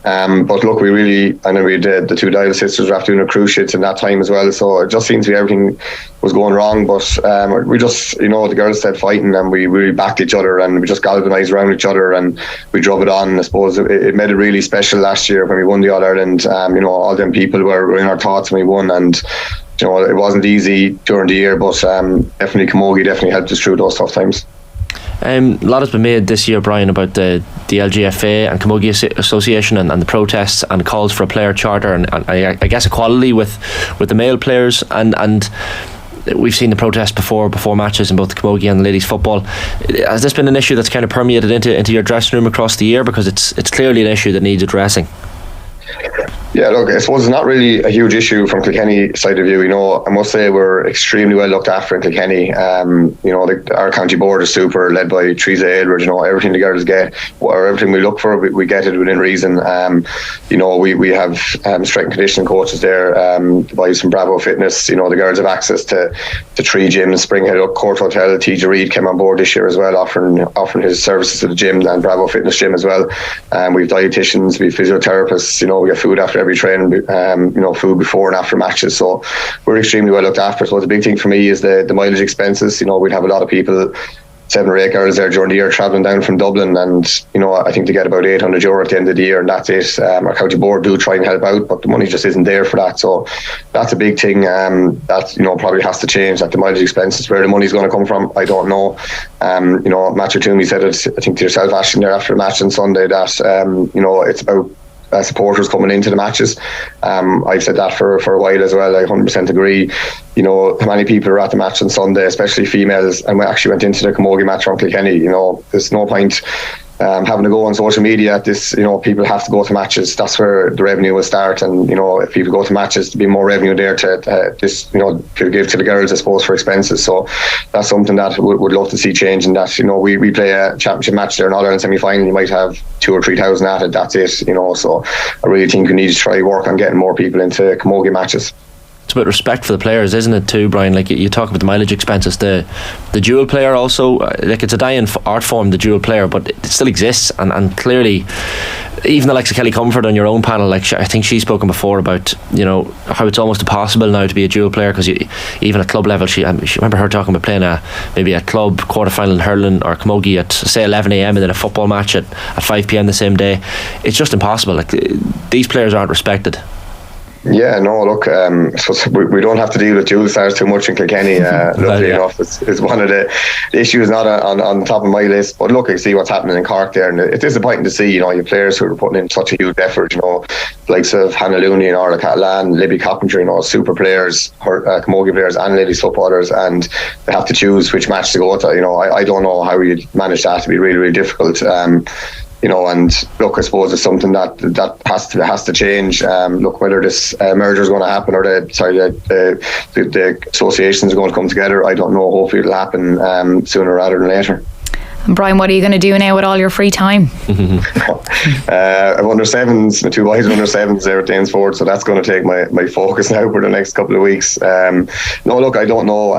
But look, I know we did, the two Dowling sisters were after doing a cruise ship in that time as well, so it just seemed to be everything was going wrong, but we just, the girls started fighting, and we really backed each other, and we just galvanised around each other, and we drove it on. I suppose it made it really special last year when we won the All-Ireland. All them people were in our thoughts when we won, and it wasn't easy during the year, but definitely Camogie definitely helped us through those tough times. A lot has been made this year, Brian, about the LGFA and Camogie Association and the protests and calls for a player charter, and I guess equality with the male players, and we've seen the protests before matches in both the Camogie and the ladies football. Has this been an issue that's kind of permeated into your dressing room across the year, because it's clearly an issue that needs addressing? Yeah, look, I suppose it's not really a huge issue from Kilkenny side of view. I must say we're extremely well looked after in Kilkenny. Our county board is super, led by Teresa Aylward. Everything the girls get, or everything we look for, we get it within reason. We have strength and conditioning coaches there, the boys from Bravo Fitness. The girls have access to 3 gyms. Springhead Court Hotel, TJ Reid came on board this year as well, offering his services to the gym and Bravo Fitness gym as well. We've dietitians, we've physiotherapists. We get food after every training, food before and after matches. So we're extremely well looked after. So the big thing for me is the mileage expenses. We'd have a lot of people, 7 or 8 girls there during the year travelling down from Dublin, and I think they get about €800 at the end of the year, and that's it. Our county board do try and help out, but the money just isn't there for that. So that's a big thing that probably has to change. That the mileage expenses, where the money's going to come from, I don't know. Matcher Toomey said it, I think to yourself, Aisling, there after the match on Sunday, that it's about supporters coming into the matches. I've said that for a while as well. I 100% agree. You know, how many people are at the match on Sunday, especially females, and we actually went into the Camogie match from Kilkenny. You know, there's no point having to go on social media at this. You know, people have to go to matches. That's where the revenue will start. And you know, if people go to matches, to be more revenue there to give to the girls, I suppose, for expenses. So that's something that would love to see change. And that, you know, we play a championship match there in All Ireland semi-final. You might have 2,000 or 3,000 at it. That's it. You know, so I really think we need to try work on getting more people into Camogie matches. It's about respect for the players, isn't it, too, Brian? Like, you talk about the mileage expenses, the dual player also, like, it's a dying art form, the dual player, but it still exists, and clearly even the likes of Kelly Comfort on your own panel, like, I think she's spoken before about, you know, how it's almost impossible now to be a dual player, because even at club level, she remember her talking about playing maybe a club quarter-final in hurling or camogie at, say, 11 a.m. and then a football match at 5 p.m. the same day. It's just impossible. Like, these players aren't respected. Yeah, no, look, so we don't have to deal with dual stars too much in Kilkenny. Luckily enough, it's one of the issues not on the top of my list. But look, I see what's happening in Cork there, and it's disappointing to see, you know, your players who are putting in such a huge effort, you know, likes of Hannah Looney and Orla Catalan, Libby Coppinger, you know, super players, camogie players and ladies footballers, and they have to choose which match to go to. You know, I don't know how you'd manage that. To be really, really difficult. You know, and look, I suppose it's something that has to change. Look, whether this merger is going to happen or the associations are going to come together, I don't know. Hopefully it'll happen sooner rather than later. And Brian, what are you going to do now with all your free time? I'm under sevens. My two boys are under sevens there at Tailteann Sports, so that's going to take my focus now for the next couple of weeks. No, look, I don't know.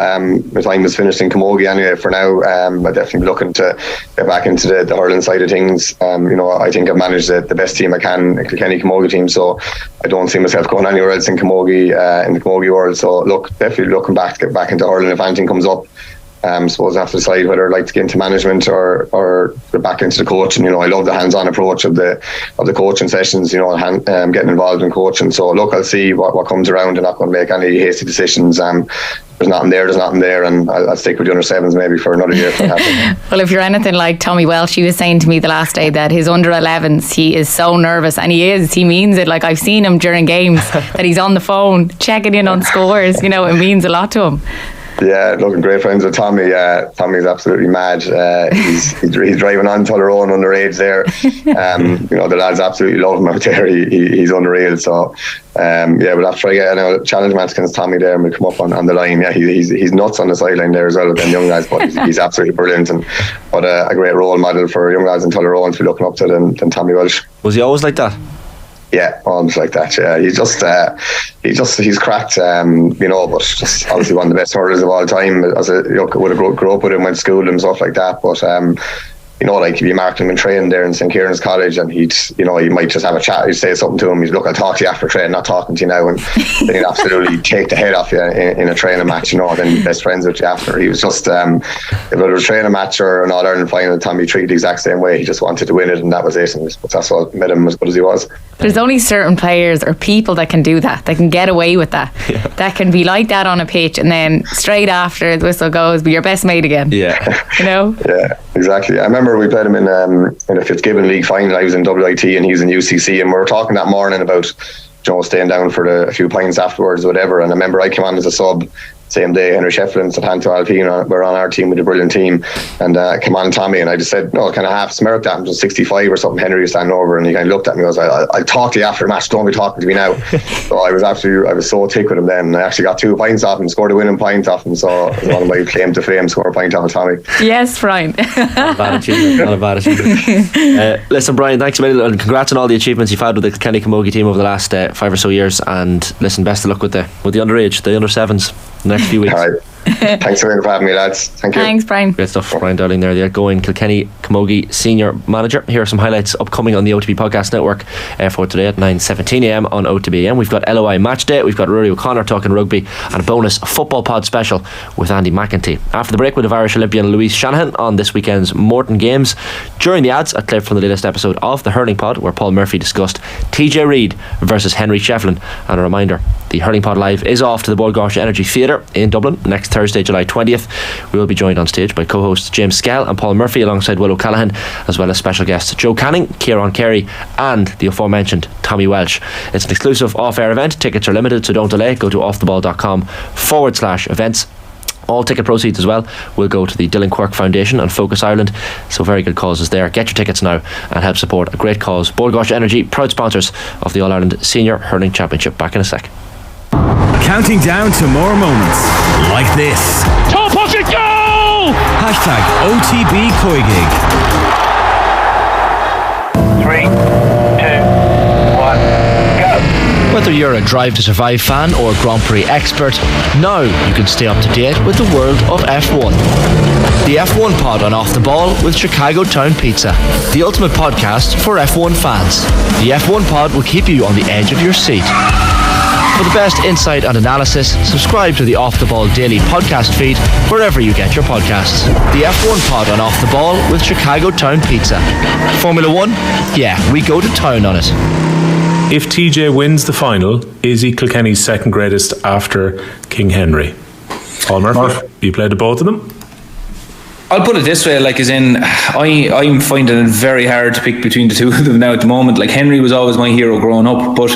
My time is finished in camogie anyway for now. I'm definitely looking to get back into the hurling side of things. You know, I think I've managed the best team I can, the Kilkenny camogie team, so I don't see myself going anywhere else in camogie, in the camogie world. So look, definitely looking back to get back into hurling if anything comes up. I suppose I have to decide whether I'd like to get into management or get back into the coaching. You know, I love the hands-on approach of the coaching sessions, you know, getting involved in coaching. So look, I'll see what comes around. I'm not going to make any hasty decisions. There's nothing there, and I'll stick with the under sevens maybe for another year. Well, if you're anything like Tommy Welsh, he was saying to me the last day that his under 11s, he is so nervous, and he means it. Like, I've seen him during games that he's on the phone checking in on scores. You know, it means a lot to him. Yeah, looking great friends with Tommy. Tommy's absolutely mad. He's driving on Tullaroan underage there. You know, the lads absolutely love him out there. He's unreal. So yeah, we'll have to try get a challenge match against Tommy there, and we'll come up on the line. Yeah, he's nuts on the sideline there as well with them young guys, but he's absolutely brilliant, and what a great role model for young lads in Tullaroan to be looking up to than Tommy Welsh. Was he always like that? Yeah, almost like that. Yeah, he's cracked. You know, but just obviously one of the best hurlers of all time. As a would have grew up with him, went to school and stuff like that. But you know, like if you marked him in training there in St. Kieran's College, and he might just have a chat, he'd say something to him, he'd look, I'll talk to you after training, not talking to you now, and then he'd absolutely take the head off you in a training match, you know, and then best friends with you after. He was just, if it was a training match or an All Ireland final, Tommy treated the exact same way. He just wanted to win it, and that was it, and that's what made him as good as he was. There's only certain players or people that can do that, that can get away with that, that can be like that on a pitch, and then straight after the whistle goes, be your best mate again. Yeah. You know? Yeah, exactly. I remember we played him in a Fitzgibbon League final. I was in WIT and he was in UCC, and we were talking that morning about, you know, staying down for a few pints afterwards or whatever. And I remember I came on as a sub same day. Henry Shefflin and Tailteann Alpine were on our team with a brilliant team, and came on Tommy, and I just said, no, kind of half smirked at him, just 65 or something. Henry was standing over, and he kind of looked at me and was like, I'll talk to you after the match, don't be talking to me now. So I was so thick with him then. I actually got 2 pints off him, scored a winning pint off him, so it was one of my claim to fame, score a pint off of Tommy. Yes, Brian. Not a bad achievement. Listen, Brian, thanks a million, and congrats on all the achievements you've had with the Kilkenny camogie team over the last 5 or so years, and listen, best of luck with the underage, the under sevens, the next few weeks. All right. Thanks for having me, lads. Thank you. Thanks, Brian. Great stuff. Brian Dowling there, the outgoing Kilkenny camogie senior manager. Here are some highlights upcoming on the OTB Podcast Network for today at 9:17 AM on OTB AM. We've got LOI Match Day, we've got Rory O'Connor talking rugby, and a bonus football pod special with Andy McEntee. After the break, we'll have Irish Olympian Louise Shanahan on this weekend's Morton Games. During the ads, a clip from the latest episode of the Hurling Pod, where Paul Murphy discussed TJ Reid versus Henry Shefflin. And a reminder, the Hurling Pod Live is off to the Bord Gáis Energy Theatre in Dublin next Thursday, July 20th. We will be joined on stage by co-hosts James Skell and Paul Murphy alongside Will O'Callaghan, as well as special guests Joe Canning, Kieran Kerry and the aforementioned Tommy Welsh. It's an exclusive off-air event. Tickets are limited, so don't delay. Go to offtheball.com/events. All ticket proceeds as well will go to the Dylan Quirk Foundation and Focus Ireland, so very good causes there. Get your tickets now and help support a great cause. Bord Gáis Energy, proud sponsors of the All-Ireland Senior Hurling Championship. Back in a sec. Counting down to more moments like this. Top pocket goal! #OTB Coigig. 3, 2, 1, go. Whether you're a Drive to Survive fan or Grand Prix expert, now you can stay up to date with the world of F1. The F1 Pod on Off the Ball with Chicago Town Pizza, the ultimate podcast for F1 fans. The F1 Pod will keep you on the edge of your seat. For the best insight and analysis, subscribe to the Off the Ball daily podcast feed wherever you get your podcasts. The F1 Pod on Off the Ball with Chicago Town Pizza. Formula One? Yeah, we go to town on it. If TJ wins the final, is he Kilkenny's second greatest after King Henry? Paul Murphy, you played to both of them? I'll put it this way, like, as in, I'm finding it very hard to pick between the two of them now at the moment. Like, Henry was always my hero growing up, but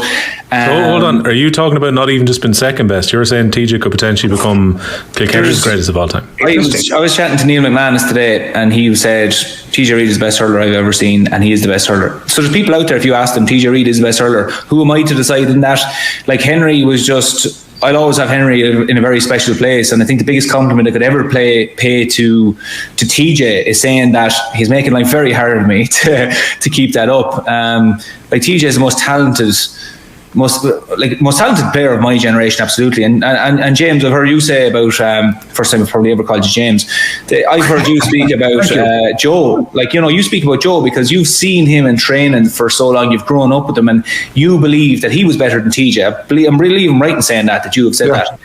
So hold on, are you talking about not even just been second best? You're saying TJ could potentially become Kilkenny's greatest of all time? I was chatting to Neil McManus today, and he said TJ Reid is the best hurler I've ever seen, and he is the best hurler. So there's people out there, if you ask them, TJ Reid is the best hurler, who am I to decide in that? Like, Henry was just, I'll always have Henry in a very special place, and I think the biggest compliment I could ever pay to TJ is saying that he's making life very hard on me to keep that up. Like, TJ is the most talented player of my generation, absolutely. And James, I've heard you say about first time I've probably ever called you James. I've heard you speak about Joe. Like, you know, you speak about Joe because you've seen him in training for so long. You've grown up with him, and you believe that he was better than TJ. I'm really even right in saying that you have said that.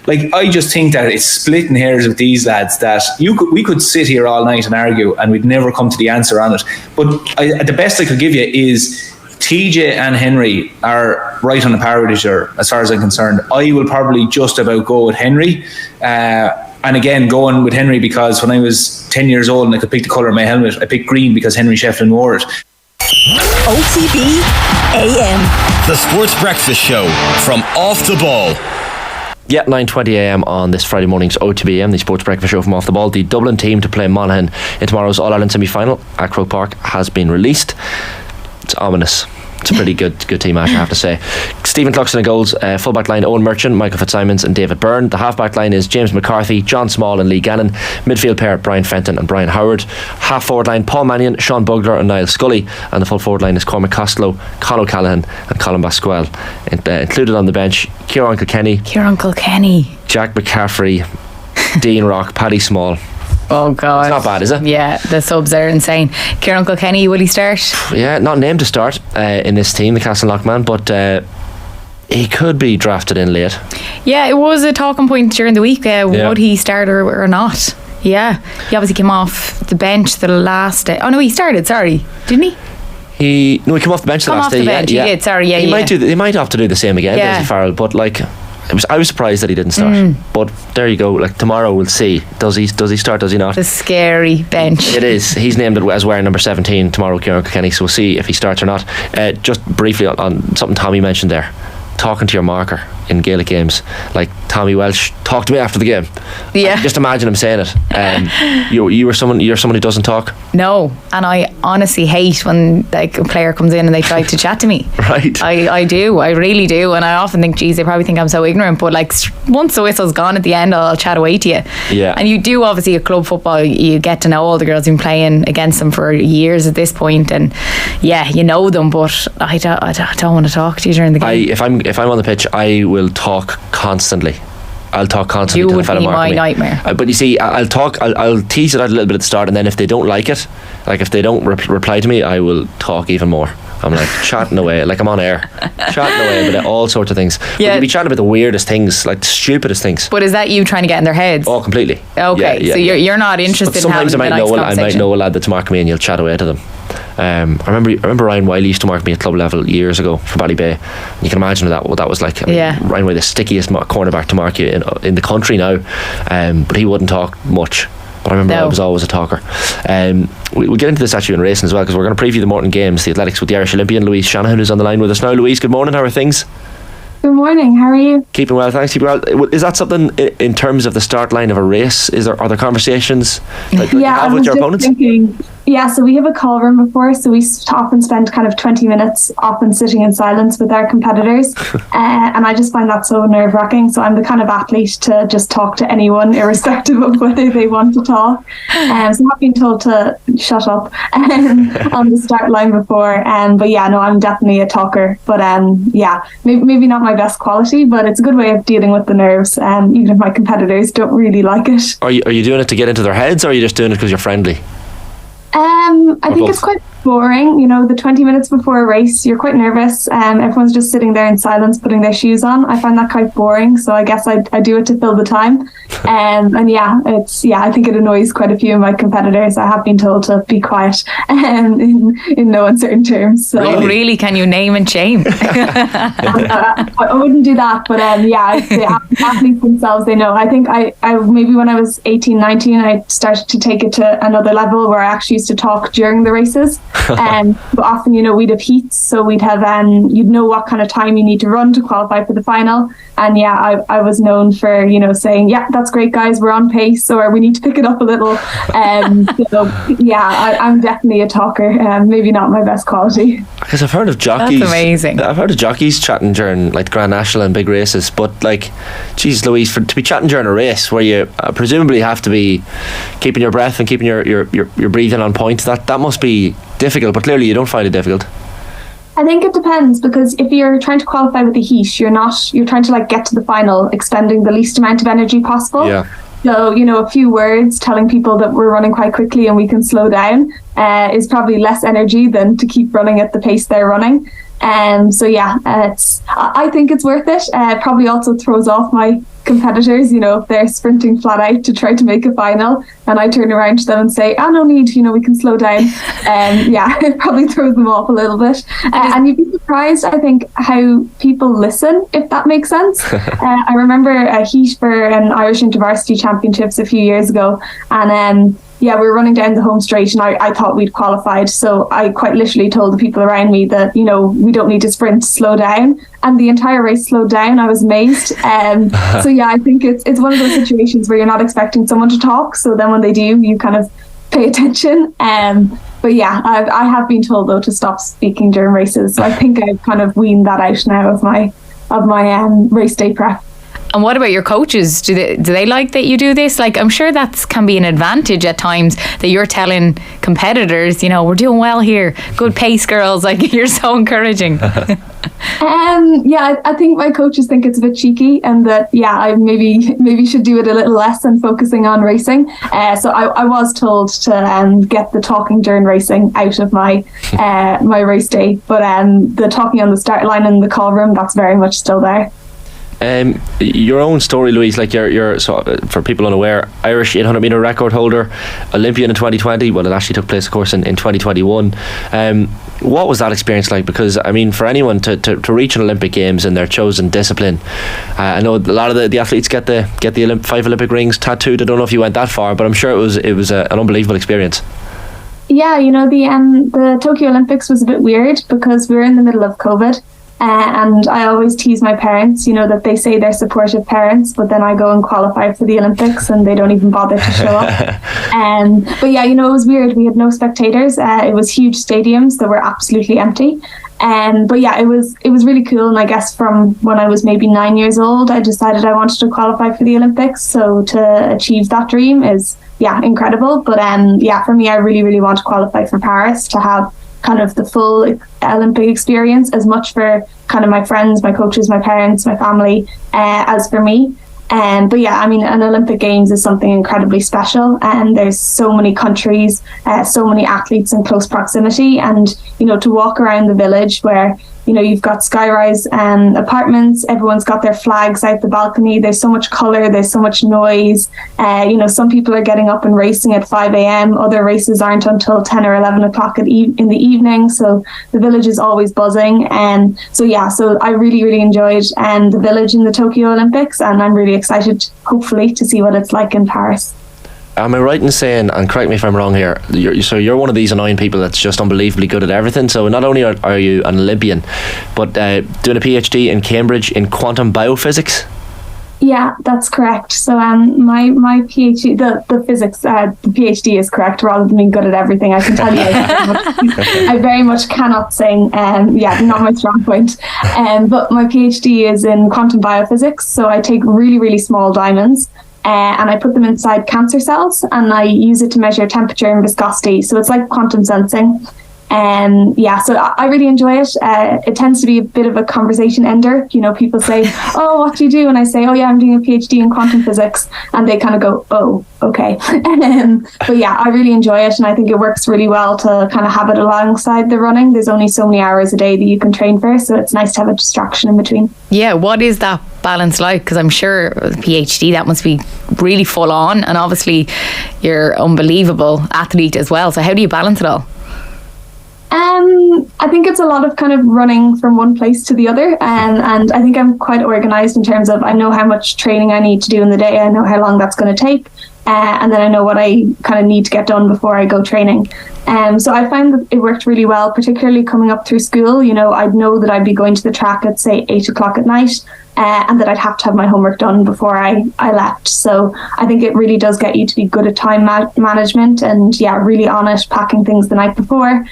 Like, I just think that it's splitting hairs with these lads. That we could sit here all night and argue, and we'd never come to the answer on it. But the best I could give you is, TJ and Henry are right on the par with each other as far as I'm concerned. I will probably just about go with Henry. And again, going with Henry because when I was 10 years old and I could pick the colour of my helmet, I picked green because Henry Shefflin wore it. OTB AM. The Sports Breakfast Show from Off the Ball. Yeah, 9:20 AM on this Friday morning's OTB AM, the Sports Breakfast Show from Off the Ball. The Dublin team to play Monaghan in tomorrow's All-Ireland semi-final at Croke Park has been released. It's ominous. It's a pretty good team match, I have to say. Stephen Cluxton in goals, full-back line Owen Merchant, Michael Fitzsimons and David Byrne. The half-back line is James McCarthy, John Small and Lee Gannon. Midfield pair Brian Fenton and Brian Howard. Half-forward line Paul Mannion, Sean Bugler and Niall Scully. And the full-forward line is Cormac Costello, Con O'Callaghan and Colin Basquel. Included on the bench, Kieran Kilkenny, Jack McCaffrey, Dean Rock, Paddy Small. Oh God, it's not bad, is it? Yeah, the subs are insane. Kieran Kilkenny, will he start? Yeah, not named to start in this team, the Castleknock man, but he could be drafted in late. Yeah, it was a talking point during the week. Would he start or not? Yeah, he obviously came off the bench the last day. Oh no, he started. Sorry, didn't he? He came off the bench the last day. He did. Sorry, yeah. He might have to do the same again, Dessie Farrell. But like, I was surprised that he didn't start. But there you go. Like, tomorrow we'll see. Does he start? Does he not? The scary bench. It is. He's named as wearing number 17 tomorrow, Kieran Kilkenny. So we'll see if he starts or not. Just briefly on something Tommy mentioned there. Talking to your marker in Gaelic games, like Tommy Welsh, talk to me after the game. Yeah, just imagine him saying it. You're someone who doesn't talk. No, and I honestly hate when like a player comes in and they try to chat to me. Right. I do. I really do, and I often think, geez, they probably think I'm so ignorant. But like, once the whistle's gone at the end, I'll chat away to you. Yeah. And you do, obviously, at club football, you get to know all the girls who've been playing against them for years at this point, and yeah, you know them. But I don't want to talk to you during the game. If I'm on the pitch, I will talk constantly. I'll talk constantly to the fella marking me. You would be my nightmare. But you see, I'll tease it out a little bit at the start, and then if they don't like it, like if they don't reply to me, I will talk even more. I'm like chatting away, like I'm on air, chatting away about all sorts of things. Yeah. You'll be chatting about the weirdest things, like the stupidest things. But is that you trying to get in their heads? Oh, completely. Okay, so you're not interested. Sometimes in having I might know a lad that's marking me, and you'll chat away to them. I remember Ryan Wiley used to mark me at club level years ago for Ballybay. You can imagine what that was like. I mean, Ryan Wiley, the stickiest cornerback to mark you in the country now, but he wouldn't talk much. But I remember I was always a talker. We'll get into this actually in racing as well, because we're going to preview the Morton Games, the athletics, with the Irish Olympian Louise Shanahan, who's on the line with us now. Louise, good morning. How are things? Good morning. How are you? Keeping well, thanks. Keeping well. Is that something in terms of the start line of a race? Are there conversations that you have with your opponents? So we have a call room before, so we often spend kind of 20 minutes often sitting in silence with our competitors, and I just find that so nerve-wracking. So I'm the kind of athlete to just talk to anyone irrespective of whether they want to talk. So I've been told to shut up on the start line before, but I'm definitely a talker, but maybe not my best quality, but it's a good way of dealing with the nerves, even if my competitors don't really like it. Are you doing it to get into their heads, or are you just doing it because you're friendly? I think it's quite boring. The 20 minutes before a race, you're quite nervous. Everyone's just sitting there in silence, putting their shoes on. I find that quite boring, so I guess I do it to fill the time. I think it annoys quite a few of my competitors. I have been told to be quiet in no uncertain terms. So. Really? Can you name and shame? I wouldn't do that, but the athletes themselves, they know. I think I maybe when I was 18, 19, I started to take it to another level where I actually used to talk during the races. But often, we'd have heats, so we'd have you'd know what kind of time you need to run to qualify for the final. And I was known for saying, that's great, guys, we're on pace, or we need to pick it up a little. I'm definitely a talker. Maybe not my best quality. Because I've heard of jockeys. That's amazing. I've heard of jockeys chatting during like Grand National and big races, but like, geez, Louise, to be chatting during a race where you presumably have to be keeping your breath and keeping your breathing on point, that must be difficult. But clearly, you don't find it difficult. I think it depends, because if you're trying to qualify with the heat, you're trying to get to the final expending the least amount of energy possible. Yeah. So, a few words telling people that we're running quite quickly and we can slow down is probably less energy than to keep running at the pace they're running. I think it's worth it. Probably also throws off my competitors, if they're sprinting flat out to try to make a final and I turn around to them and say, no need, we can slow down. It probably throws them off a little bit. And you'd be surprised, I think, how people listen, if that makes sense. I remember a heat for an Irish InterVarsity Championships a few years ago, and we were running down the home straight and I thought we'd qualified. So I quite literally told the people around me that, we don't need to sprint, slow down. And the entire race slowed down. I was amazed. I think it's one of those situations where you're not expecting someone to talk. So then when they do, you kind of pay attention. I have been told, though, to stop speaking during races. So I think I've kind of weaned that out now of my race day prep. And what about your coaches? Do they like that you do this? Like, I'm sure that can be an advantage at times, that you're telling competitors, we're doing well here. Good pace, girls. Like, you're so encouraging. I think my coaches think it's a bit cheeky, and that I maybe should do it a little less and focusing on racing. So I was told to get the talking during racing out of my my race day, but the talking on the start line in the call room, that's very much still there. Your own story, Louise, like you're so for people unaware, Irish 800 metre record holder, Olympian in 2020. Well, it actually took place, of course, in 2021. What was that experience like? Because I mean, for anyone to reach an Olympic Games in their chosen discipline, I know a lot of the athletes get the 5 Olympic rings tattooed. I don't know if you went that far, but I'm sure it was an unbelievable experience. Yeah, the Tokyo Olympics was a bit weird because we were in the middle of COVID. And I always tease my parents, that they say they're supportive parents, but then I go and qualify for the Olympics and they don't even bother to show up. It was weird. We had no spectators. It was huge stadiums that were absolutely empty. It was really cool. And I guess from when I was maybe 9 years old, I decided I wanted to qualify for the Olympics. So to achieve that dream is, incredible. But for me, I really, really want to qualify for Paris to have kind of the full Olympic experience, as much for kind of my friends, my coaches, my parents, my family, as for me. An Olympic Games is something incredibly special, and there's so many countries, so many athletes in close proximity, and to walk around the village where you've got skyrise apartments, everyone's got their flags out the balcony, there's so much colour, there's so much noise. Some people are getting up and racing at 5 a.m, other races aren't until 10 or 11 o'clock in the evening, so the village is always buzzing. So I really, really enjoyed the village in the Tokyo Olympics, and I'm really excited, hopefully, to see what it's like in Paris. Am I right in saying, and correct me if I'm wrong here, you're one of these annoying people that's just unbelievably good at everything? So not only are you an Olympian, but doing a PhD in Cambridge in quantum biophysics? Yeah, that's correct. So my PhD, the physics, the PhD is correct, rather than being good at everything. I can tell you, I very much cannot sing. Not my strong point. But my PhD is in quantum biophysics. So I take really, really small diamonds, and I put them inside cancer cells, and I use it to measure temperature and viscosity. So it's like quantum sensing. So I really enjoy it. It tends to be a bit of a conversation ender. People say, "Oh, what do you do?" And I say, "Oh, yeah, I'm doing a PhD in quantum physics," and they kind of go, "Oh, okay." But yeah, I really enjoy it, and I think it works really well to kind of have it alongside the running. There's only so many hours a day that you can train for, so it's nice to have a distraction in between. Yeah, what is that balance like? Because I'm sure PhD, that must be really full on, and obviously you're an unbelievable athlete as well. So how do you balance it all? I think it's a lot of kind of running from one place to the other, and I think I'm quite organised in terms of I know how much training I need to do in the day, I know how long that's going to take, and then I know what I kind of need to get done before I go training. So I found that it worked really well, particularly coming up through school. I'd know that I'd be going to the track at say 8 o'clock at night, and that I'd have to have my homework done before I left. So I think it really does get you to be good at time management, and really on it, packing things the night before.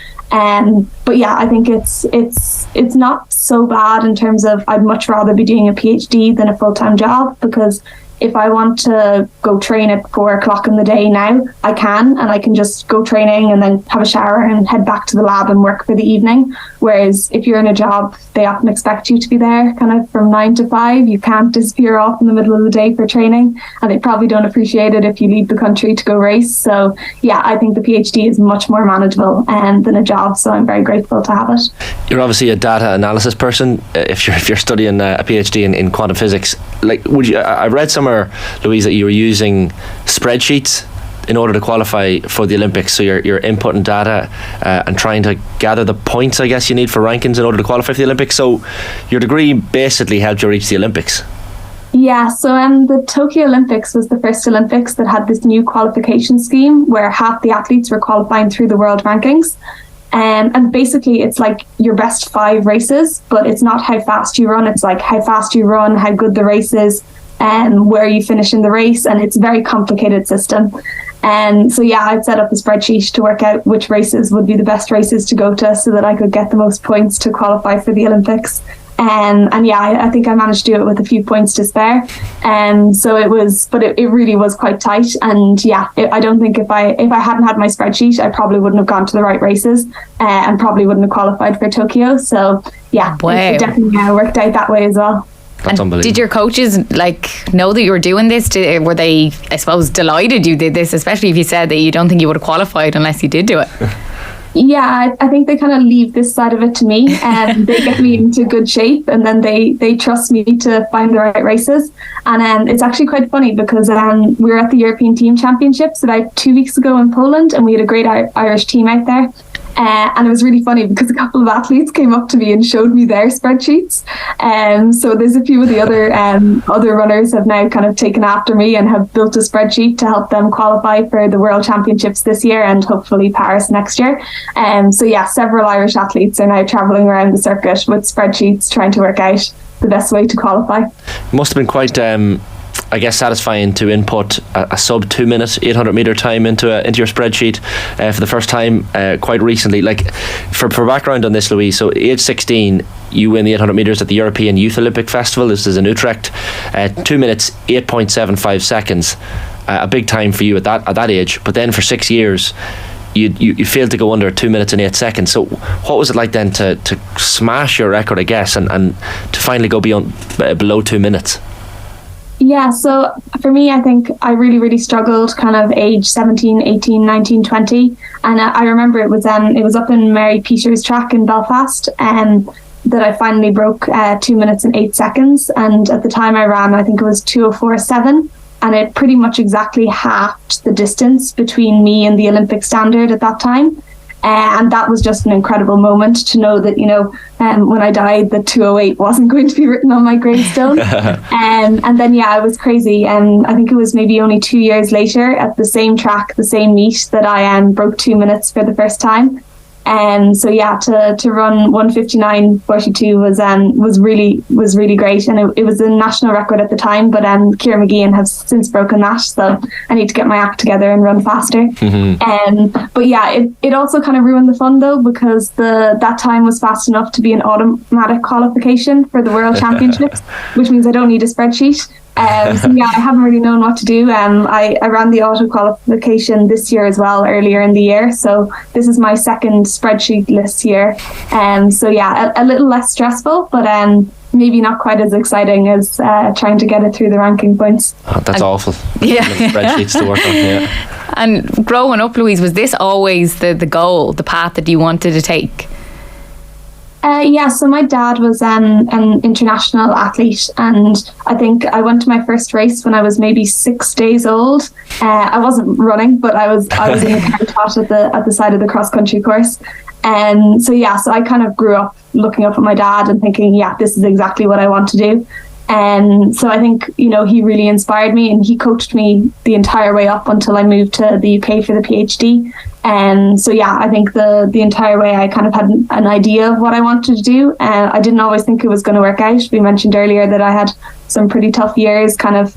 But yeah, I think it's not so bad in terms of I'd much rather be doing a PhD than a full-time job, because if I want to go train at 4 o'clock in the day now, I can, and I can just go training and then have a shower and head back to the lab and work for the evening. Whereas if you're in a job, they often expect you to be there kind of from 9 to 5. You can't disappear off in the middle of the day for training, and they probably don't appreciate it if you leave the country to go race. So yeah, I think the PhD is much more manageable than a job, so I'm very grateful to have it. You're obviously a data analysis person. If you're studying a PhD in quantum physics, I read somewhere, Louise, that you were using spreadsheets in order to qualify for the Olympics. So you're inputting data and trying to gather the points, I guess, you need for rankings in order to qualify for the Olympics. So your degree basically helped you reach the Olympics. Yeah, so the Tokyo Olympics was the first Olympics that had this new qualification scheme where half the athletes were qualifying through the world rankings. And basically it's like your best 5 races, but it's not how fast you run, it's like how fast you run, how good the race is, and where you finish in the race, and it's a very complicated system. And so yeah, I'd set up a spreadsheet to work out which races would be the best races to go to so that I could get the most points to qualify for the Olympics. And yeah, I think I managed to do it with a few points to spare. So it was, but it really was quite tight. And yeah, I don't think if I hadn't had my spreadsheet, I probably wouldn't have gone to the right races, and probably wouldn't have qualified for Tokyo. So yeah, it definitely worked out that way as well. That's unbelievable. Did your coaches know that you were doing this? Were they, I suppose, delighted you did this, especially if you said that you don't think you would have qualified unless you did do it? Yeah, I think they kind of leave this side of it to me, and they get me into good shape, and then they trust me to find the right races. And it's actually quite funny because we were at the European Team Championships about 2 weeks ago in Poland, and we had a great Irish team out there. And it was really funny because a couple of athletes came up to me and showed me their spreadsheets. So there's a few of the other runners have now kind of taken after me and have built a spreadsheet to help them qualify for the World Championships this year and hopefully Paris next year. So yeah, several Irish athletes are now travelling around the circuit with spreadsheets trying to work out the best way to qualify. Must have been quite I guess satisfying to input a sub 2 minute 800 meter time into your spreadsheet for the first time quite recently. Like for background on this, Louise, so age 16 you win the 800 meters at the European Youth Olympic Festival. This is in Utrecht. 2 minutes 8.75 seconds, a big time for you at that age. But then for 6 years you failed to go under 2 minutes and 8 seconds. So what was it like then to smash your record, I guess, and to finally go below 2 minutes? Yeah, so for me, I think I really, really struggled kind of age 17, 18, 19, 20. And I remember it was up in Mary Peter's track in Belfast. that I finally broke 2 minutes and 8 seconds. And at the time I ran, I think it was 2:04.7. And it pretty much exactly halved the distance between me and the Olympic standard at that time. And that was just an incredible moment to know that, when I died, that 2:08 wasn't going to be written on my gravestone. And then, it was crazy. And I think it was maybe only 2 years later at the same track, the same meet, that I broke 2 minutes for the first time. And so to run 1:59.42 was really great, and it was a national record at the time. But Ciara McGeehan has since broken that, so I need to get my act together and run faster. It also kind of ruined the fun though, because that time was fast enough to be an automatic qualification for the World Championships, which means I don't need a spreadsheet. I haven't really known what to do. I ran the auto qualification this year as well, earlier in the year. So this is my second spreadsheet-less year. A little less stressful, but maybe not quite as exciting as trying to get it through the ranking points. Oh, that's awful. Yeah. Spreadsheets to work on, yeah. And growing up, Louise, was this always the goal, the path that you wanted to take? So my dad was an international athlete, and I think I went to my first race when I was maybe 6 days old. I wasn't running, but I was in the car tot at the side of the cross country course. So I kind of grew up looking up at my dad and thinking, this is exactly what I want to do. And so I think, he really inspired me, and he coached me the entire way up until I moved to the UK for the PhD. And so I think the entire way I kind of had an idea of what I wanted to do. I didn't always think it was going to work out. We mentioned earlier that I had some pretty tough years, kind of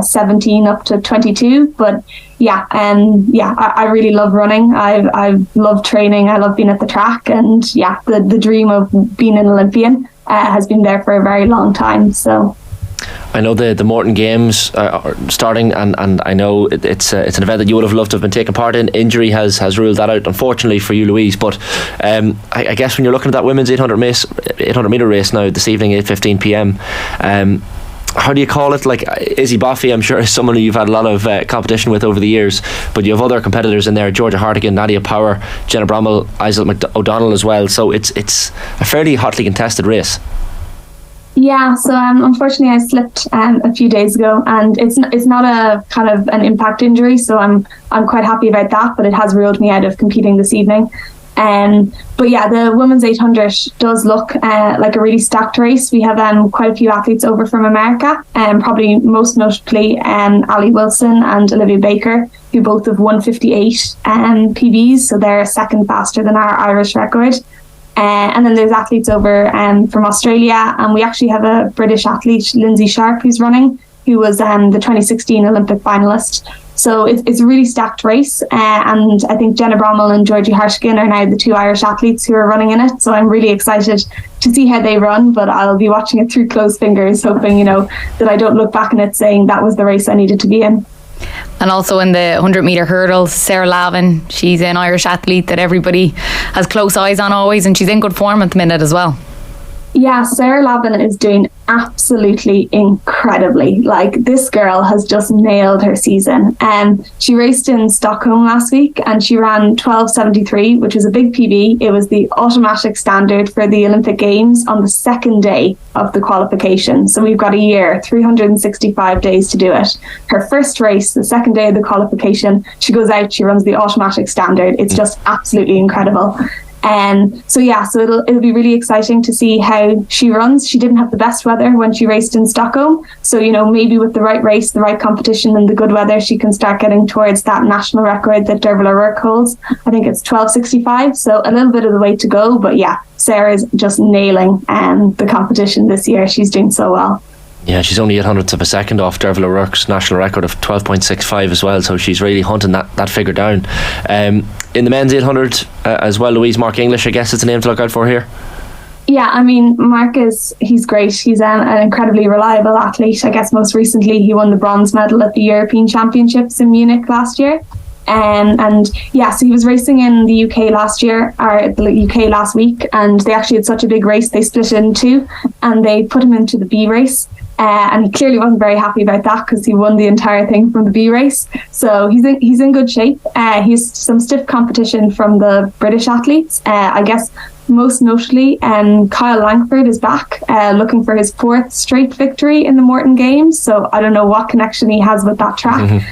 17 up to 22. But I really love running. I love training. I love being at the track. And the dream of being an Olympian has been there for a very long time. So I know the Morton Games are starting, and I know it's an event that you would have loved to have been taking part in. Injury has ruled that out, unfortunately for you, Louise. But I guess when you're looking at that women's 800 metre race now this evening, 8:15 p.m, how do you call it? Like Izzy Boffey, I'm sure, is someone who you've had a lot of competition with over the years, but you have other competitors in there: Georgia Hartigan, Nadia Power, Jenna Brommel, Isla O'Donnell as well. So it's a fairly hotly contested race. Yeah, so unfortunately I slipped a few days ago, and it's not a kind of an impact injury, so I'm quite happy about that, but it has ruled me out of competing this evening. The women's 800 does look like a really stacked race. We have quite a few athletes over from America, probably most notably Ali Wilson and Olivia Baker, who both have 1:58 PBs, so they're a second faster than our Irish record. And then there's athletes over from Australia, and we actually have a British athlete, Lindsay Sharp, who's running, who was the 2016 Olympic finalist. So it's a really stacked race, and I think Jenna Brommel and Georgie Hartigan are now the two Irish athletes who are running in it. So I'm really excited to see how they run, but I'll be watching it through closed fingers, hoping that I don't look back on it saying that was the race I needed to be in. And also in the 100 metre hurdles, Sarah Lavin, she's an Irish athlete that everybody has close eyes on always, and she's in good form at the minute as well. Yeah, Sarah Lavin is doing absolutely incredibly. Like, this girl has just nailed her season. She raced in Stockholm last week, and she ran 12:73, which was a big PB. It was the automatic standard for the Olympic Games on the second day of the qualification. So we've got a year, 365 days to do it. Her first race, the second day of the qualification, she goes out, she runs the automatic standard. It's just absolutely incredible. So it'll be really exciting to see how she runs. She didn't have the best weather when she raced in Stockholm, so maybe with the right race, the right competition, and the good weather, she can start getting towards that national record that Derval O'Rourke holds. I think it's 12:65, so a little bit of the way to go, but Sarah's just nailing the competition this year. She's doing so well. Yeah, she's only 800ths of a second off Derval O'Rourke's national record of 12.65 as well, so she's really hunting that figure down. In the men's 800 as well, Louise, Mark English, I guess it's a name to look out for here. Yeah, I mean, Mark he's great. He's an incredibly reliable athlete. I guess most recently he won the bronze medal at the European Championships in Munich last year. So he was racing in the UK last week, and they actually had such a big race, they split it in two, and they put him into the B race. And he clearly wasn't very happy about that, because he won the entire thing from the B race. So he's in good shape. He's some stiff competition from the British athletes. I guess most notably, Kyle Langford is back, looking for his 4th straight victory in the Morton Games. So I don't know what connection he has with that track,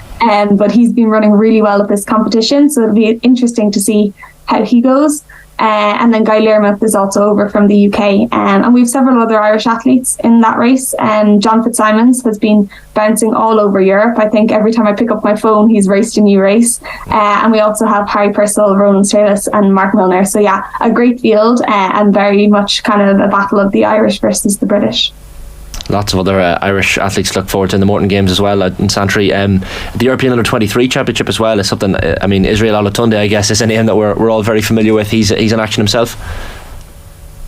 but he's been running really well at this competition. So it'll be interesting to see how he goes. And then Guy Learmouth is also over from the UK. And we have several other Irish athletes in that race. And John Fitzsimons has been bouncing all over Europe. I think every time I pick up my phone, he's raced a new race. And we also have Harry Purcell, Ronan Stralis and Mark Milner. So yeah, a great field and very much kind of a battle of the Irish versus the British. Lots of other Irish athletes look forward to in the Morton Games as well in Santry. The European Under-23 Championship as well is something. Israel Olatunde, I guess, is a name that we're all very familiar with. He's in action himself.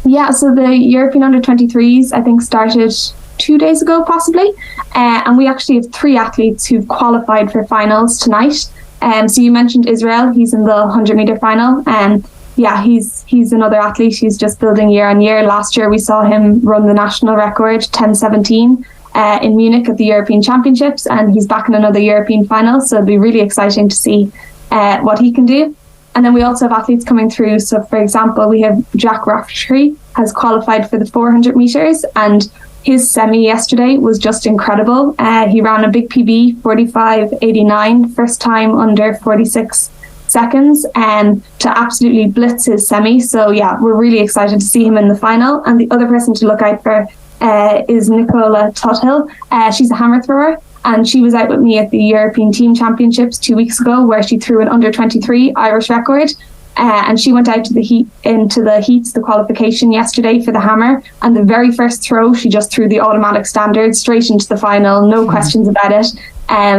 Yeah, so the European Under-23s I think started 2 days ago possibly, and we actually have 3 athletes who've qualified for finals tonight. So you mentioned Israel, he's in the 100-metre final, and yeah, he's another athlete. He's just building year on year. Last year we saw him run the national record 10:17 in Munich at the European Championships, and he's back in another European final, so it'll be really exciting to see what he can do. And then we also have athletes coming through. So for example, we have Jack Rafferty has qualified for the 400 metres, and his semi yesterday was just incredible. He ran a big PB 45.89, first time under 46 seconds, and to absolutely blitz his semi. So yeah, we're really excited to see him in the final. And the other person to look out for is Nicola Tuthill. She's a hammer thrower, and she was out with me at the European Team Championships 2 weeks ago, where she threw an under-23 Irish record. And she went out to the heats, the qualification yesterday for the hammer, and the very first throw she just threw the automatic standard straight into the final, no questions about it.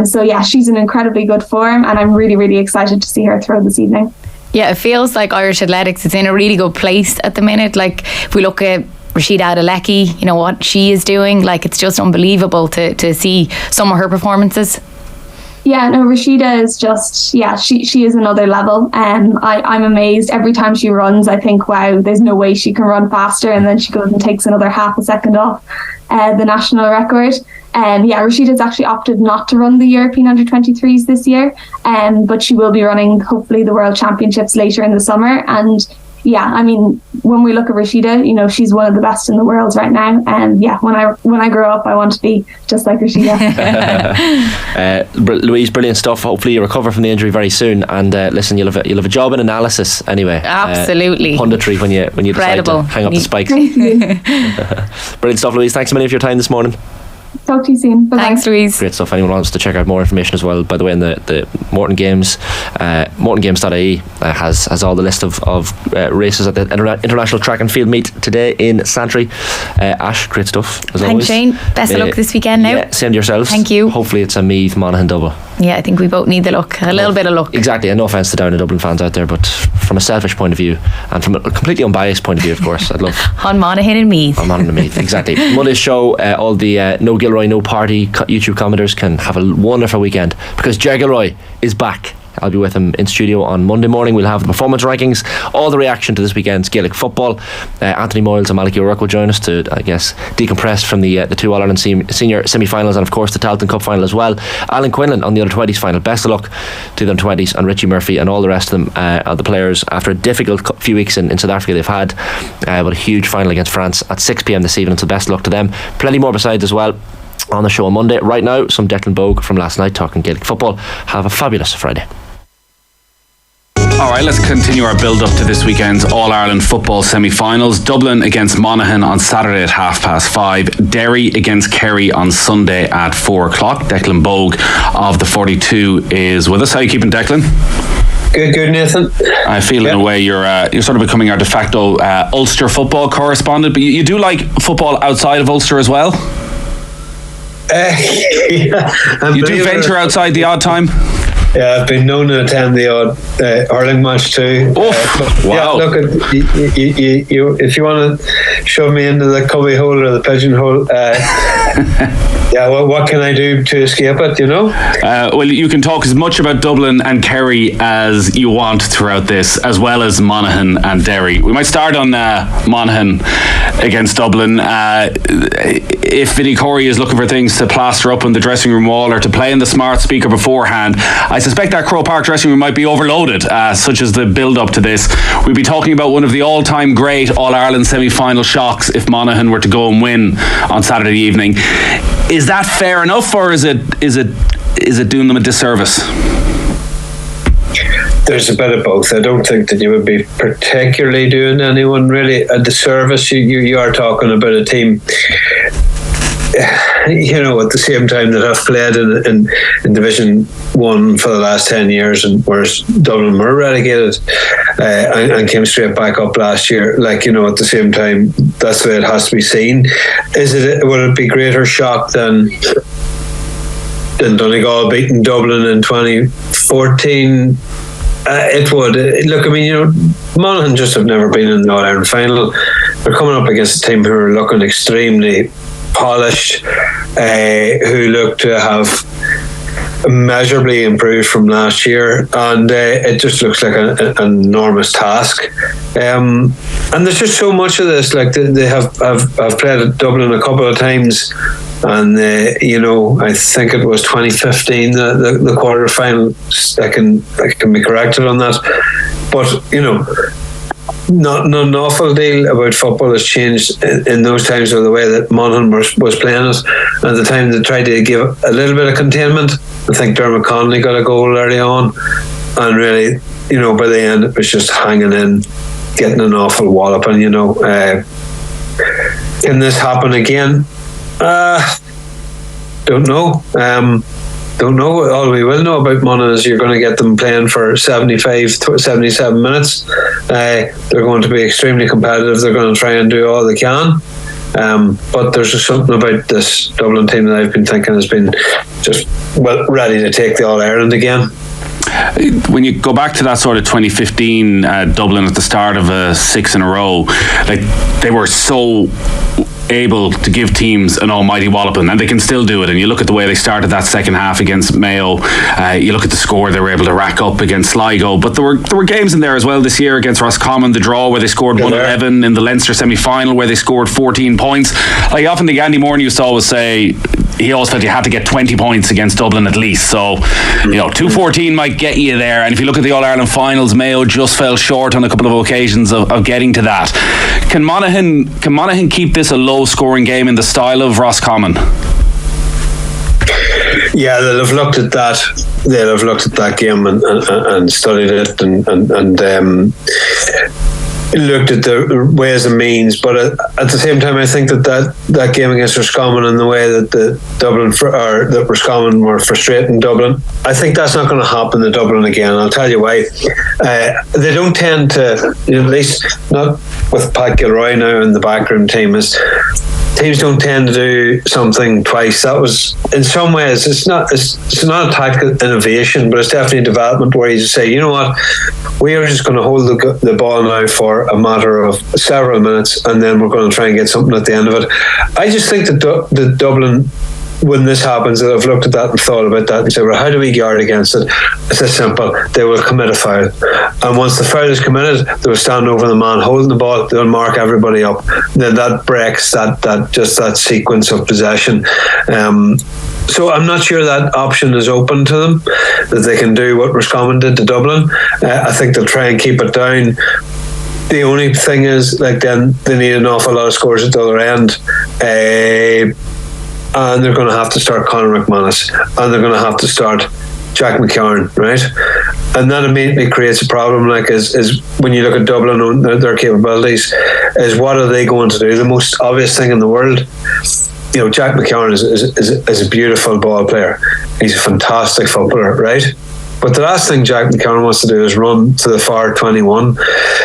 So yeah, she's in incredibly good form, and I'm really, really excited to see her throw this evening. Yeah, it feels like Irish athletics is in a really good place at the minute. Like if we look at Rashida Adelecki, you know what she is doing, like it's just unbelievable to see some of her performances. Yeah, no, Rashida is just, yeah, she is another level. I'm amazed every time she runs. I think, wow, there's no way she can run faster, and then she goes and takes another half a second off the national record. Yeah, Rashida's actually opted not to run the European Under-23s this year, but she will be running hopefully the World Championships later in the summer. And yeah, I mean, when we look at Rashida, you know, she's one of the best in the world right now. And yeah, when I grow up, I want to be just like Rashida. Louise, brilliant stuff. Hopefully you recover from the injury very soon. And listen, you'll have a job in analysis anyway. Absolutely. Punditry when you decide to hang up the spikes. Brilliant stuff, Louise. Thanks a million for your time this morning. Talk to you soon. Bye-bye. Thanks, Louise. Great stuff. Anyone wants to check out more information as well, by the way, in the Morton Games, mortongames.ie has all the list of races at the International Track and Field Meet today in Santry. Ash, great stuff as always. Thanks, Shane. Best of luck this weekend now. Yeah, same to yourselves. Thank you. Hopefully it's a Meath Monaghan double. Yeah, I think we both need the luck. A little bit of luck. Exactly, and no offence to Down in Dublin fans out there, but from a selfish point of view and from a completely unbiased point of view, of course, I'd love on Monaghan and Meath. On Monaghan and Meath, exactly. Monday's show, all the No Gilroy, No Party YouTube commenters can have a wonderful weekend, because Ger Gilroy is back. I'll be with him in studio on Monday morning. We'll have the performance rankings, all the reaction to this weekend's Gaelic football. Anthony Moyles and Malachy O'Rourke will join us to, I guess, decompress from the two All-Ireland senior semi-finals, and of course the Tailteann Cup final as well. Alan Quinlan on the Under-20s final. Best of luck to the Under-20s and Richie Murphy and all the rest of them, the players, after a difficult few weeks in South Africa they've had, but a huge final against France at 6 p.m. this evening, so best of luck to them. Plenty more besides as well on the show on Monday. Right now, some Declan Bogue from last night talking Gaelic football. Have a fabulous Friday. Alright, let's continue our build up to this weekend's All-Ireland football semi-finals. Dublin against Monaghan on Saturday at 5:30. Derry against Kerry on Sunday at 4:00. Declan Bogue of the 42 is with us. How are you keeping, Declan? Good, Nathan. I feel in a way you're sort of becoming our de facto Ulster football correspondent, but you do like football outside of Ulster as well? Yeah, you do venture outside the odd time? Yeah, I've been known to attend the odd hurling match too. Wow. Yeah, look, you if you want to shove me into the cubby hole or the pigeonhole, Yeah, well, what can I do to escape it, you know? Well, you can talk as much about Dublin and Kerry as you want throughout this, as well as Monaghan and Derry. We might start on Monaghan against Dublin. If Vinnie Corey is looking for things to plaster up on the dressing room wall or to play in the smart speaker beforehand, I suspect that Croke Park dressing room might be overloaded, such as the build-up to this. We'd be talking about one of the all-time great All-Ireland semi-final shocks if Monaghan were to go and win on Saturday evening. Is that fair enough, or is it doing them a disservice? There's a bit of both. I don't think that you would be particularly doing anyone really a disservice. You are talking about a team, you know, at the same time that have played in Division 1 for the last 10 years, and whereas Dublin were relegated and came straight back up last year. Like, you know, at the same time, that's the way it has to be seen. Would it be greater shock than Donegal beating Dublin in 2014? It would. Look, I mean, you know, Monaghan just have never been in the All-Ireland final. They're coming up against a team who are looking extremely polished, who look to have immeasurably improved from last year, and it just looks like an enormous task. And there's just so much of this. Like they have played at Dublin a couple of times, and you know, I think it was 2015 the quarter final. I can be corrected on that, but you know, not an awful deal about football has changed in those times, or the way that Monaghan was playing it. At the time they tried to give a little bit of containment. I think Dermot Connolly got a goal early on, and really, you know, by the end it was just hanging in, getting an awful walloping. You know, can this happen again? Don't know. Don't know. All we will know about Monaghan is you're going to get them playing for 77 minutes. They're going to be extremely competitive. They're going to try and do all they can. But there's just something about this Dublin team that I've been thinking has been just ready to take the All-Ireland again. When you go back to that sort of 2015 Dublin at the start of 6 in a row, like they were so able to give teams an almighty walloping, and they can still do it. And you look at the way they started that second half against Mayo, you look at the score they were able to rack up against Sligo, but there were games in there as well this year against Roscommon, the draw where they scored 111, in the Leinster semi-final where they scored 14 points. I often think Andy Moore used to always say he always felt you had to get 20 points against Dublin at least, so you know, 214 might get you there. And if you look at the All-Ireland finals, Mayo just fell short on a couple of occasions of getting to that. Can Monaghan keep this a low scoring game in the style of Roscommon? Yeah, they'll have looked at that. They'll have looked at that game and studied it and looked at the ways and means. But at the same time, I think that game against Roscommon and the way that that Roscommon were frustrating Dublin, I think that's not going to happen to Dublin again. I'll tell you why. They don't tend to, at least not with Pat Gilroy now in the backroom team, is teams don't tend to do something twice. That was, in some ways, it's not a tactical innovation, but it's definitely a development where you just say, you know what, we are just going to hold the ball now for a matter of several minutes, and then we're going to try and get something at the end of it. I just think that the Dublin, when this happens, that I've looked at that and thought about that and said, well, how do we guard against it? It's that simple. They will commit a foul, and once the foul is committed, they'll stand over the man holding the ball. They'll mark everybody up. Then that breaks that sequence of possession. So I'm not sure that option is open to them, that they can do what Roscommon did to Dublin. I think they'll try and keep it down. The only thing is, like, then they need an awful lot of scores at the other end. And they're going to have to start Conor McManus, and they're going to have to start Jack McCarn, right? And that immediately creates a problem. Like, is when you look at Dublin and their capabilities, is what are they going to do? The most obvious thing in the world, you know, Jack McCarn is a beautiful ball player. He's a fantastic footballer, right? But the last thing Jack McCarron wants to do is run to the far 21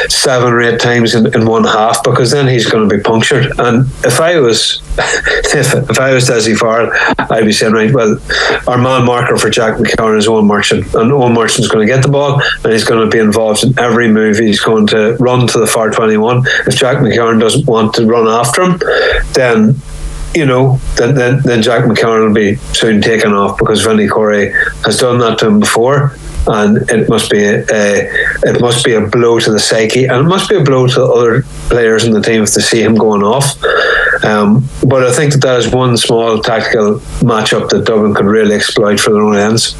7 or 8 times in one half, because then he's going to be punctured. And if I was if I was Desi Farrell, I'd be saying, right, well, our man marker for Jack McCarron is Owen Merchant, and Owen Merchant's going to get the ball and he's going to be involved in every move. He's going to run to the far 21. If Jack McCarron doesn't want to run after him, then then Jack McCarron will be soon taken off, because Vinnie Corey has done that to him before, and it must be a blow to the psyche, and it must be a blow to other players in the team if they see him going off. But I think that is one small tactical matchup that Dublin could really exploit for their own ends.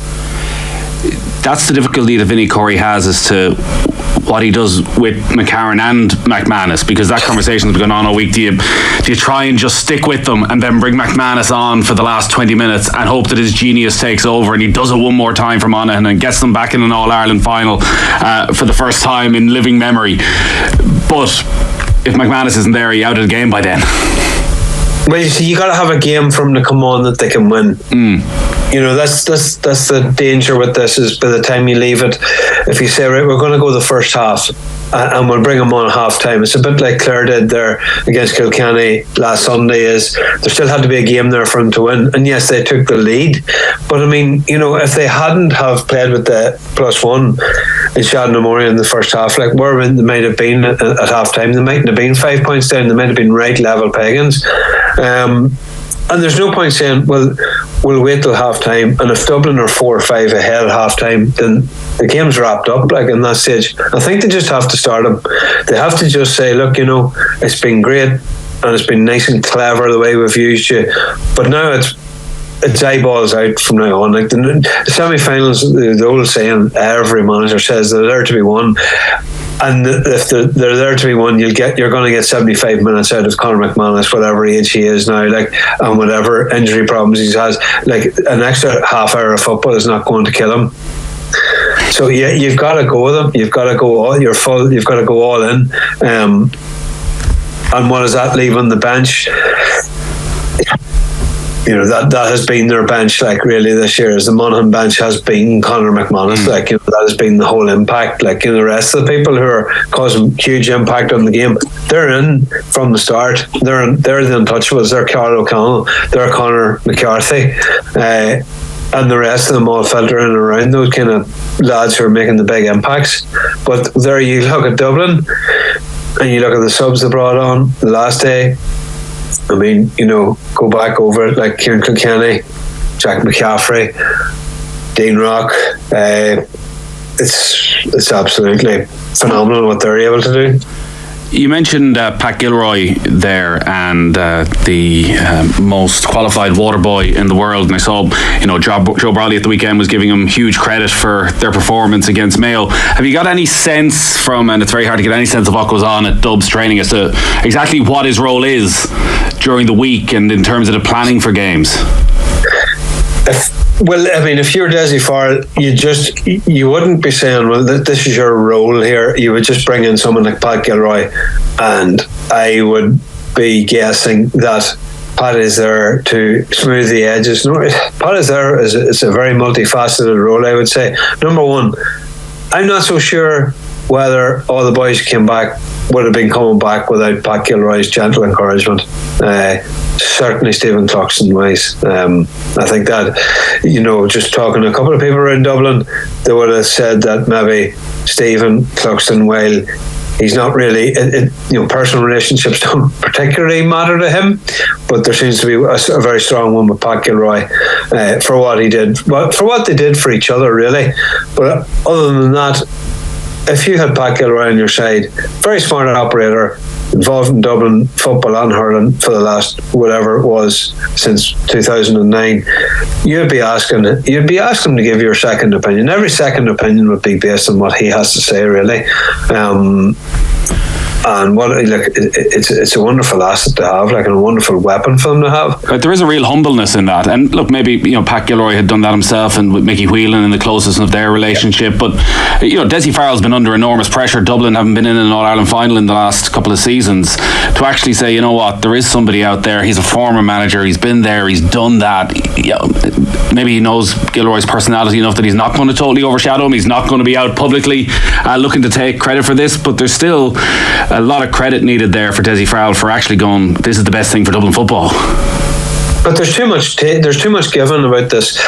That's the difficulty that Vinnie Corey has as to what he does with McCarron and McManus, because that conversation has been going on all week. Do you try and just stick with them and then bring McManus on for the last 20 minutes and hope that his genius takes over and he does it one more time for Monaghan and gets them back in an All-Ireland final for the first time in living memory? But if McManus isn't there, he out of the game by then. Well, you see, you got to have a game for them to come on that they can win. That's the danger with this, is by the time you leave it, if you say, right, we're going to go the first half and we'll bring them on at half time, it's a bit like Clare did there against Kilkenny last Sunday. Is there still had to be a game there for them to win, and yes, they took the lead, but I mean, if they hadn't have played with the +1 in Shannon O'Reilly in the first half, like where they might have been at half time, they mightn't have been 5 points down, they might have been right level pagans. And there's no point saying, well, we'll wait till half time, and if Dublin are 4 or 5 ahead at half time, then the game's wrapped up. Like in that stage, I think they just have to start them. They have to just say, look, it's been great and it's been nice and clever the way we've used you, but now it's eyeballs out from now on. Like the semi-finals, the old saying, every manager says they're there to be won. And if they're there to be won, you're going to get 75 minutes out of Conor McManus, whatever age he is now, and whatever injury problems he has. Like an extra half hour of football is not going to kill him. So yeah, you've got to go with them. You've got to go all. You've got to go all in. And what does that leave on the bench? That has been their bench, really this year. As the Monaghan bench has been Conor McManus, that has been the whole impact. The rest of the people who are causing huge impact on the game, they're in from the start. They're the untouchables. They're Carl O'Connell, they're Conor McCarthy, and the rest of them all filter in and around those kind of lads who are making the big impacts. But there you look at Dublin, and you look at the subs they brought on the last day. I mean, go back over it, like Kieran Kilkenny, Jack McCaffrey, Dean Rock. It's absolutely phenomenal what they're able to do. You mentioned Pat Gilroy there, and the most qualified water boy in the world, and I saw Joe Bradley at the weekend was giving him huge credit for their performance against Mayo. Have you got any sense from, and it's very hard to get any sense of what goes on at Dubs training as to exactly what his role is during the week and in terms of the planning for games? Well, I mean, if you're Dessie Farrell, you wouldn't be saying, well, this is your role here. You would just bring in someone like Pat Gilroy, and I would be guessing that Pat is there to smooth the edges. No, Pat is there. It's a very multifaceted role, I would say. Number one, I'm not so sure whether all the boys who came back would have been coming back without Pat Gilroy's gentle encouragement. Certainly Stephen Cluxton wise. I think that, just talking to a couple of people around Dublin, they would have said that maybe Stephen Cluxton, while he's not really, personal relationships don't particularly matter to him, but there seems to be a very strong one with Pat Gilroy for what he did, for what they did for each other, really. But other than that, if you had Pat Gilroy on your side, very smart operator, involved in Dublin football and hurling for the last whatever it was since 2009, you'd be asking him to give your second opinion. Every second opinion would be based on what he has to say, really. And it's a wonderful asset to have, and a wonderful weapon for them to have. But there is a real humbleness in that. And look, maybe Pat Gilroy had done that himself, and with Mickey Whelan in the closest of their relationship. Yeah. But Dessie Farrell's been under enormous pressure. Dublin haven't been in an All-Ireland final in the last couple of seasons. To actually say, you know what, there is somebody out there. He's a former manager. He's been there. He's done that. Maybe he knows Gilroy's personality enough that he's not going to totally overshadow him. He's not going to be out publicly looking to take credit for this. But there's still a lot of credit needed there for Dessie Farrell for actually going, this is the best thing for Dublin football. But there's too much given about this.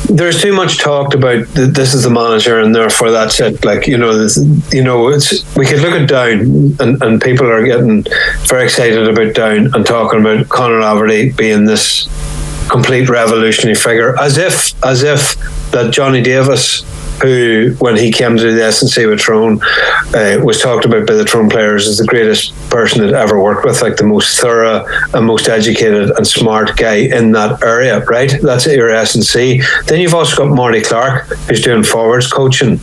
there's too much talked about this is the manager and therefore that's it. Like, we could look at Down and people are getting very excited about Down and talking about Conor Laverty being this complete revolutionary figure, as if that Johnny Davis, who, when he came to the SNC with Tyrone, was talked about by the Tyrone players as the greatest person that ever worked with, like the most thorough and most educated and smart guy in that area, right? That's your SNC. Then you've also got Marty Clark, who's doing forwards coaching.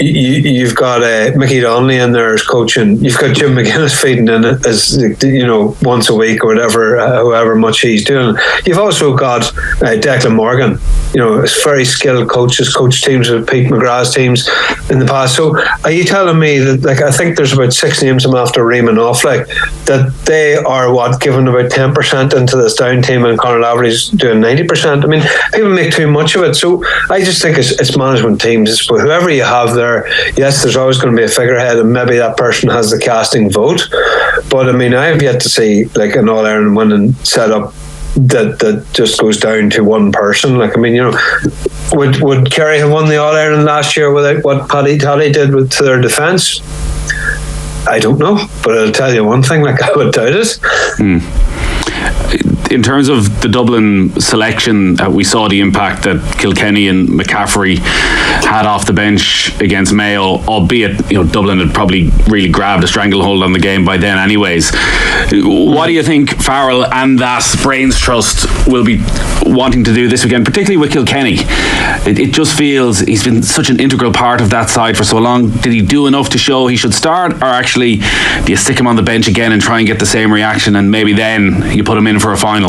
You've got Mickey Donnelly in there as coaching. You've got Jim McGuinness feeding in it as once a week or whatever, however much he's doing. You've also got Declan Morgan. It's very skilled coaches, coach teams with Pete McGrath's teams in the past. So are you telling me that, like, I think there's about 6 names I'm after reaming off, like, that they are given about 10% into this Down team and Conor Laverty's doing 90%? I mean, people make too much of it. So I just think it's management teams. It's whoever you have there. Yes, there's always going to be a figurehead and maybe that person has the casting vote. But I mean, I have yet to see like an All-Ireland winning setup that just goes down to one person. Like, I mean, would Kerry have won the All-Ireland last year without what Paddy did with their defence? I don't know, but I'll tell you one thing, like, I would doubt it. In terms of the Dublin selection, we saw the impact that Kilkenny and McCaffrey had off the bench against Mayo, albeit Dublin had probably really grabbed a stranglehold on the game by then anyways. What do you think Farrell and that Brains Trust will be wanting to do this weekend, particularly with Kilkenny? It just feels he's been such an integral part of that side for so long. Did he do enough to show he should start, or actually do you stick him on the bench again and try and get the same reaction and maybe then you put him in for a final?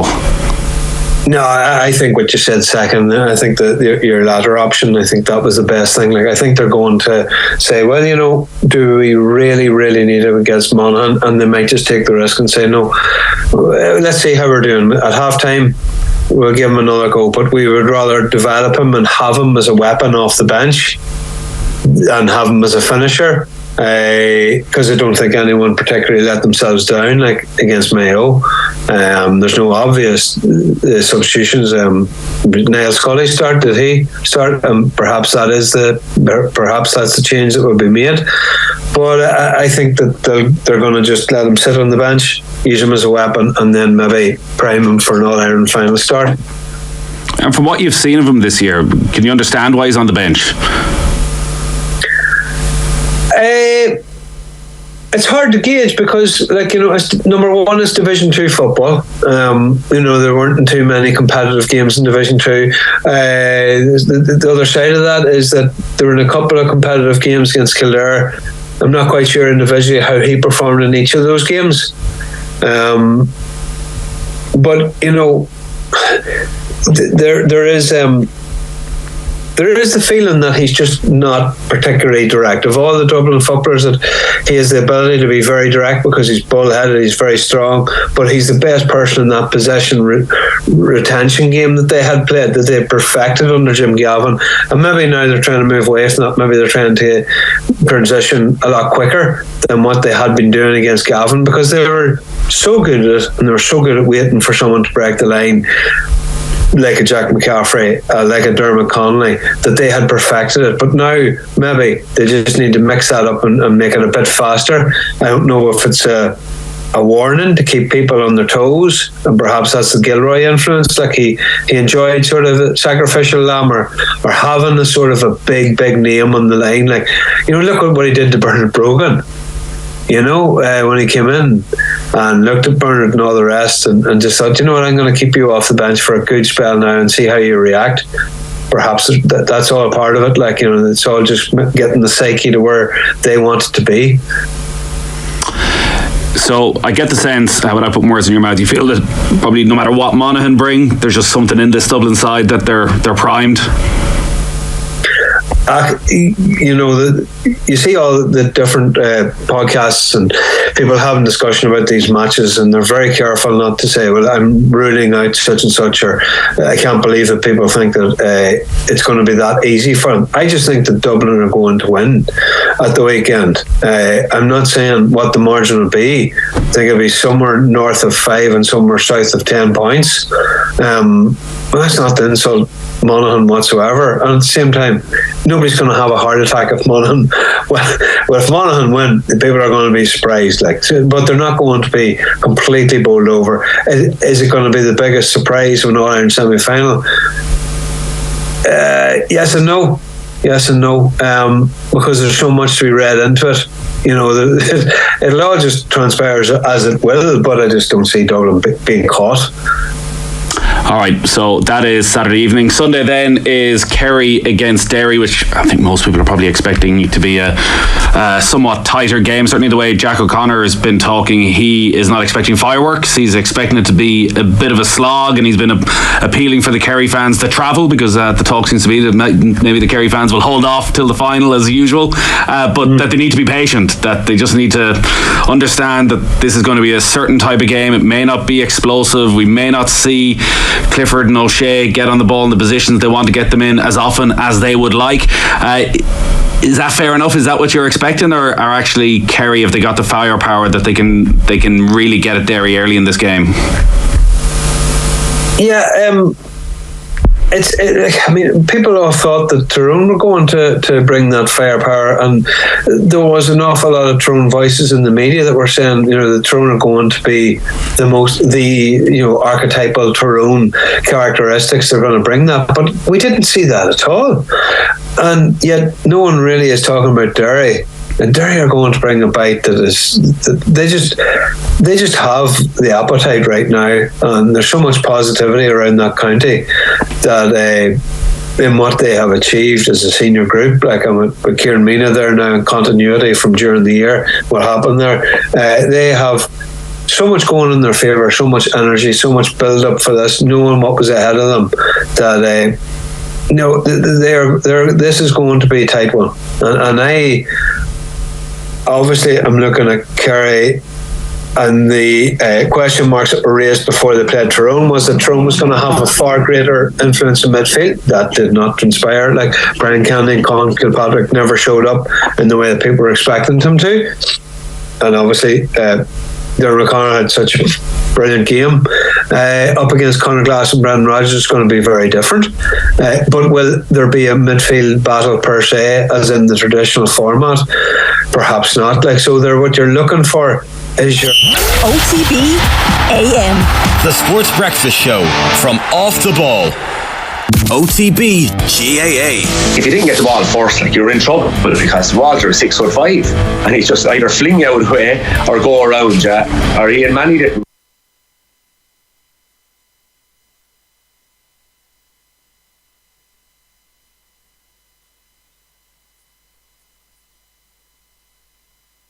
No, I think what you said second. I think that your latter option, I think that was the best thing. Like, I think they're going to say, well, do we really, really need him against Monaghan? And they might just take the risk and say, no, let's see how we're doing. At halftime, we'll give him another go, but we would rather develop him and have him as a weapon off the bench and have him as a finisher. Because I don't think anyone particularly let themselves down, like against Mayo. There's no obvious substitutions. Niall Scully did he start? Perhaps that's the change that would be made. But I think that they're going to just let him sit on the bench, use him as a weapon, and then maybe prime him for an All-Ireland final start. And from what you've seen of him this year, can you understand why he's on the bench? It's hard to gauge because, number one is Division 2 football. There weren't too many competitive games in Division 2. The other side of that is that there were a couple of competitive games against Kildare. I'm not quite sure individually how he performed in each of those games. But there is the feeling that he's just not particularly direct. Of all the Dublin footballers, that he has the ability to be very direct because he's bull-headed, he's very strong, but he's the best person in that possession retention game that they had played, that they perfected under Jim Gavin. And maybe now they're trying to move away from that. Maybe they're trying to transition a lot quicker than what they had been doing against Gavin, because they were so good at it and they were so good at waiting for someone to break the line, like a Jack McCaffrey, like a Dermot Connolly, that they had perfected it. But now maybe they just need to mix that up and make it a bit faster. I don't know if it's a warning to keep people on their toes, and perhaps that's the Gilroy influence. Like he enjoyed sort of a sacrificial lamb or having a sort of a big name on the line. Like, look at what he did to Bernard Brogan. When he came in and looked at Bernard and all the rest and just thought, I'm going to keep you off the bench for a good spell now and see how you react. Perhaps that's all part of it. Like, it's all just getting the psyche to where they want it to be. So I get the sense, when I put words in your mouth, you feel that probably no matter what Monaghan bring, there's just something in this Dublin side that they're primed. You see all the different podcasts and people having discussion about these matches, and they're very careful not to say, well, I'm ruling out such and such, or I can't believe that people think that it's going to be that easy for them. I just think that Dublin are going to win at the weekend. I'm not saying what the margin will be. I think it'll be somewhere north of 5 and somewhere south of 10 points. That's not the insult Monaghan whatsoever, and at the same time, nobody's going to have a heart attack if Monaghan. Well, if Monaghan win, the people are going to be surprised, but they're not going to be completely bowled over. Is it going to be the biggest surprise of an All-Ireland semi-final? Yes and no. Because there's so much to be read into it. It'll all just transpire as it will, but I just don't see Dublin being caught. All right, so that is Saturday evening. Sunday then is Kerry against Derry, which I think most people are probably expecting to be a somewhat tighter game. Certainly the way Jack O'Connor has been talking, he is not expecting fireworks. He's expecting it to be a bit of a slog, and he's been appealing for the Kerry fans to travel, because the talk seems to be that maybe the Kerry fans will hold off till the final as usual, but that they need to be patient, that they just need to understand that this is going to be a certain type of game. It may not be explosive. We may not see Clifford and O'Shea get on the ball in the positions they want to get them in as often as they would like. Is that fair enough? Is that what you're expecting, or are actually Kerry, if they got the firepower, that they can really get at Derry early in this game? Yeah, people have thought that Tyrone were going to bring that firepower, and there was an awful lot of Tyrone voices in the media that were saying, that Tyrone are going to be the archetypal Tyrone characteristics. They're going to bring that, but we didn't see that at all, and yet no one really is talking about Derry. And Derry are going to bring a bite they just have the appetite right now, and there's so much positivity around that county that in what they have achieved as a senior group. Like, I'm with Kieran Mina there now in continuity from during the year, what happened there. They have so much going in their favour, so much energy, so much build up for this, knowing what was ahead of them, that this is going to be a tight one. And I obviously I'm looking at Kerry, and the question marks that were raised before they played Tyrone was that Tyrone was going to have a far greater influence in midfield. That did not transpire. Like, Brian Kennedy and Colin Kilpatrick never showed up in the way that people were expecting them to, and obviously Darren O'Connor had such a brilliant game. Up against Conor Glass and Brendan Rodgers is going to be very different. But will there be a midfield battle per se, as in the traditional format? Perhaps not. What you're looking for is your OTB AM, the Sports Breakfast Show from Off the Ball. OTB GAA. If you didn't get the ball first, you're in trouble. But because Walter is 6'5", and he's just either fling you out of the way or go around you, or Ian Manny didn't.